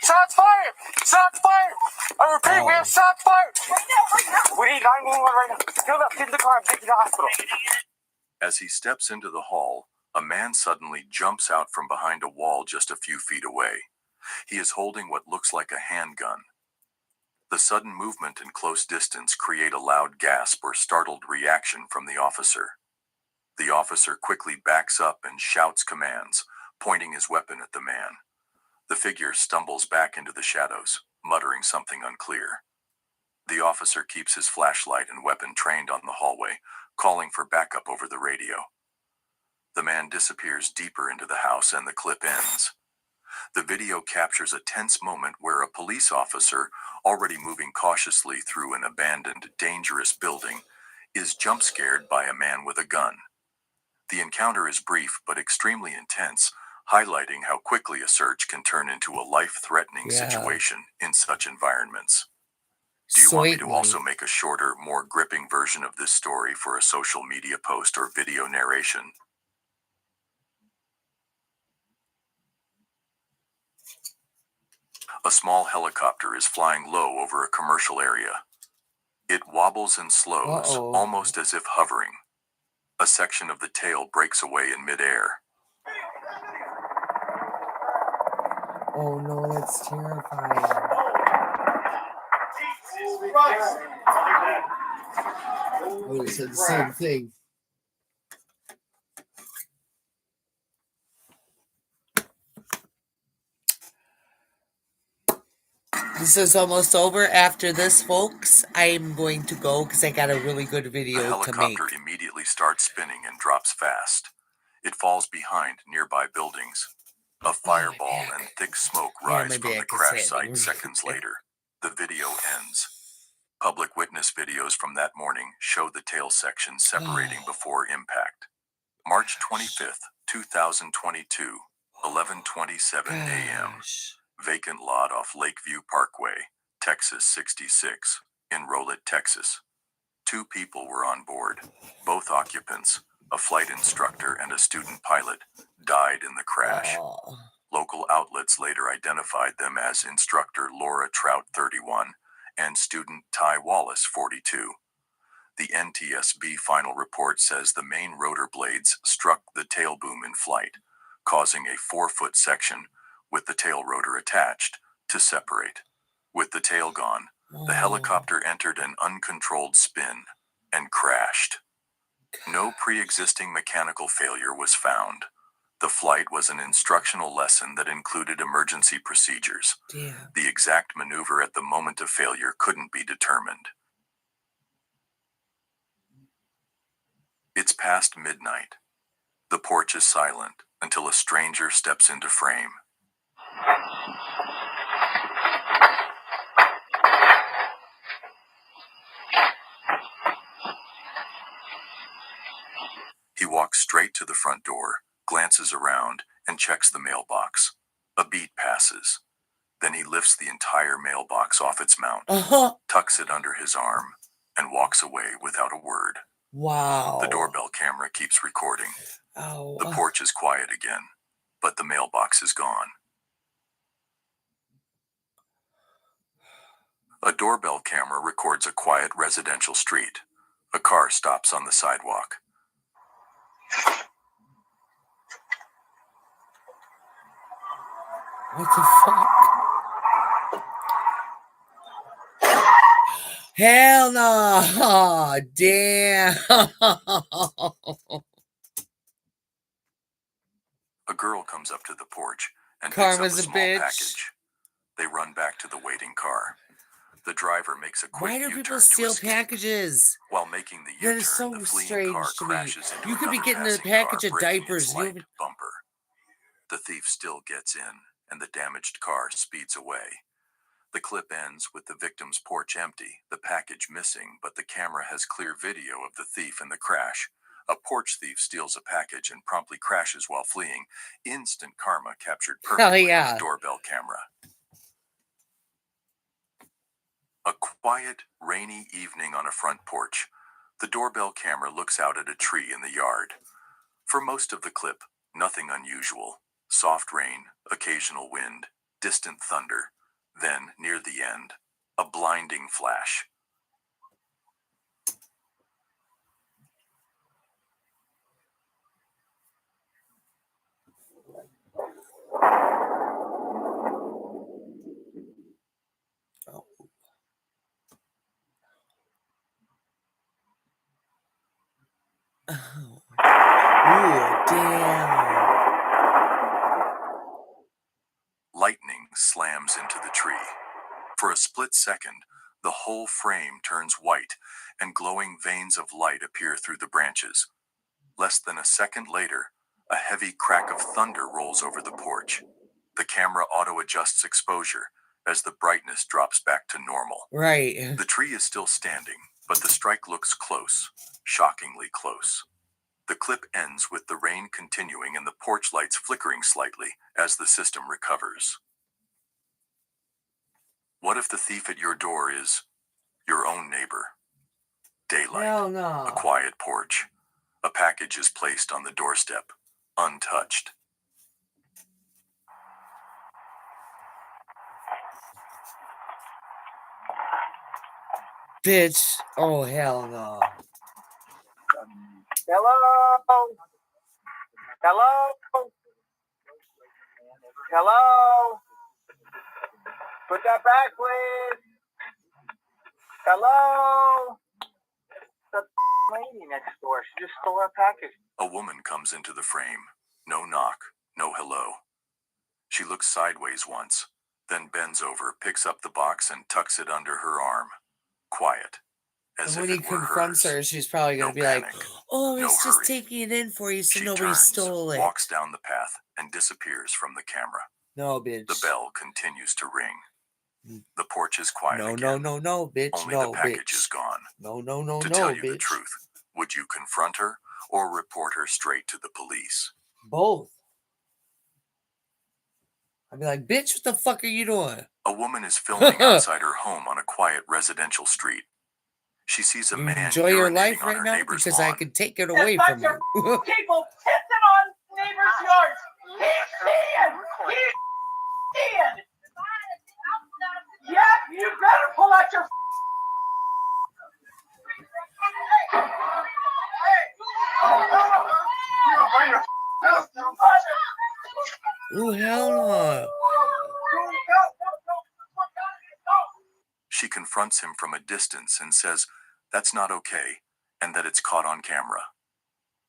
Shots fired! Shots fired! I repeat, we have shots fired! We need 911 right now. Get up, get in the car, and take you to the hospital. As he steps into the hall, a man suddenly jumps out from behind a wall just a few feet away. He is holding what looks like a handgun. The sudden movement and close distance create a loud gasp or startled reaction from the officer. The officer quickly backs up and shouts commands, pointing his weapon at the man. The figure stumbles back into the shadows, muttering something unclear. The officer keeps his flashlight and weapon trained on the hallway, calling for backup over the radio. The man disappears deeper into the house and the clip ends. The video captures a tense moment where a police officer, already moving cautiously through an abandoned, dangerous building, is jump-scared by a man with a gun. The encounter is brief but extremely intense, highlighting how quickly a search can turn into a life-threatening situation in such environments. Do you want me to also make a shorter, more gripping version of this story for a social media post or video narration? A small helicopter is flying low over a commercial area. It wobbles and slows, almost as if hovering. A section of the tail breaks away in midair. Oh no, that's terrifying. I would have said the same thing. This is almost over. After this, folks, I'm going to go because I got a really good video to make. The helicopter immediately starts spinning and drops fast. It falls behind nearby buildings. A fireball and thick smoke rise from the crash site seconds later. The video ends. Public witness videos from that morning show the tail section separating before impact. March 25th, 2022, 11:27 a.m. Vacant lot off Lakeview Parkway, Texas 66, in Rolette, Texas. 2 people were on board. Both occupants, a flight instructor and a student pilot, died in the crash. Local outlets later identified them as instructor Laura Trout, 31, and student Ty Wallace, 42. The NTSB final report says the main rotor blades struck the tail boom in flight, causing a 4-foot section, with the tail rotor attached, to separate. With the tail gone, the helicopter entered an uncontrolled spin and crashed. No pre-existing mechanical failure was found. The flight was an instructional lesson that included emergency procedures. The exact maneuver at the moment of failure couldn't be determined. It's past midnight. The porch is silent until a stranger steps into frame. He walks straight to the front door, glances around, and checks the mailbox. A beat passes. Then he lifts the entire mailbox off its mount, tucks it under his arm, and walks away without a word. Wow. The doorbell camera keeps recording. Oh. The porch is quiet again, but the mailbox is gone. A doorbell camera records a quiet residential street. A car stops on the sidewalk. What the fuck? Hell no! Damn! A girl comes up to the porch and Karma's picks up a a small bitch. package. They run back to the waiting car. The driver makes a quick Why do U-turn people to steal escape. packages? While making the That U-turn, is so the fleeing car strange to me. crashes into You could be another getting a passing package car, of breaking diapers. its You light bumper. The thief still gets in, and the damaged car speeds away. The clip ends with the victim's porch empty, the package missing, but the camera has clear video of the thief in the crash. A porch thief steals a package and promptly crashes while fleeing. Instant karma captured perfectly on the doorbell camera. A quiet, rainy evening on a front porch. The doorbell camera looks out at a tree in the yard. For most of the clip, nothing unusual. Soft rain, occasional wind, distant thunder. Then, near the end, a blinding flash. Oh. Ooh, damn. Lightning slams into the tree. For a split second, the whole frame turns white, and glowing veins of light appear through the branches. Less than a second later, a heavy crack of thunder rolls over the porch. The camera auto-adjusts exposure as the brightness drops back to normal. Right. The tree is still standing, but the strike looks close, shockingly close. The clip ends with the rain continuing and the porch lights flickering slightly as the system recovers. What if the thief at your door is your own neighbor? Daylight, Hell no. a quiet porch. A package is placed on the doorstep, untouched. Bitch. Oh, hell no. Hello? Hello? Hello? Put that back, please. Hello? The lady next door. She just stole our package. A woman comes into the frame. No knock, no hello. She looks sideways once, then bends over, picks up the box, and tucks it under her arm. Quiet. As And when if he it were confronts hers. her, she's probably going to No be panic, like, oh, no it's just hurry. taking it in for you so She nobody turns, stole it. walks down the path, and disappears from the camera. No, bitch. The bell continues to ring. The porch is quiet No, again. no, bitch. Only no, the package bitch. is gone. No, To no, tell you bitch. the truth, would you confront her or report her straight to the police? Both. I'd be like, bitch, what the fuck are you doing? A woman is filming outside her home on a quiet residential street. She sees a You man enjoy your urinating life on right her now neighbor's because lawn. I can take it away from you. People pissing on neighbors' yards. He's seeing. He's seeing. Yeah, you better pull out your. Ooh, hell no. She confronts him from a distance and says, "That's not okay," and that it's caught on camera.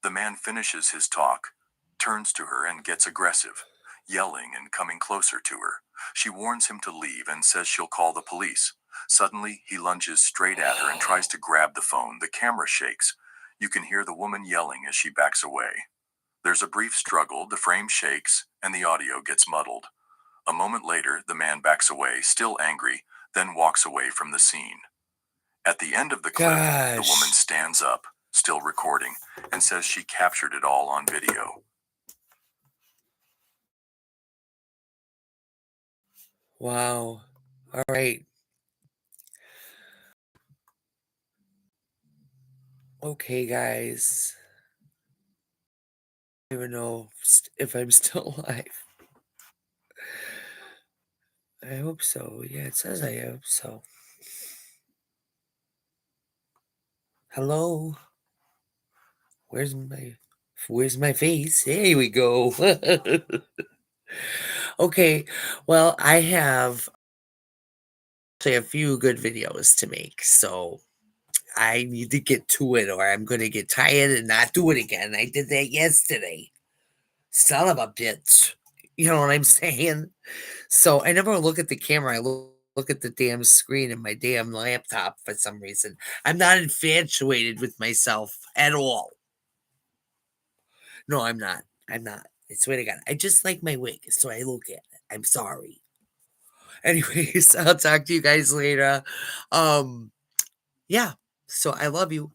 The man finishes his talk, turns to her and gets aggressive, yelling and coming closer to her. She warns him to leave and says she'll call the police. Suddenly, he lunges straight at her and tries to grab the phone. The camera shakes. You can hear the woman yelling as she backs away. There's a brief struggle, the frame shakes, and the audio gets muddled. A moment later, the man backs away, still angry, then walks away from the scene. At the end of the clip, the woman stands up, still recording, and says she captured it all on video. Wow. All right. Okay, guys. I don't even know if I'm still alive. I hope so. Yeah, it says I hope so. Hello? Where's my face? Here we go. Okay. Well, I have actually a few good videos to make, so I need to get to it or I'm going to get tired and not do it again. I did that yesterday. Son of a bitch. You know what I'm saying? So I never look at the camera. I look at the damn screen in my damn laptop for some reason. I'm not infatuated with myself at all. No, I'm not. I'm not. I swear to God. I just like my wig, so I look at it. I'm sorry. Anyways, I'll talk to you guys later. Yeah. So I love you.